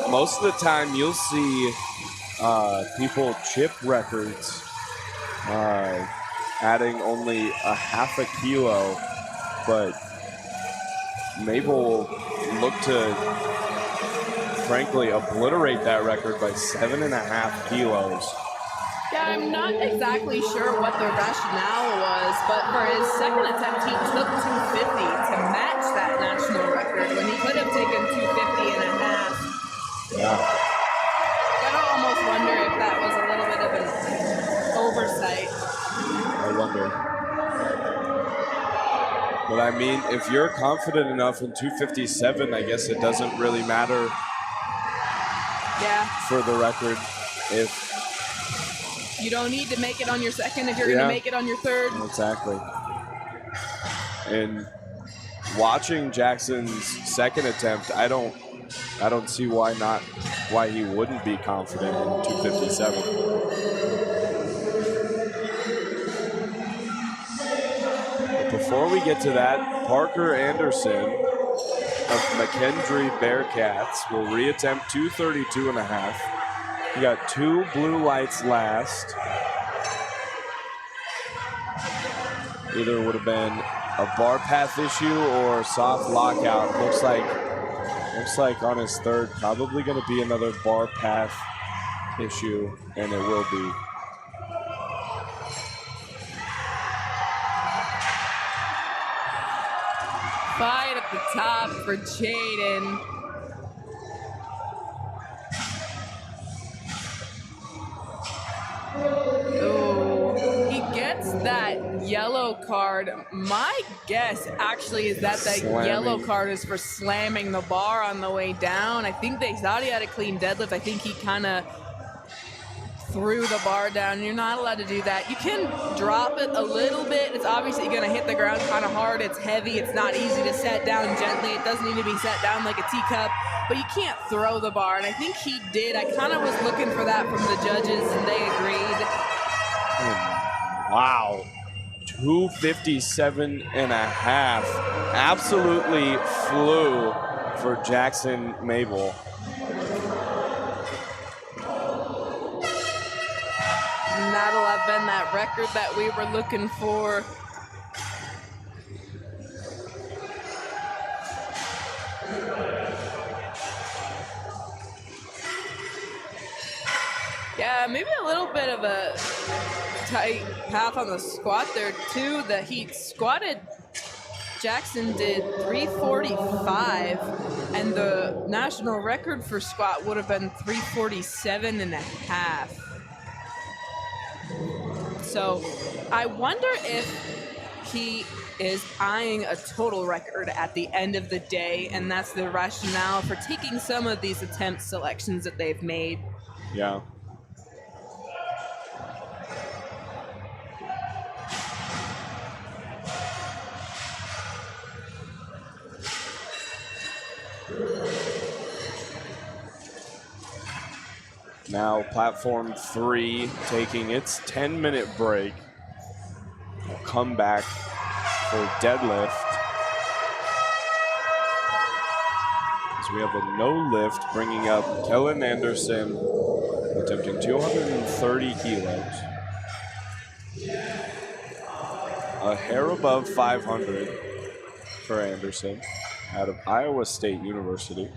most of the time you'll see people chip records adding only a half a kilo, but Mabel look to frankly obliterate that record by 7.5 kilos. Yeah, I'm not exactly sure what the rationale was, but for his second attempt, he took 250 to match that national record when he could have taken 250.5. Yeah. Gotta almost wonder if that was a little bit of an oversight. I wonder. But I mean, if you're confident enough in 257, I guess it doesn't really matter for the record. If you don't need to make it on your second if you're going to make it on your third. Exactly. And watching Jackson's second attempt, I don't see why he wouldn't be confident in 257. But before we get to that, Parker Anderson of McKendree Bearcats will reattempt 232.5. We got 2 blue lights last. Either would have been a bar path issue or soft lockout. Looks like on his third, probably going to be another bar path issue, and it will be. Fight at the top for Jaden. Oh, he gets that yellow card. My guess actually is that yellow card is for slamming the bar on the way down. I think they thought he had a clean deadlift. I think he kind of threw the bar down. You're not allowed to do that. You can drop it a little bit. It's obviously going to hit the ground kind of hard. It's heavy. It's not easy to set down gently. It doesn't need to be set down like a teacup, but you can't throw the bar. And I think he did. I kind of was looking for that from the judges, and they agreed. Wow. 257 and a half. Absolutely flew for Jackson Mabel. And that'll have been that record that we were looking for. Yeah, maybe a little bit of a tight path on the squat there too. That he squatted, Jackson did 345, and the national record for squat would have been 347 and a half. So I wonder if he is eyeing a total record at the end of the day, and that's the rationale for taking some of these attempt selections that they've made. Yeah. Now platform 3 taking its 10-minute break. We'll come back for deadlift. As we have a no lift bringing up Kellen Anderson attempting 230 kilos. A hair above 500 for Anderson out of Iowa State University.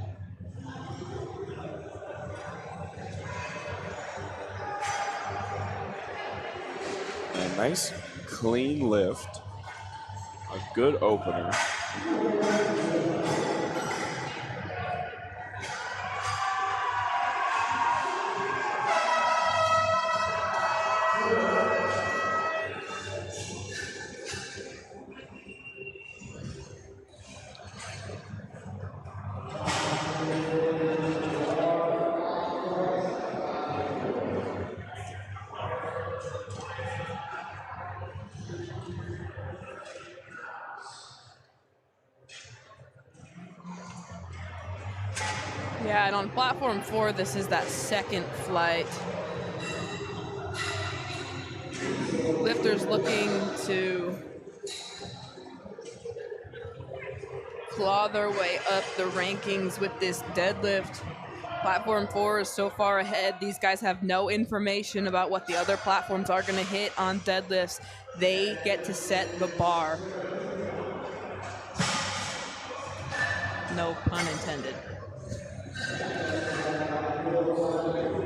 A nice clean lift, a good opener. Yeah, and on platform 4, this is that second flight. Lifters looking to claw their way up the rankings with this deadlift. Platform 4 is so far ahead. These guys have no information about what the other platforms are going to hit on deadlifts. They get to set the bar. No pun intended.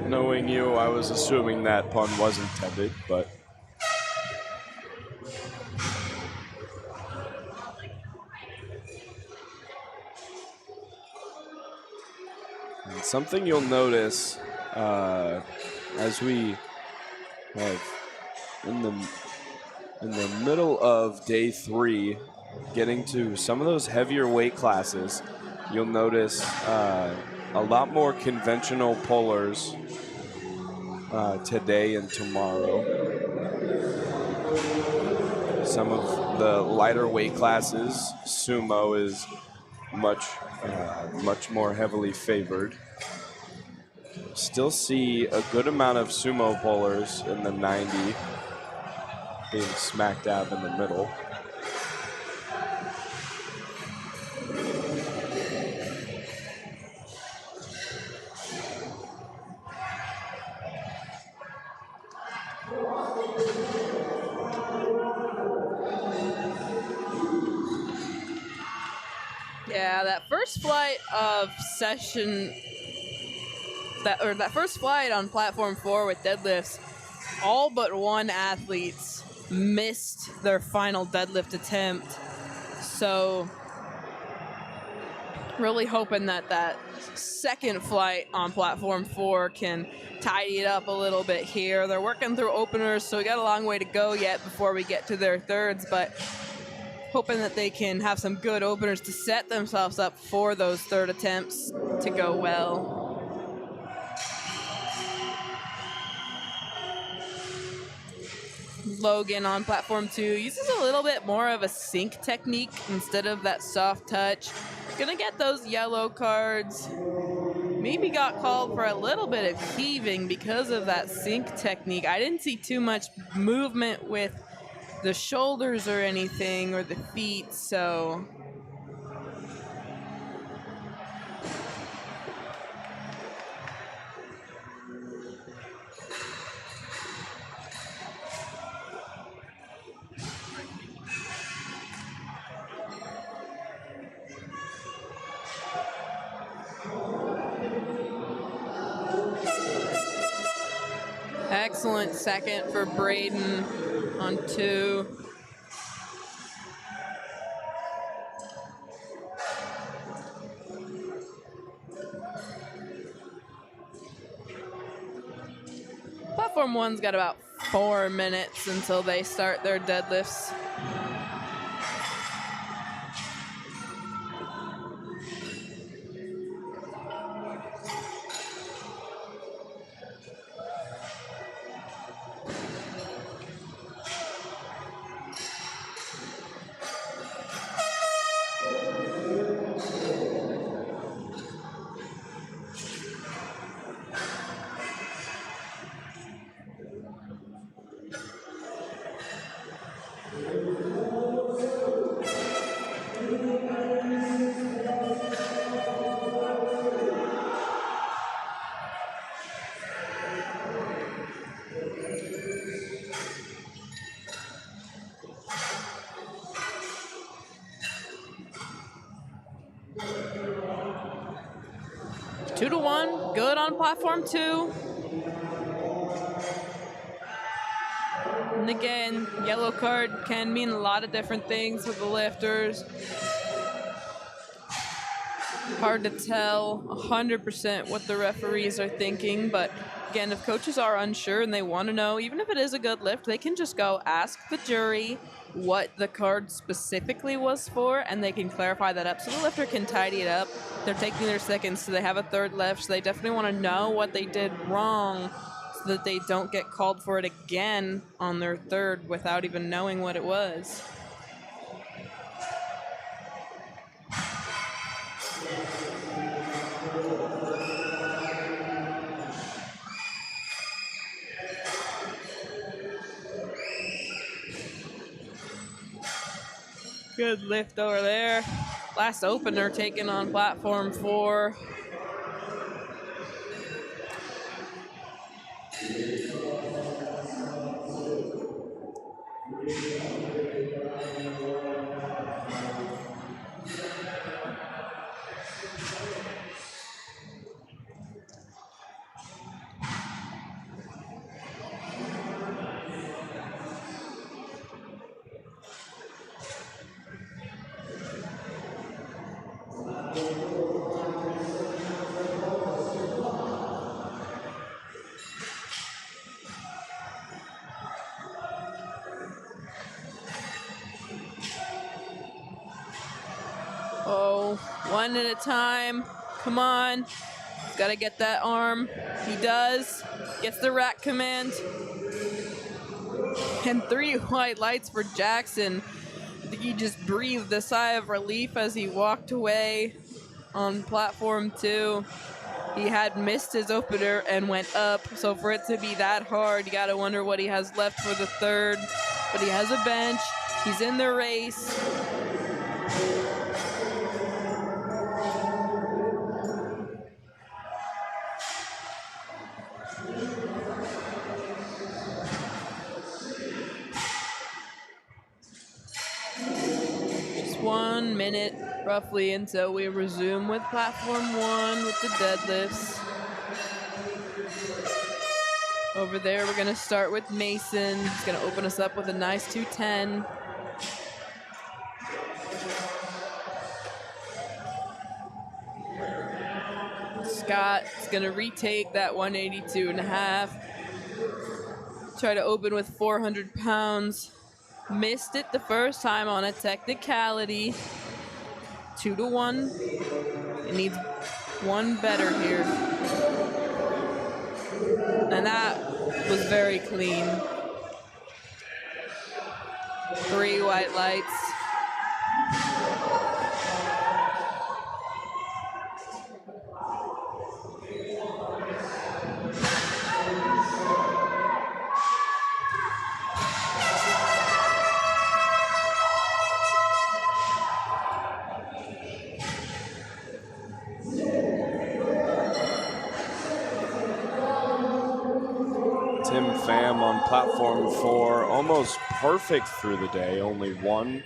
Knowing you, I was assuming that pun was intended, but and something you'll notice as we have in the middle of day 3, getting to some of those heavier weight classes, you'll notice a lot more conventional pullers today and tomorrow. Some of the lighter weight classes, sumo is much more heavily favored. Still see a good amount of sumo pullers in the 90, being smack dab in the middle. Yeah, that first flight of session, that first flight on platform 4 with deadlifts, all but one athletes missed their final deadlift attempt. So Really hoping that that second flight on platform 4 can tidy it up a little bit here. They're working through openers, so we got a long way to go yet before we get to their thirds, but hoping that they can have some good openers to set themselves up for those third attempts to go well. Logan on platform 2 uses a little bit more of a sink technique instead of that soft touch. Gonna get those yellow cards. Maybe got called for a little bit of heaving because of that sink technique. I didn't see too much movement with the shoulders or anything, or the feet, so excellent second for Braden on 2. Platform 1's got about 4 minutes until they start their deadlifts. Two to 1, good on platform 2. And again, yellow card can mean a lot of different things with the lifters. Hard to tell 100% what the referees are thinking, but again, if coaches are unsure and they want to know, even if it is a good lift, they can just go ask the jury what the card specifically was for, and they can clarify that up so the lifter can tidy it up. They're taking their seconds, so they have a third lift, so they definitely want to know what they did wrong so that they don't get called for it again on their third without even knowing what it was. Good lift over there. Last opener taken on platform 4. Oh, one at a time. Come on. He's got to get that arm. He does. Gets the rack command. And 3 white lights for Jackson. I think he just breathed a sigh of relief as he walked away on platform 2. He had missed his opener and went up. So for it to be that hard, you got to wonder what he has left for the third. But he has a bench. He's in the race. Just 1 minute roughly until we resume with platform 1 with the deadlifts. Over there, we're going to start with Mason. He's going to open us up with a nice 210. Scott is going to retake that 182.5. Try to open with 400 pounds. Missed it the first time on a technicality. 2-1. It needs one better here. And that was very clean. 3 white lights. Tim Pham on platform 4, almost perfect through the day. Only 1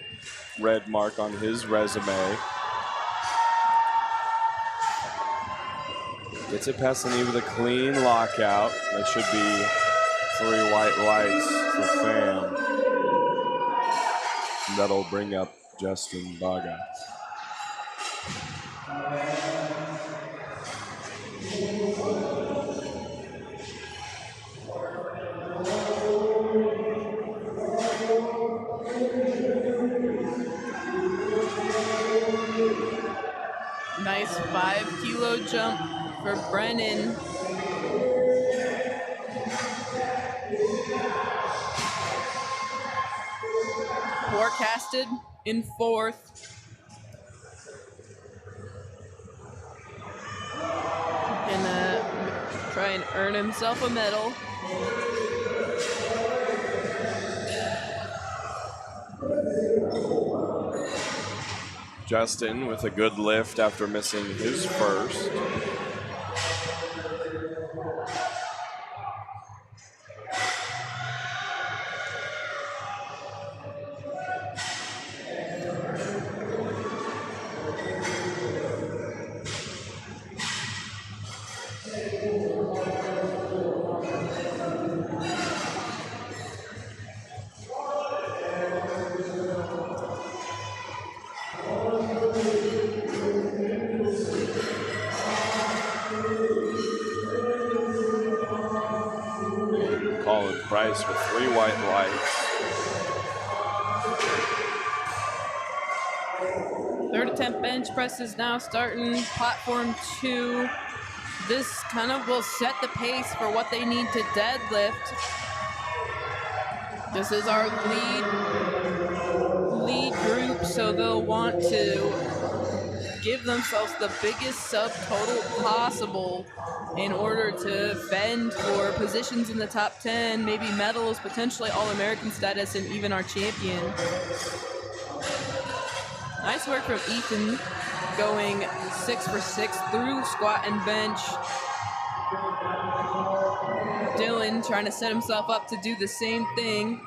red mark on his resume. Gets it past the knee with a clean lockout. That should be 3 white lights for Pham. And that'll bring up Justin Baga. Nice 5-kilo jump for Brennan. Forecasted in 4th. Gonna try and earn himself a medal. Justin with a good lift after missing his first. Price with 3 white lights. 3rd attempt bench press is now starting. Platform 2. This kind of will set the pace for what they need to deadlift. This is our lead group, so they'll want to give themselves the biggest subtotal possible in order to fend for positions in the top 10, maybe medals, potentially All-American status, and even our champion. Nice work from Ethan, going 6 for 6 through squat and bench. Dylan trying to set himself up to do the same thing.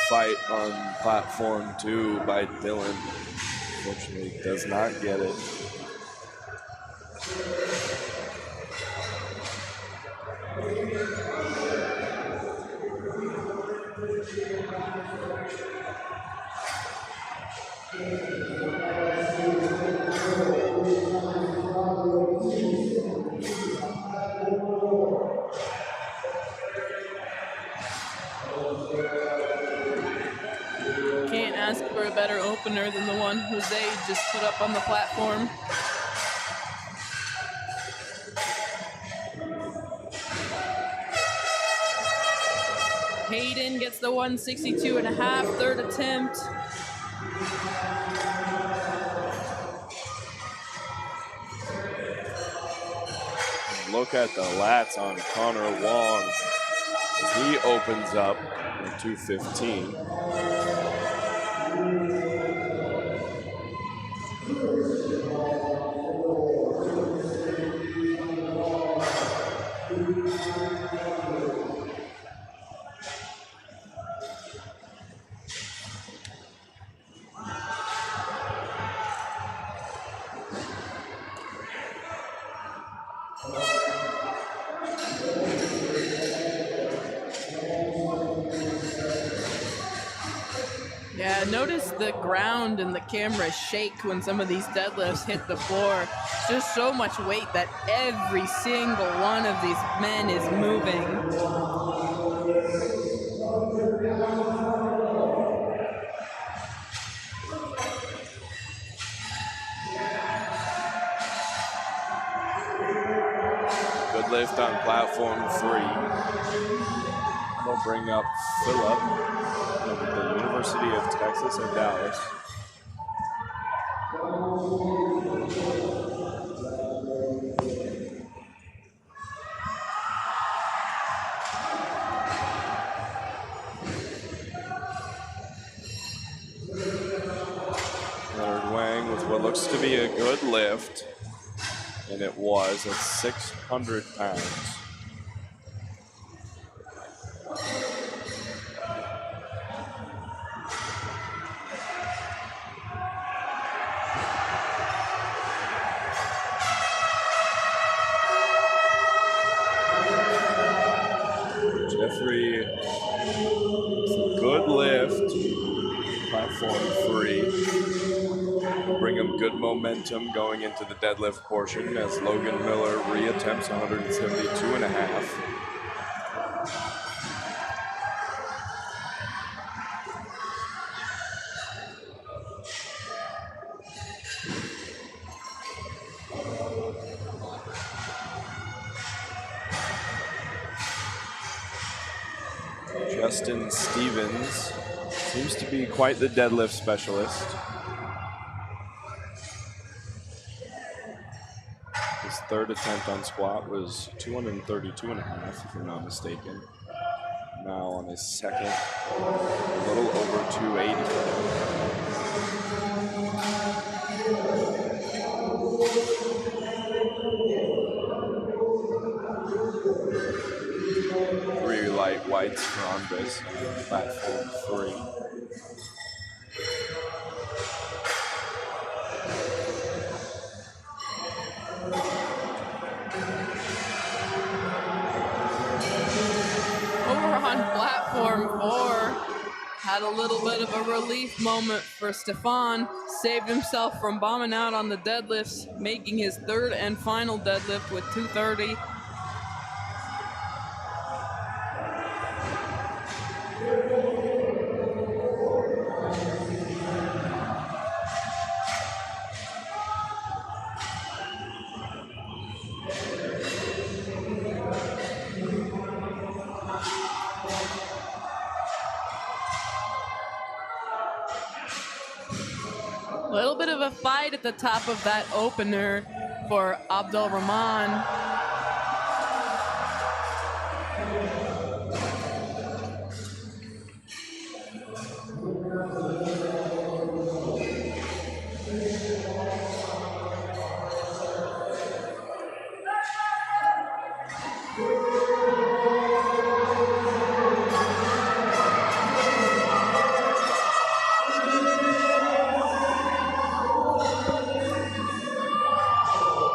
Fight on platform 2 by Dylan. Unfortunately, does not get it. Can't ask for a better opener than the one Jose just put up on the platform. Hayden gets the 162.5, 3rd attempt. Look at the lats on Connor Wong as he opens up at 215. notice the ground and the camera shake when some of these deadlifts hit the floor. It's just so much weight that every single one of these men is moving. Good lift on platform 3. We'll bring up Phillip of the University of Texas at Dallas. Leonard Wang with what looks to be a good lift, and it was at 600 pounds. Jeffrey, good lift, platform 3. Bring him good momentum going into the deadlift portion as Logan Miller reattempts 172.5. Justin Stevens seems to be quite the deadlift specialist. His third attempt on squat was 232.5, if I'm not mistaken. Now on his second, a little over 280. Three light whites for Andres, platform 3. Over on platform 4, had a little bit of a relief moment for Stefan. Saved himself from bombing out on the deadlifts, making his third and final deadlift with 230. A little bit of a fight at the top of that opener for Abdul Rahman.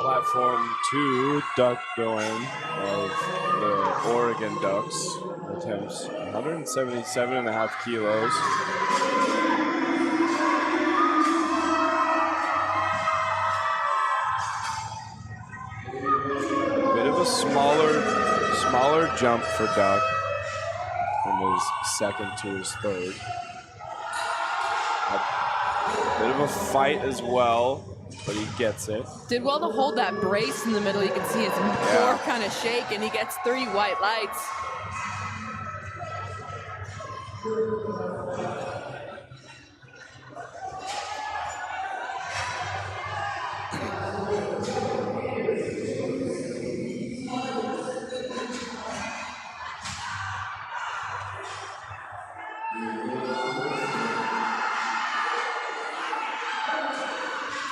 Platform 2, Duck Bowen of the Oregon Ducks attempts 177.5 kilos. Bit of a smaller jump for Duck from his second to his third. A bit of a fight as well, but he gets it. Did well to hold that brace in the middle. You can see his core kind of shake, and he gets 3 white lights.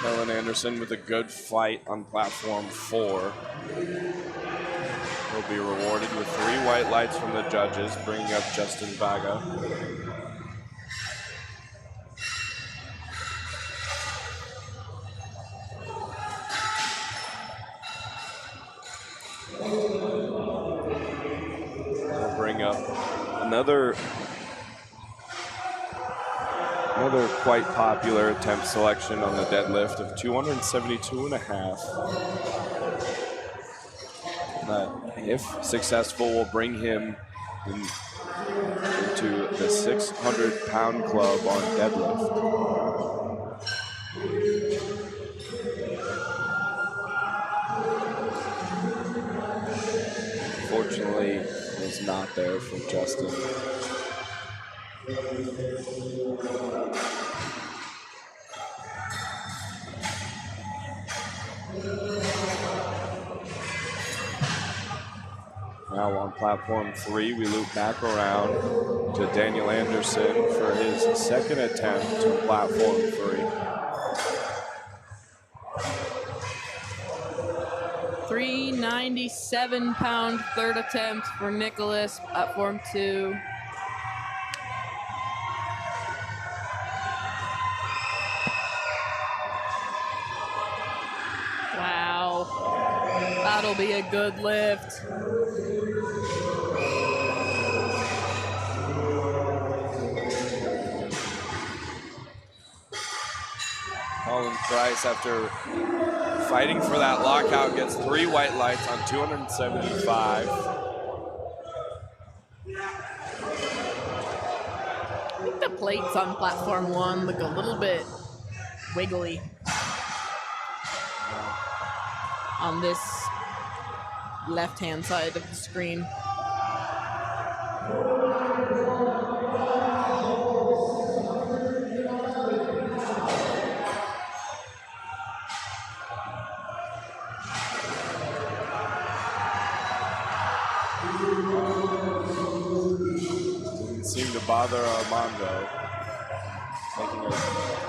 Kellen Anderson with a good fight on platform 4. He'll be rewarded with 3 white lights from the judges, bringing up Justin Vaga. We'll bring up another Another quite popular attempt selection on the deadlift of 272.5. That, if successful, will bring him into the 600-pound club on deadlift. Unfortunately, was not there for Justin. Now on platform 3, we loop back around to Daniel Anderson for his second attempt on platform 3. 397-pound third attempt for Nicholas, platform 2. Wow, that'll be a good lift. Colin Price, after fighting for that lockout, gets 3 white lights on 275. I think the plates on platform 1 look a little bit wiggly on this left-hand side of the screen. Didn't seem to bother Armando. Making a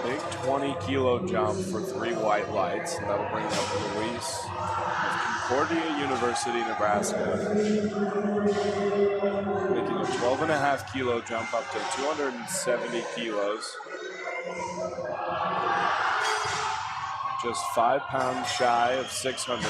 big 20-kilo jump for 3 white lights, and that'll bring up Luis of Concordia University, Nebraska. Making a 12.5-kilo jump up to 270 kilos. Just 5 pounds shy of 600.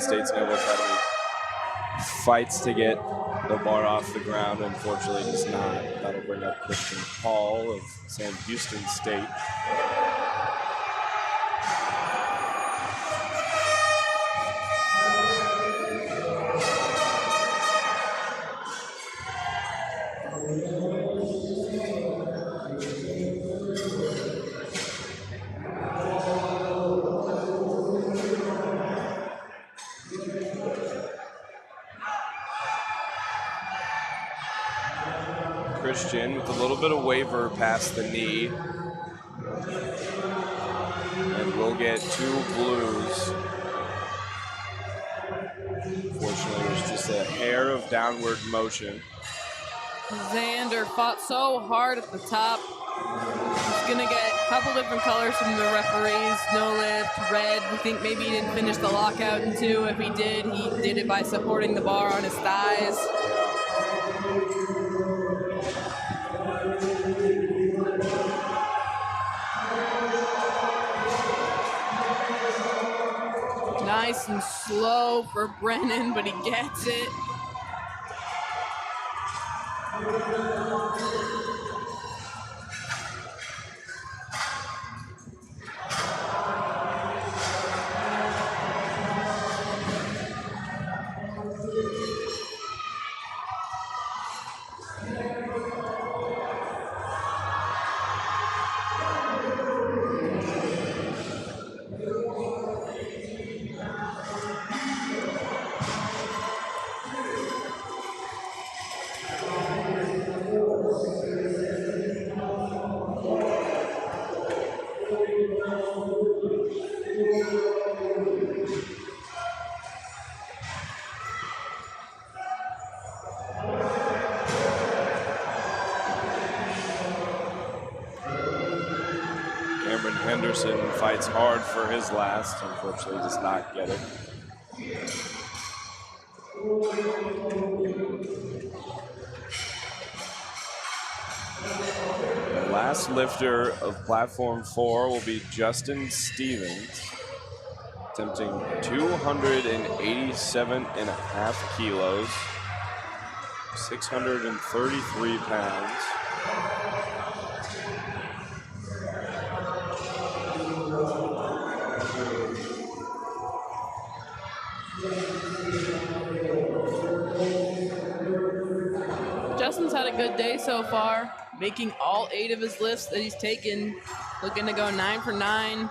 States Naval Academy fights to get the bar off the ground, unfortunately does not. That'll bring up Christian Hall of Sam Houston State. Christian with a little bit of waver past the knee. And we'll get 2 blues. Fortunately, there's just a hair of downward motion. Xander fought so hard at the top. He's gonna get a couple different colors from the referees. No lift, red. We think maybe he didn't finish the lockout in 2. If he did it by supporting the bar on his thighs. Nice and slow for Brennan, but he gets it. Henderson fights hard for his last, unfortunately does not get it. The last lifter of platform 4 will be Justin Stevens, attempting 287.5 kilos, 633 pounds. Justin's had a good day so far, making all 8 of his lifts that he's taken, looking to go 9 for 9.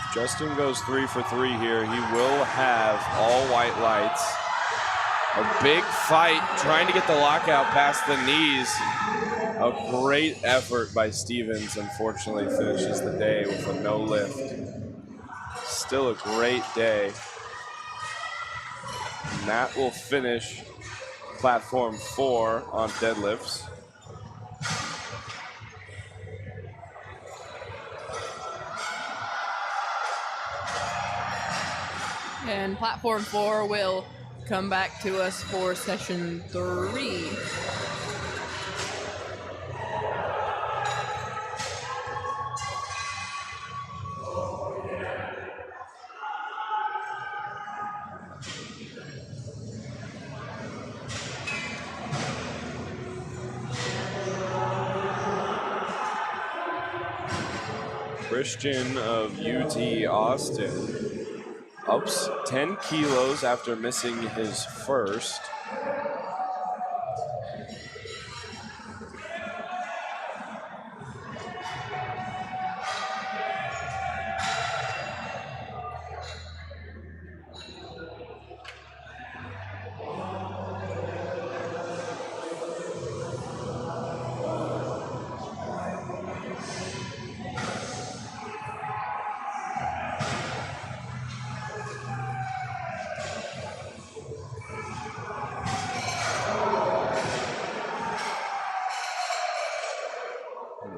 If Justin goes 3 for 3 here, he will have all white lights. A big fight, trying to get the lockout past the knees. A great effort by Stevens, unfortunately finishes the day with a no lift. Still a great day. And that will finish platform 4 on deadlifts. And platform 4 will come back to us for session 3. Christian of UT Austin ups 10 kilos after missing his first.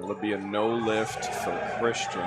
It'll be a no lift for Christian.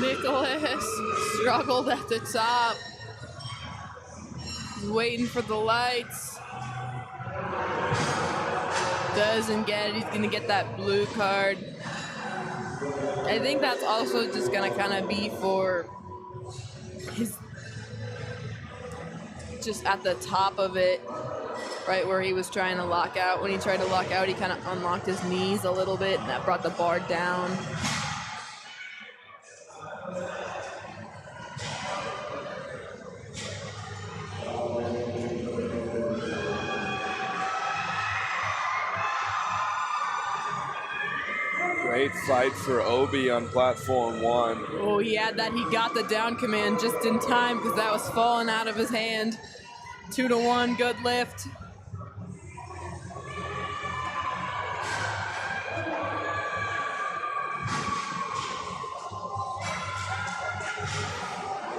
Nicholas struggled at the top. He's waiting for the lights. Doesn't get it. He's going to get that blue card. I think that's also just going to kind of be for his, just at the top of it, right where he was trying to lock out. When he tried to lock out, he kind of unlocked his knees a little bit, and that brought the bar down. Great fight for Obi on platform 1. Oh, he had that. He got the down command just in time because that was falling out of his hand. 2-1, good lift.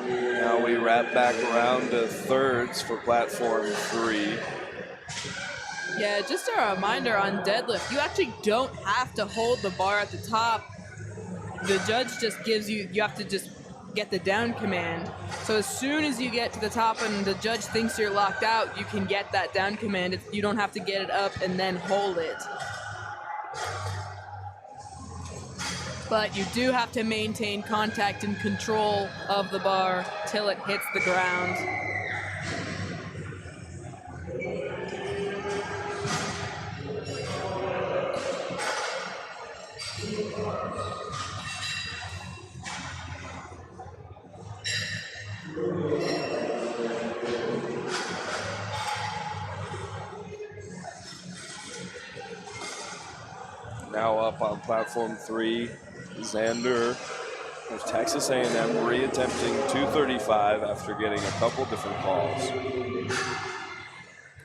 Now we wrap back around to thirds for platform 3. Yeah, just a reminder on deadlift, you actually don't have to hold the bar at the top. The judge just gives you, you have to just get the down command. So as soon as you get to the top and the judge thinks you're locked out, you can get that down command. You don't have to get it up and then hold it. but you do have to maintain contact and control of the bar till it hits the ground. Now up on platform 3, Xander of Texas A&M reattempting 235 after getting a couple different calls.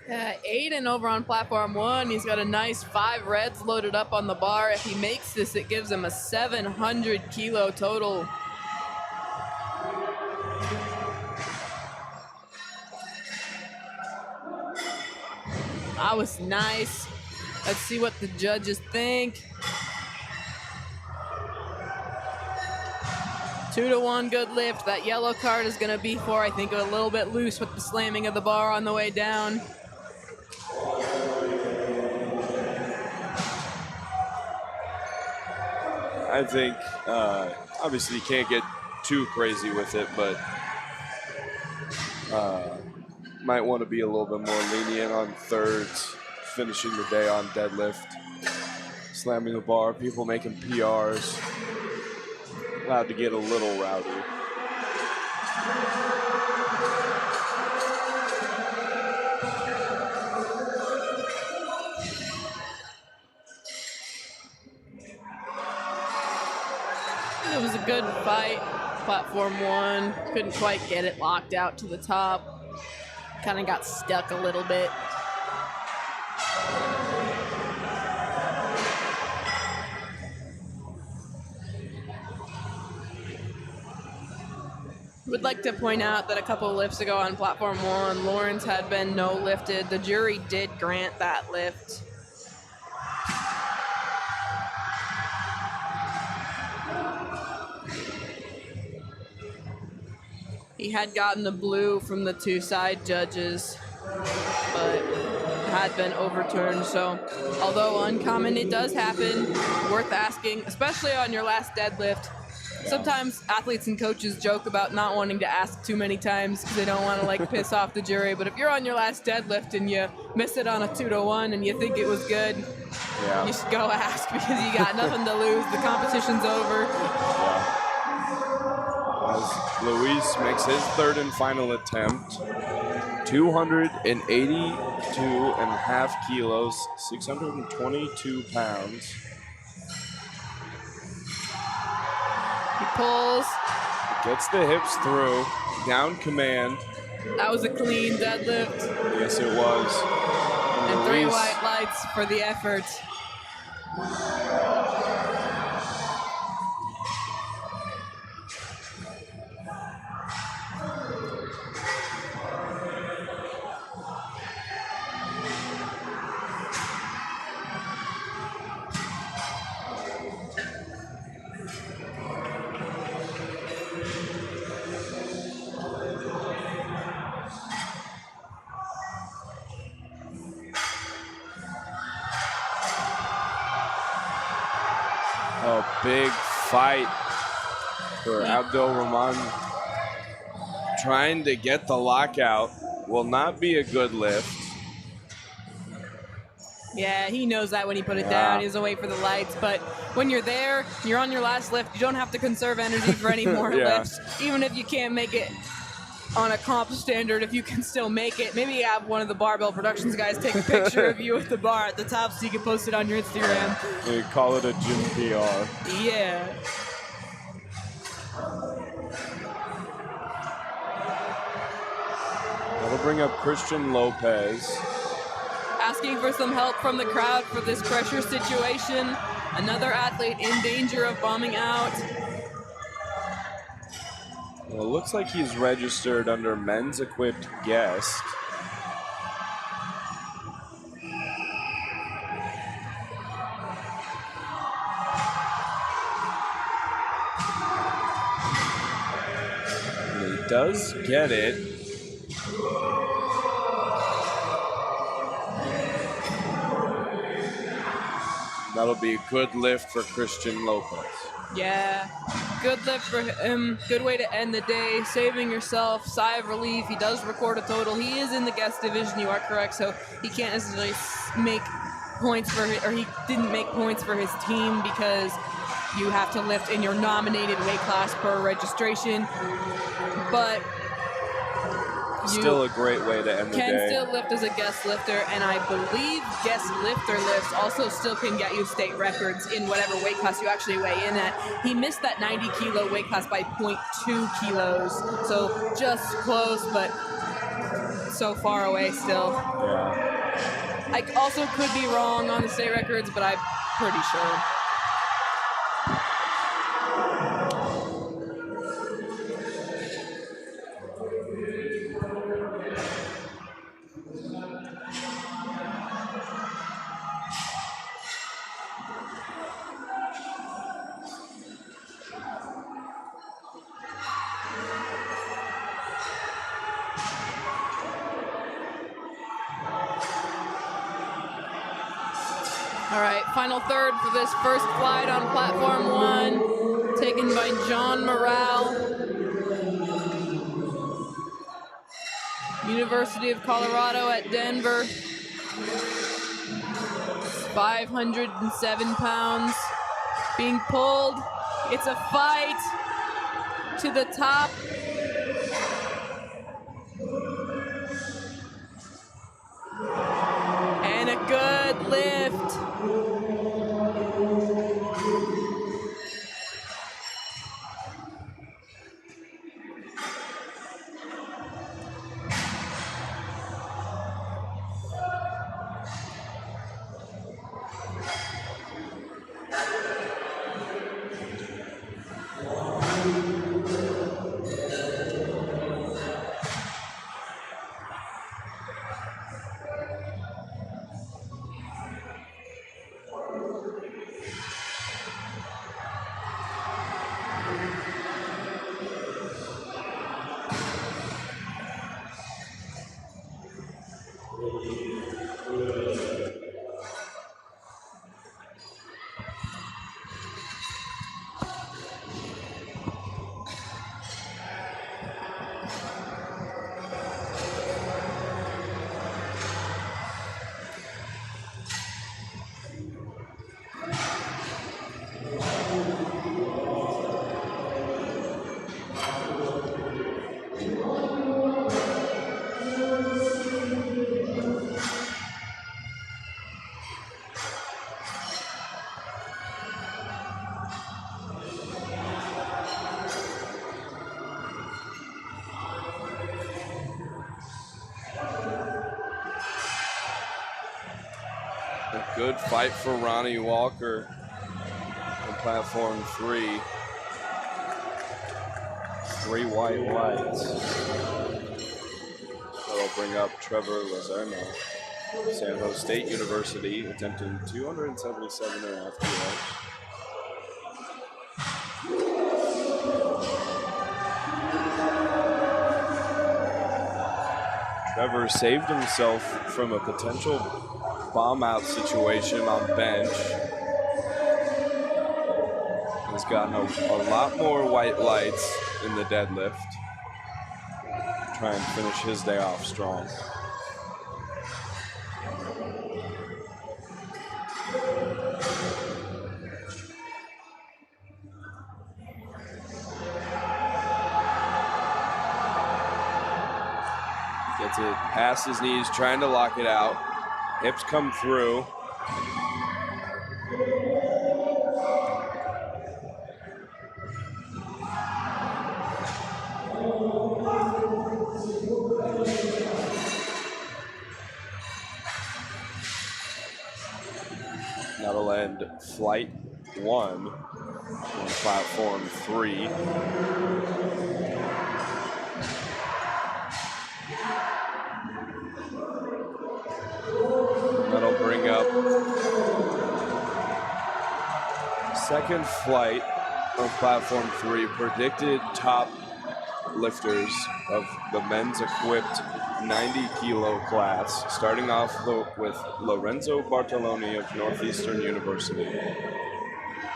Aiden over on platform 1, he's got a nice 5 reds loaded up on the bar. If he makes this, it gives him a 700 kilo total. That was nice. Let's see what the judges think. 2-to-1 good lift. That yellow card is going to be for, I think, a little bit loose with the slamming of the bar on the way down. I think, obviously you can't get too crazy with it, but might want to be a little bit more lenient on thirds, finishing the day on deadlift, slamming the bar, people making PRs, allowed to get a little rowdy. It was a good fight. Platform 1 couldn't quite get it locked out to the top. Kind of got stuck a little bit. Would like to point out that a couple of lifts ago on platform 1, Lawrence had been no lifted. The jury did grant that lift. He had gotten the blue from the 2 side judges, but had been overturned. So, although uncommon, it does happen. Worth asking, especially on your last deadlift. Sometimes athletes and coaches joke about not wanting to ask too many times because they don't want to like piss off the jury. But if you're on your last deadlift and you miss it on a 2-to-1 and you think it was good, you should go ask because you got nothing to lose. The competition's over. Yeah. As Luis makes his third and final attempt, 282.5 kilos, 622 pounds. He pulls. Gets the hips through, down command. That was a clean deadlift. Yes, it was. And 3 white lights for the effort. A big fight for Abdul Rahman. Trying to get the lockout will not be a good lift. Yeah, he knows that when he put it down. He doesn't wait for the lights. But when you're there, you're on your last lift, you don't have to conserve energy for any more lifts. Even if you can't make it on a comp standard, if you can still make it, maybe have one of the Barbell Productions guys take a picture of you with the bar at the top so you can post it on your Instagram. They call it a gym PR. Yeah. That'll bring up Christian Lopez. Asking for some help from the crowd for this pressure situation. Another athlete in danger of bombing out. Well, it looks like he's registered under men's equipped guest. And he does get it. That'll be a good lift for Christian Lopez. Yeah, good lift for him. Good way to end the day. Saving yourself. Sigh of relief. He does record a total. He is in the guest division. You are correct. So he can't necessarily make points for, or he didn't make points for his team because you have to lift in your nominated weight class per registration. But still a great way to end the day. Can still lift as a guest lifter, and I believe guest lifter lifts also still can get you state records in whatever weight class you actually weigh in at. He missed that 90 kilo weight class by 0.2 kilos, so just close, but so far away still. Yeah. I also could be wrong on the state records, but I'm pretty sure. All right, final third for this first flight on platform 1, taken by John Morale, University of Colorado at Denver. 507 pounds being pulled. It's a fight to the top. And a good lift. Good fight for Ronnie Walker on platform 3. 3 white lights. That'll bring up Trevor Lozano, San Jose State University, attempting 277.5 kilos. Trevor saved himself from a potential bomb out situation on bench. He's gotten a lot more white lights in the deadlift. Try and finish his day off strong. Gets it past his knees, trying to lock it out. Hips come through. That'll end flight 1 on platform 3. That'll bring up second flight on platform 3. Predicted top lifters of the men's equipped 90 kilo class, starting off with Lorenzo Bartoloni of Northeastern University.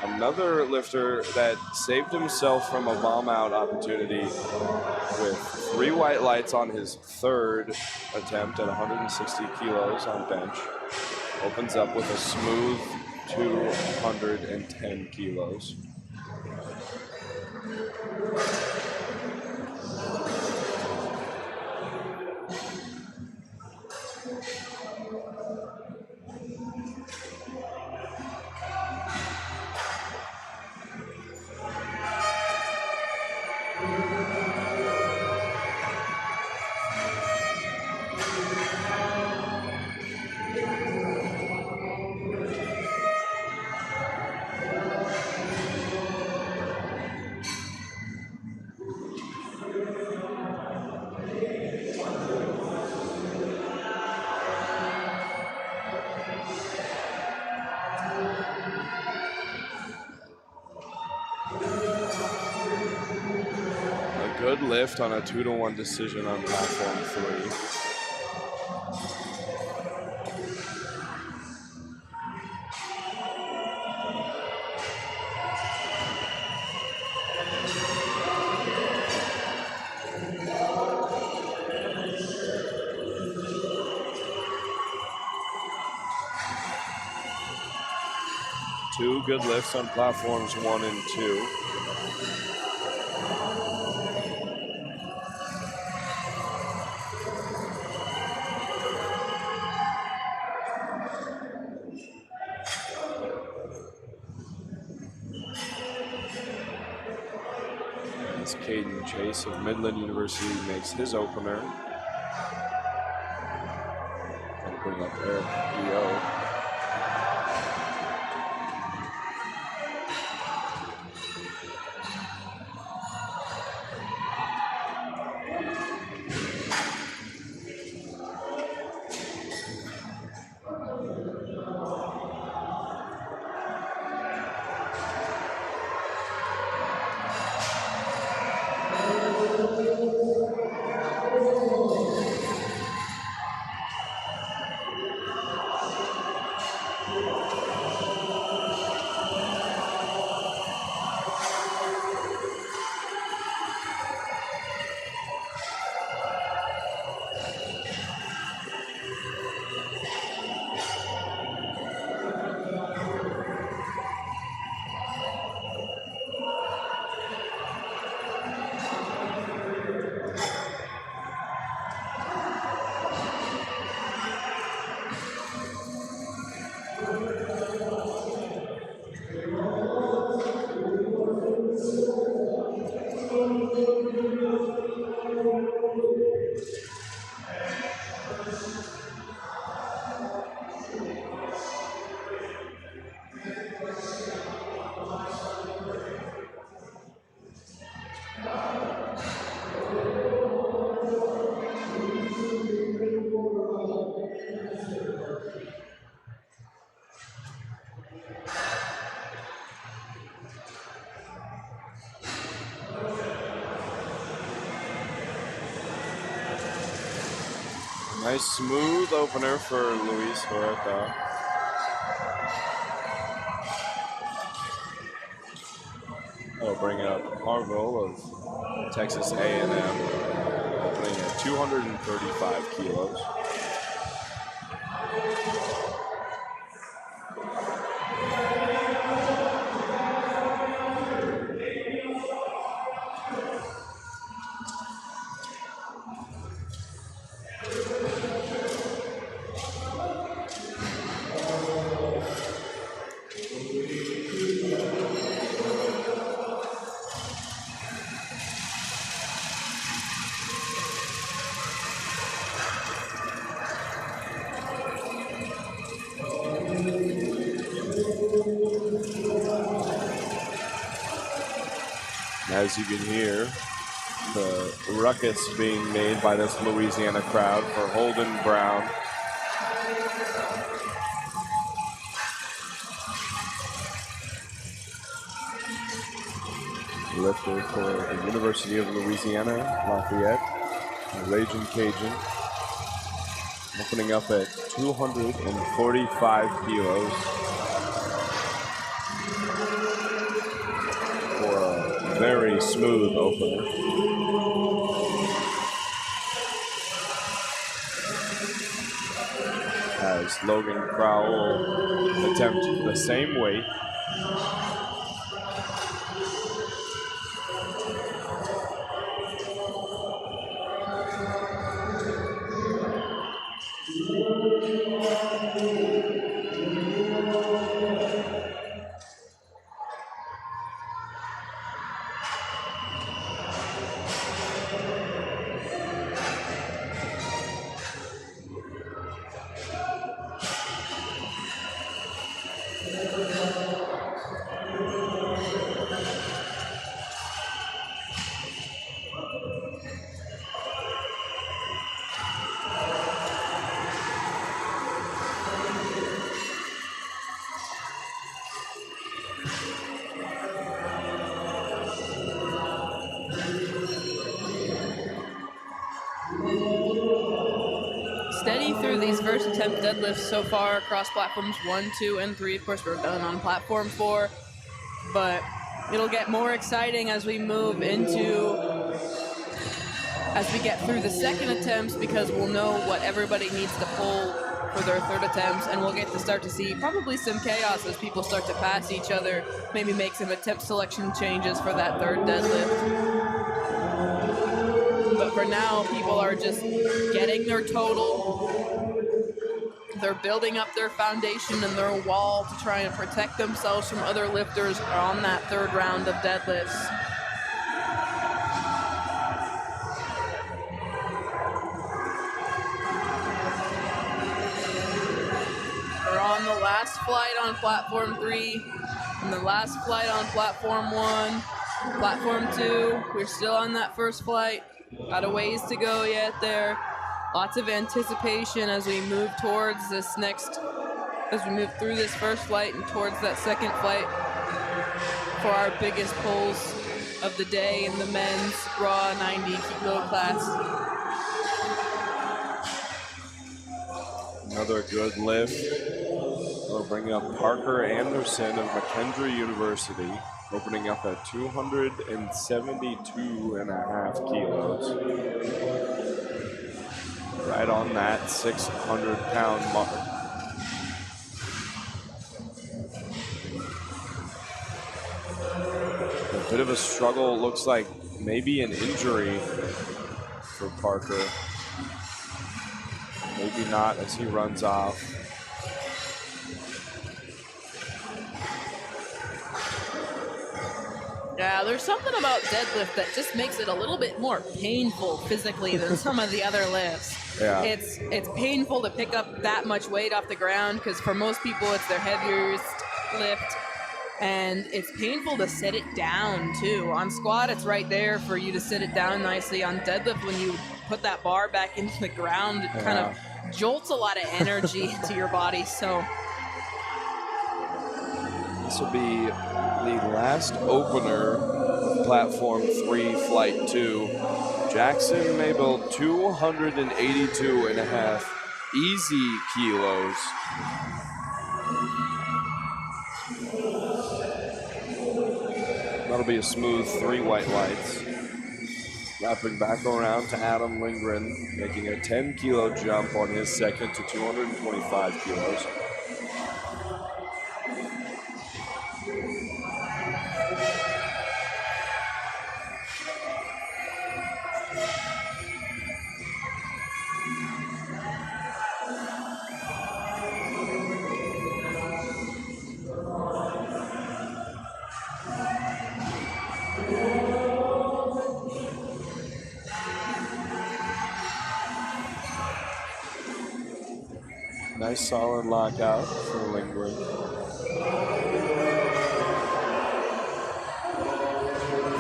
Another lifter that saved himself from a bomb out opportunity with 3 white lights on his third attempt at 160 kilos on bench. Opens up with a smooth 210 kilos. Good lift on a 2-to-1 decision on platform 3. Two good lifts on platforms 1 and 2. As Caden Chase of Midland University makes his opener. And bring up Eric Dio. Nice smooth opener for Luis Huerta. That'll bring up Harville of Texas A&M, opening at 235 kilos. As you can hear, the ruckus being made by this Louisiana crowd for Holden Brown. Lifter for the University of Louisiana, Lafayette, a Raging Cajun. opening up at 245 kilos for a very smooth opener. As Logan Crowell will attempt the same weight. Steady through these first attempt deadlifts so far across platforms 1, 2, and 3. Of course, we're done on platform 4, but it'll get more exciting as we move into, as we get through the second attempts, because we'll know what everybody needs to pull for their third attempts, and we'll get to start to see probably some chaos as people start to pass each other, maybe make some attempt selection changes for that third deadlift. But for now, people are just getting their total. They're building up their foundation and their wall to try and protect themselves from other lifters on that third round of deadlifts. We're on the last flight on platform 3 and the last flight on platform 1. Platform 2, we're still on that first flight. Got a ways to go yet there. Lots of anticipation as we move towards this next, as we move through this first flight and towards that second flight for our biggest pulls of the day in the men's raw 90 kilo class. Another good lift. We'll bring up Parker Anderson of McKendree University, opening up at 272.5 kilos. Right on that 600-pound mark. A bit of a struggle, looks like maybe an injury for Parker. Maybe not as he runs off. Yeah, there's something about deadlift that just makes it a little bit more painful physically than some of the other lifts. Yeah. It's painful to pick up that much weight off the ground because for most people it's their heaviest lift, and it's painful to sit it down too. On squat, it's right there for you to sit it down nicely. On deadlift, when you put that bar back into the ground, it kind of jolts a lot of energy into your body. So this will be the last opener of platform 3, flight 2. Jackson Mabel, 282.5 easy kilos. That'll be a smooth 3 white lights. Wrapping back around to Adam Lindgren, making a 10-kilo jump on his second to 225 kilos. Nice solid lockout for Lindgren.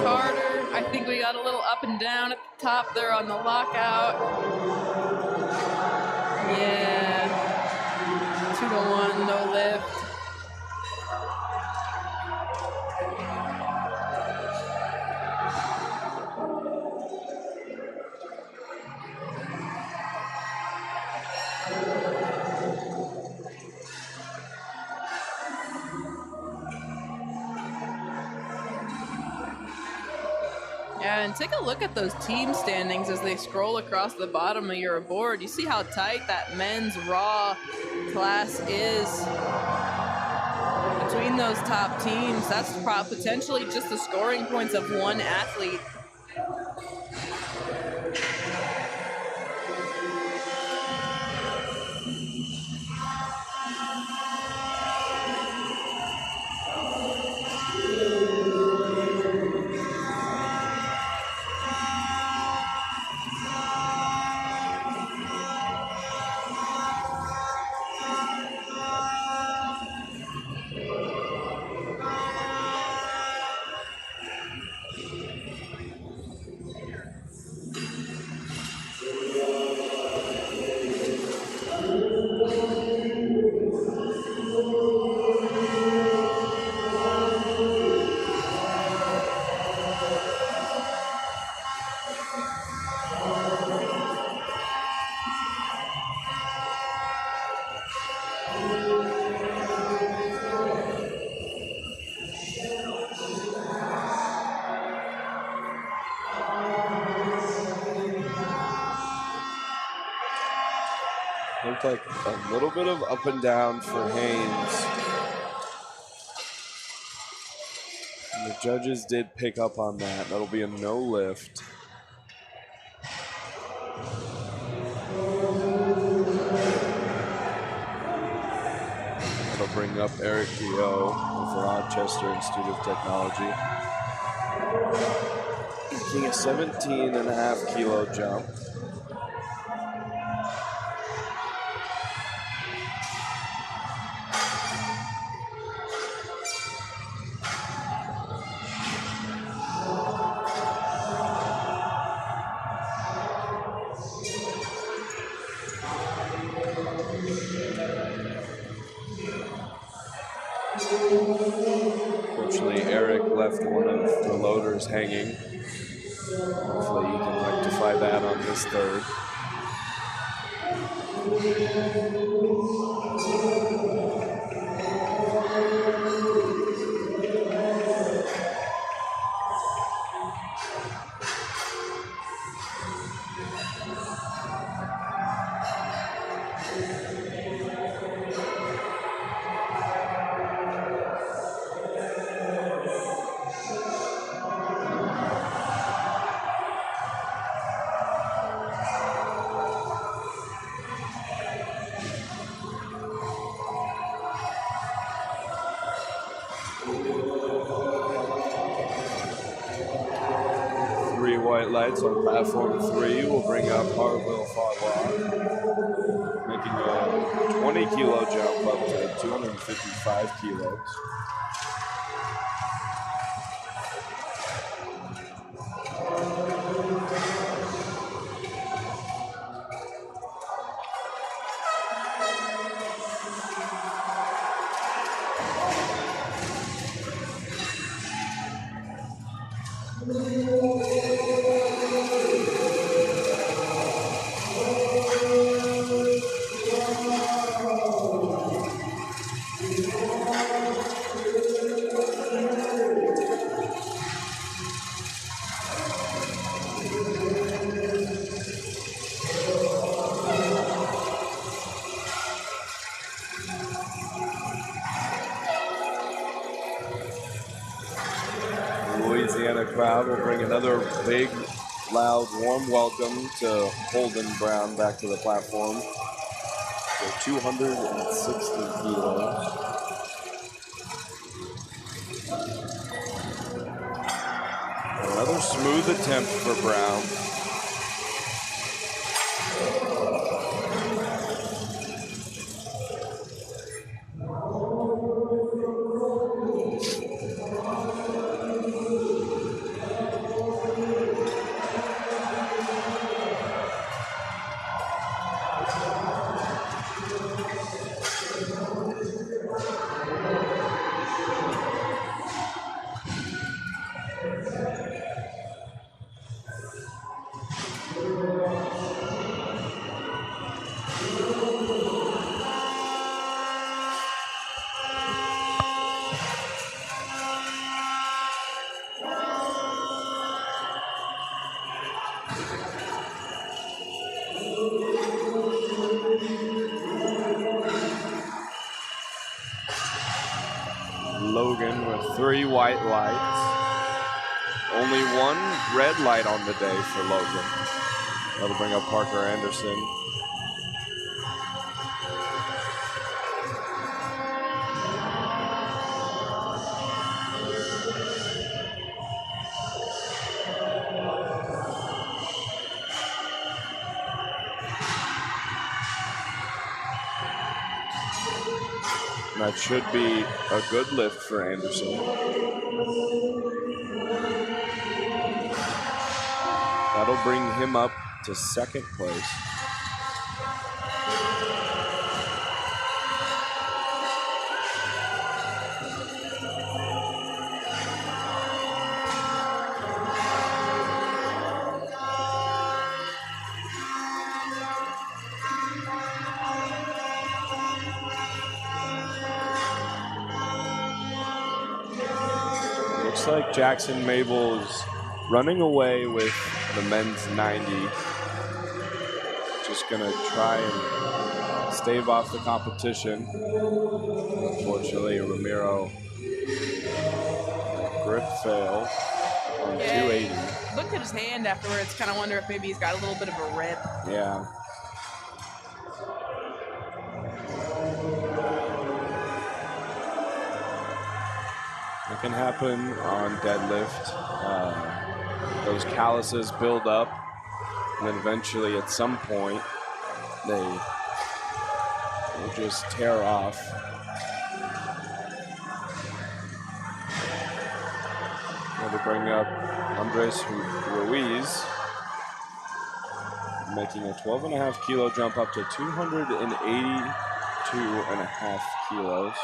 Carter, I think we got a little up and down at the top there on the lockout. Yeah. 2-1, no lift. And take a look at those team standings as they scroll across the bottom of your board. You see how tight that men's raw class is between those top teams. That's potentially just the scoring points of one athlete. Looked like a little bit of up and down for Haynes. And the judges did pick up on that. That'll be a no lift. That'll bring up Eric Guillot of Rochester Institute of Technology. Making a 17.5 kilo jump. Unfortunately, Eric left one of the loaders hanging. Hopefully he can rectify that on this third. White lights on platform 3 will bring up Harville Fatwa, making a 20 kilo jump up to 255 kilos. Crowd will bring another big, loud, warm welcome to Holden Brown back to the platform. So 260 kilos. Another smooth attempt for Brown. Logan with 3 white lights. Only 1 red light on the day for Logan. That'll bring up Parker Anderson. That should be a good lift for Anderson. That'll bring him up to 2nd place. Looks like Jackson Mabel is running away with the men's 90. Just gonna try and stave off the competition. Unfortunately, Ramiro grip fail on 280. Looked at his hand afterwards, kind of wonder if maybe he's got a little bit of a rip. Yeah. It can happen on deadlift. Those calluses build up, and then eventually at some point they will just tear off. Going to bring up Andres Ruiz, making a 12.5 kilo jump up to 282.5 kilos.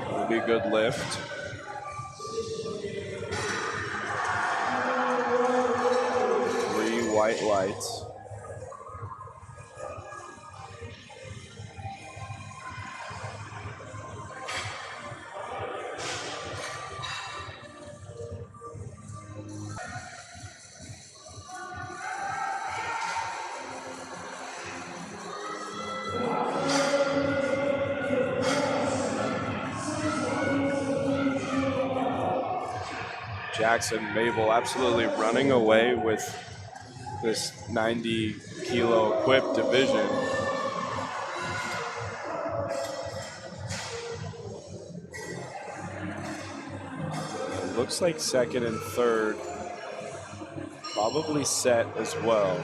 It'll be a good lift. Three white lights. Jackson Mabel absolutely running away with this 90 kilo equipped division. It looks like 2nd and 3rd probably set as well.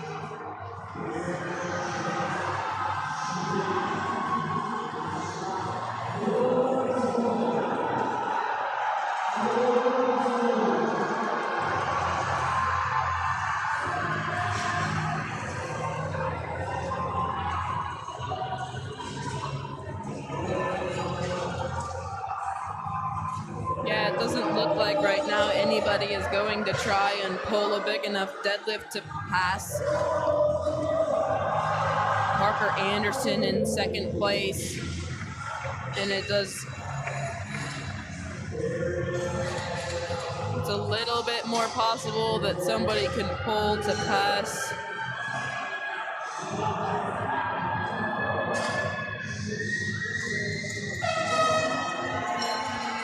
Yeah, it doesn't look like right now anybody is going to try and pull a big enough deadlift to pass Parker Anderson in 2nd place. And it's a little bit more possible that somebody can pull to pass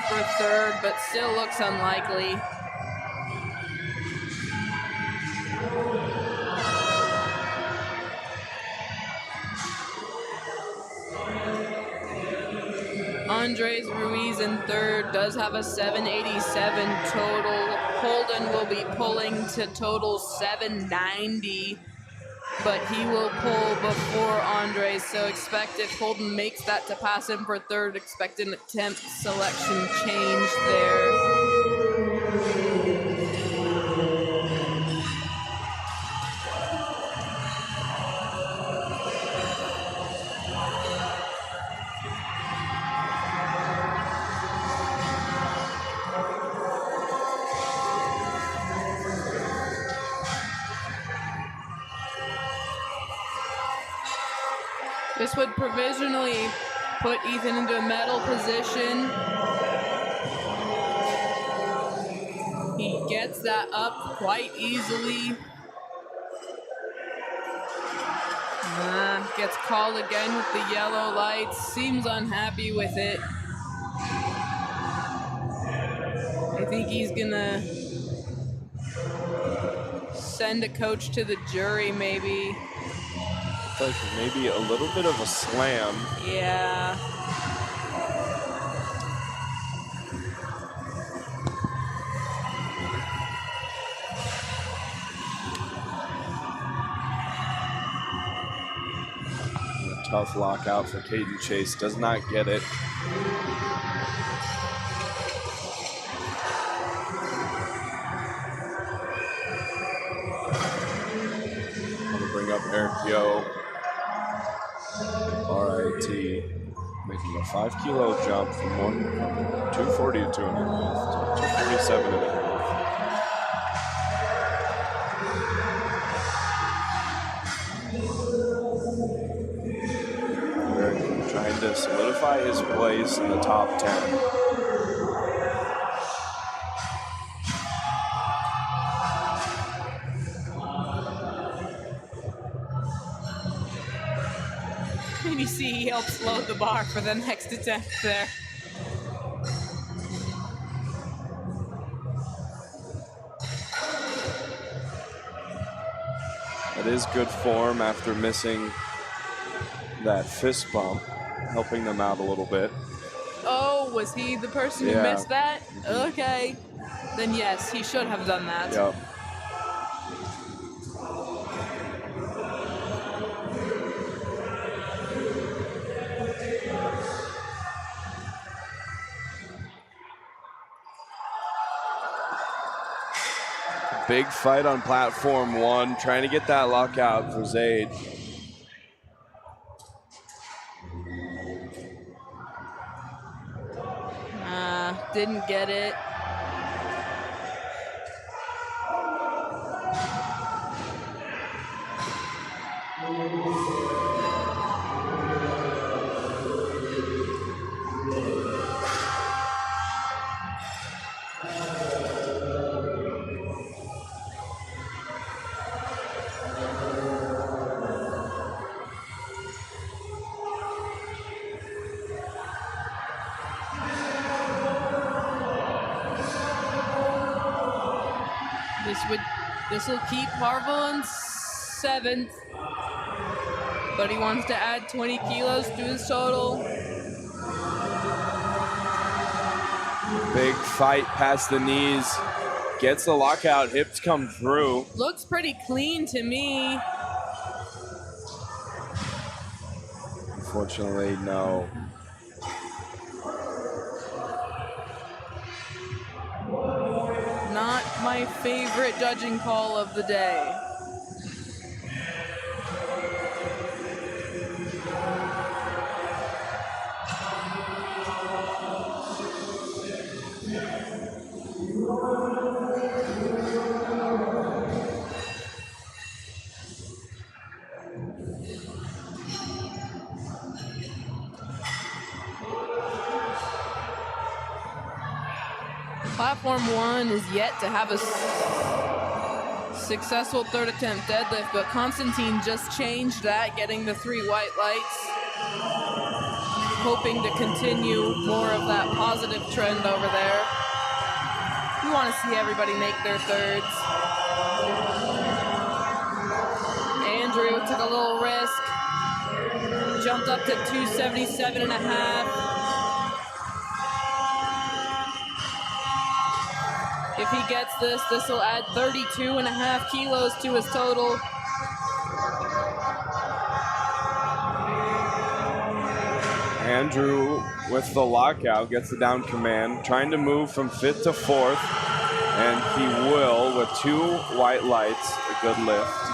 for 3rd, but still looks unlikely. Andres Ruiz in 3rd does have a 787 total. Holden will be pulling to total 790, but he will pull before Andres, so expect if Holden makes that to pass him for 3rd, expect an attempt selection change there. This would provisionally put Ethan into a medal position. He gets that up quite easily. gets called again with the yellow lights. Seems unhappy with it. I think he's gonna send a coach to the jury, maybe. It's like maybe a little bit of a slam. Yeah. A tough lockout for Caden Chase. Does not get it. Bring up Eric Yo. RIT making a 5 kilo jump from 240 to 2.5 to 247 and a half. Eric trying to solidify his place in the top 10. And you see he helps load the bar for the next attempt there. That is good form after missing that fist bump, helping them out a little bit. Oh, was he the person who missed that? Okay. Then yes, he should have done that. Yep. Big fight on platform 1, trying to get that lockout for Zaid. Didn't get it. This will keep Harville in 7th, but he wants to add 20 kilos to his total. Big fight past the knees, gets the lockout, hips come through. Looks pretty clean to me. Unfortunately, no. Not my favorite judging call of the day. Platform 1 is yet to have a successful 3rd attempt deadlift, but Constantine just changed that, getting the 3 white lights, hoping to continue more of that positive trend over there. We want to see everybody make their 3rds. Andrew took a little risk, jumped up to 277 and a half. If he gets this, this will add 32 and a half kilos to his total. Andrew with the lockout gets the down command, trying to move from 5th to 4th, and he will with 2 white lights, a good lift.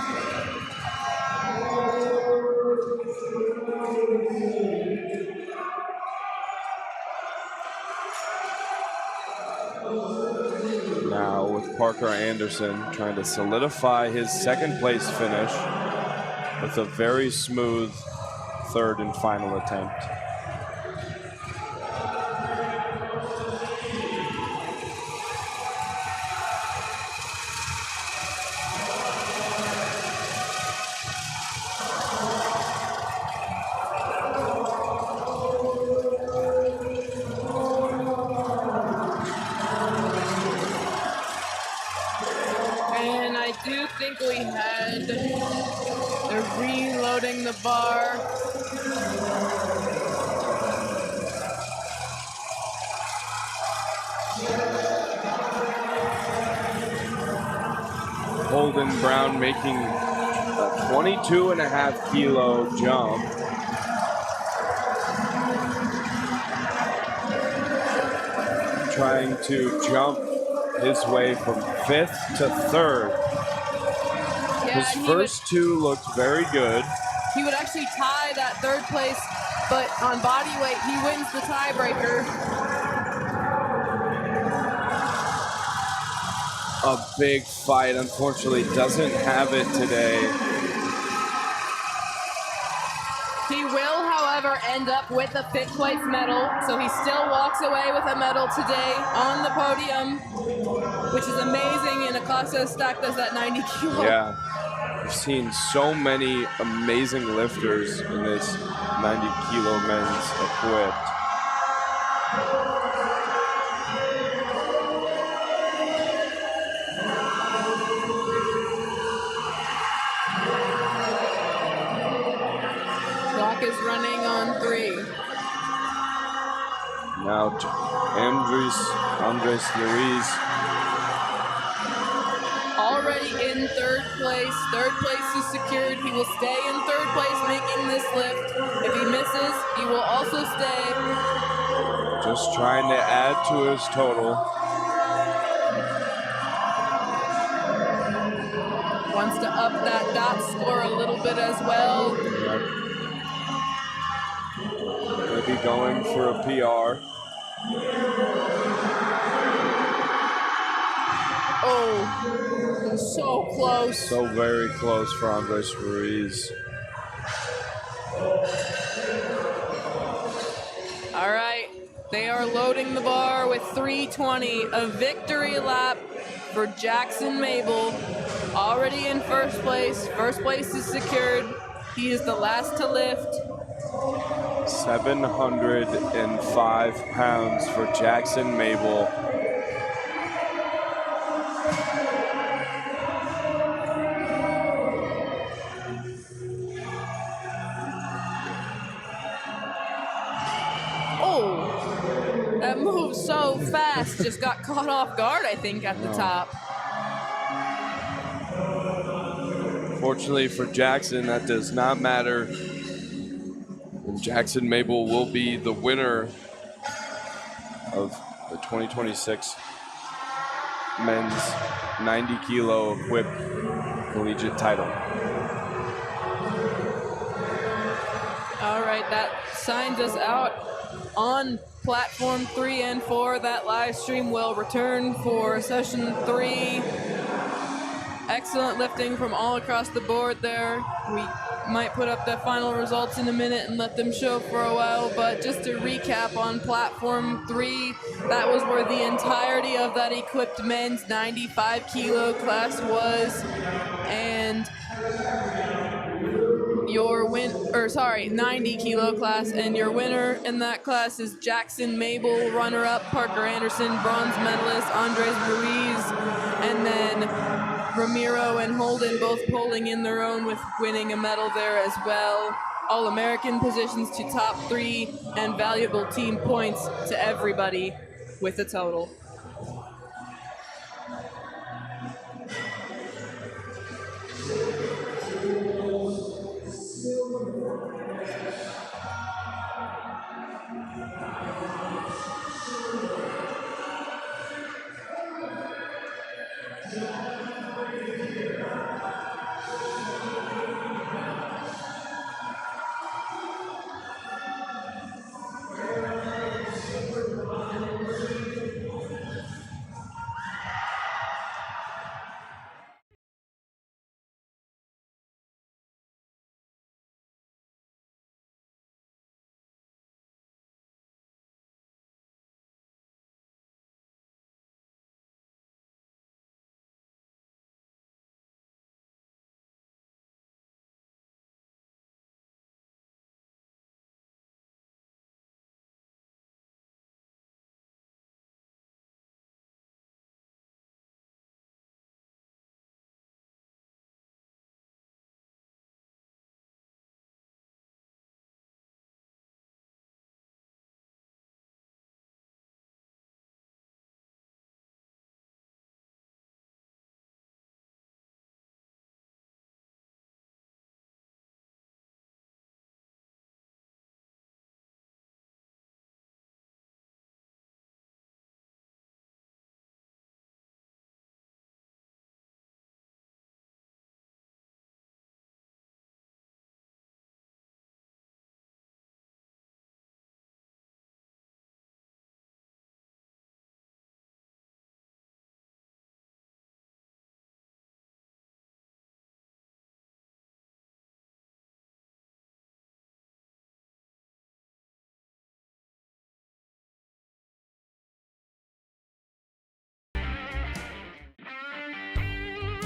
Now with Parker Anderson trying to solidify his 2nd place finish with a very smooth 3rd and final attempt. ahead. They're reloading the bar. Holden Brown making a 22.5 kilo jump. Trying to jump his way from 5th to 3rd. Yeah, His first two looked very good. He would actually tie that 3rd place, but on body weight, he wins the tiebreaker. A big fight, unfortunately, doesn't have it today. He will, however, end up with a 5th place medal, so he still walks away with a medal today on the podium, which is amazing in a class as stacked as that 90 kilo. Yeah, we've seen so many amazing lifters in this 90 kilo men's equipped. Is running on 3. Now Andres Luis already in 3rd place. 3rd place is secured. He will stay in 3rd place making this lift. If he misses, he will also stay. Just trying to add to his total. Wants to up that dot score a little bit as well. Yep. Maybe going for a PR. Oh, so close. So very close for Andres Ruiz. All right, they are loading the bar with 3:20, a victory lap for Jackson Mabel. Already in 1st place. 1st place is secured. He is the last to lift. 705 pounds for Jackson Mabel. Oh, that moved so fast. Just got caught off guard, I think, at the top. Fortunately for Jackson, that does not matter. And Jackson Mabel will be the winner of the 2026 men's 90 kilo equipped collegiate title. All right, that signs us out on platform 3 and 4. That live stream will return for session 3. Excellent lifting from all across the board there. We might put up the final results in a minute and let them show for a while, but just to recap on platform 3, that was where the entirety of that equipped men's 95 kilo class was, and your 90 kilo class, and your winner in that class is Jackson Mabel, runner-up Parker Anderson, bronze medalist Andres Ruiz, and then Ramiro and Holden both pulling in their own with winning a medal there as well. All-American positions to top 3 and valuable team points to everybody with a total.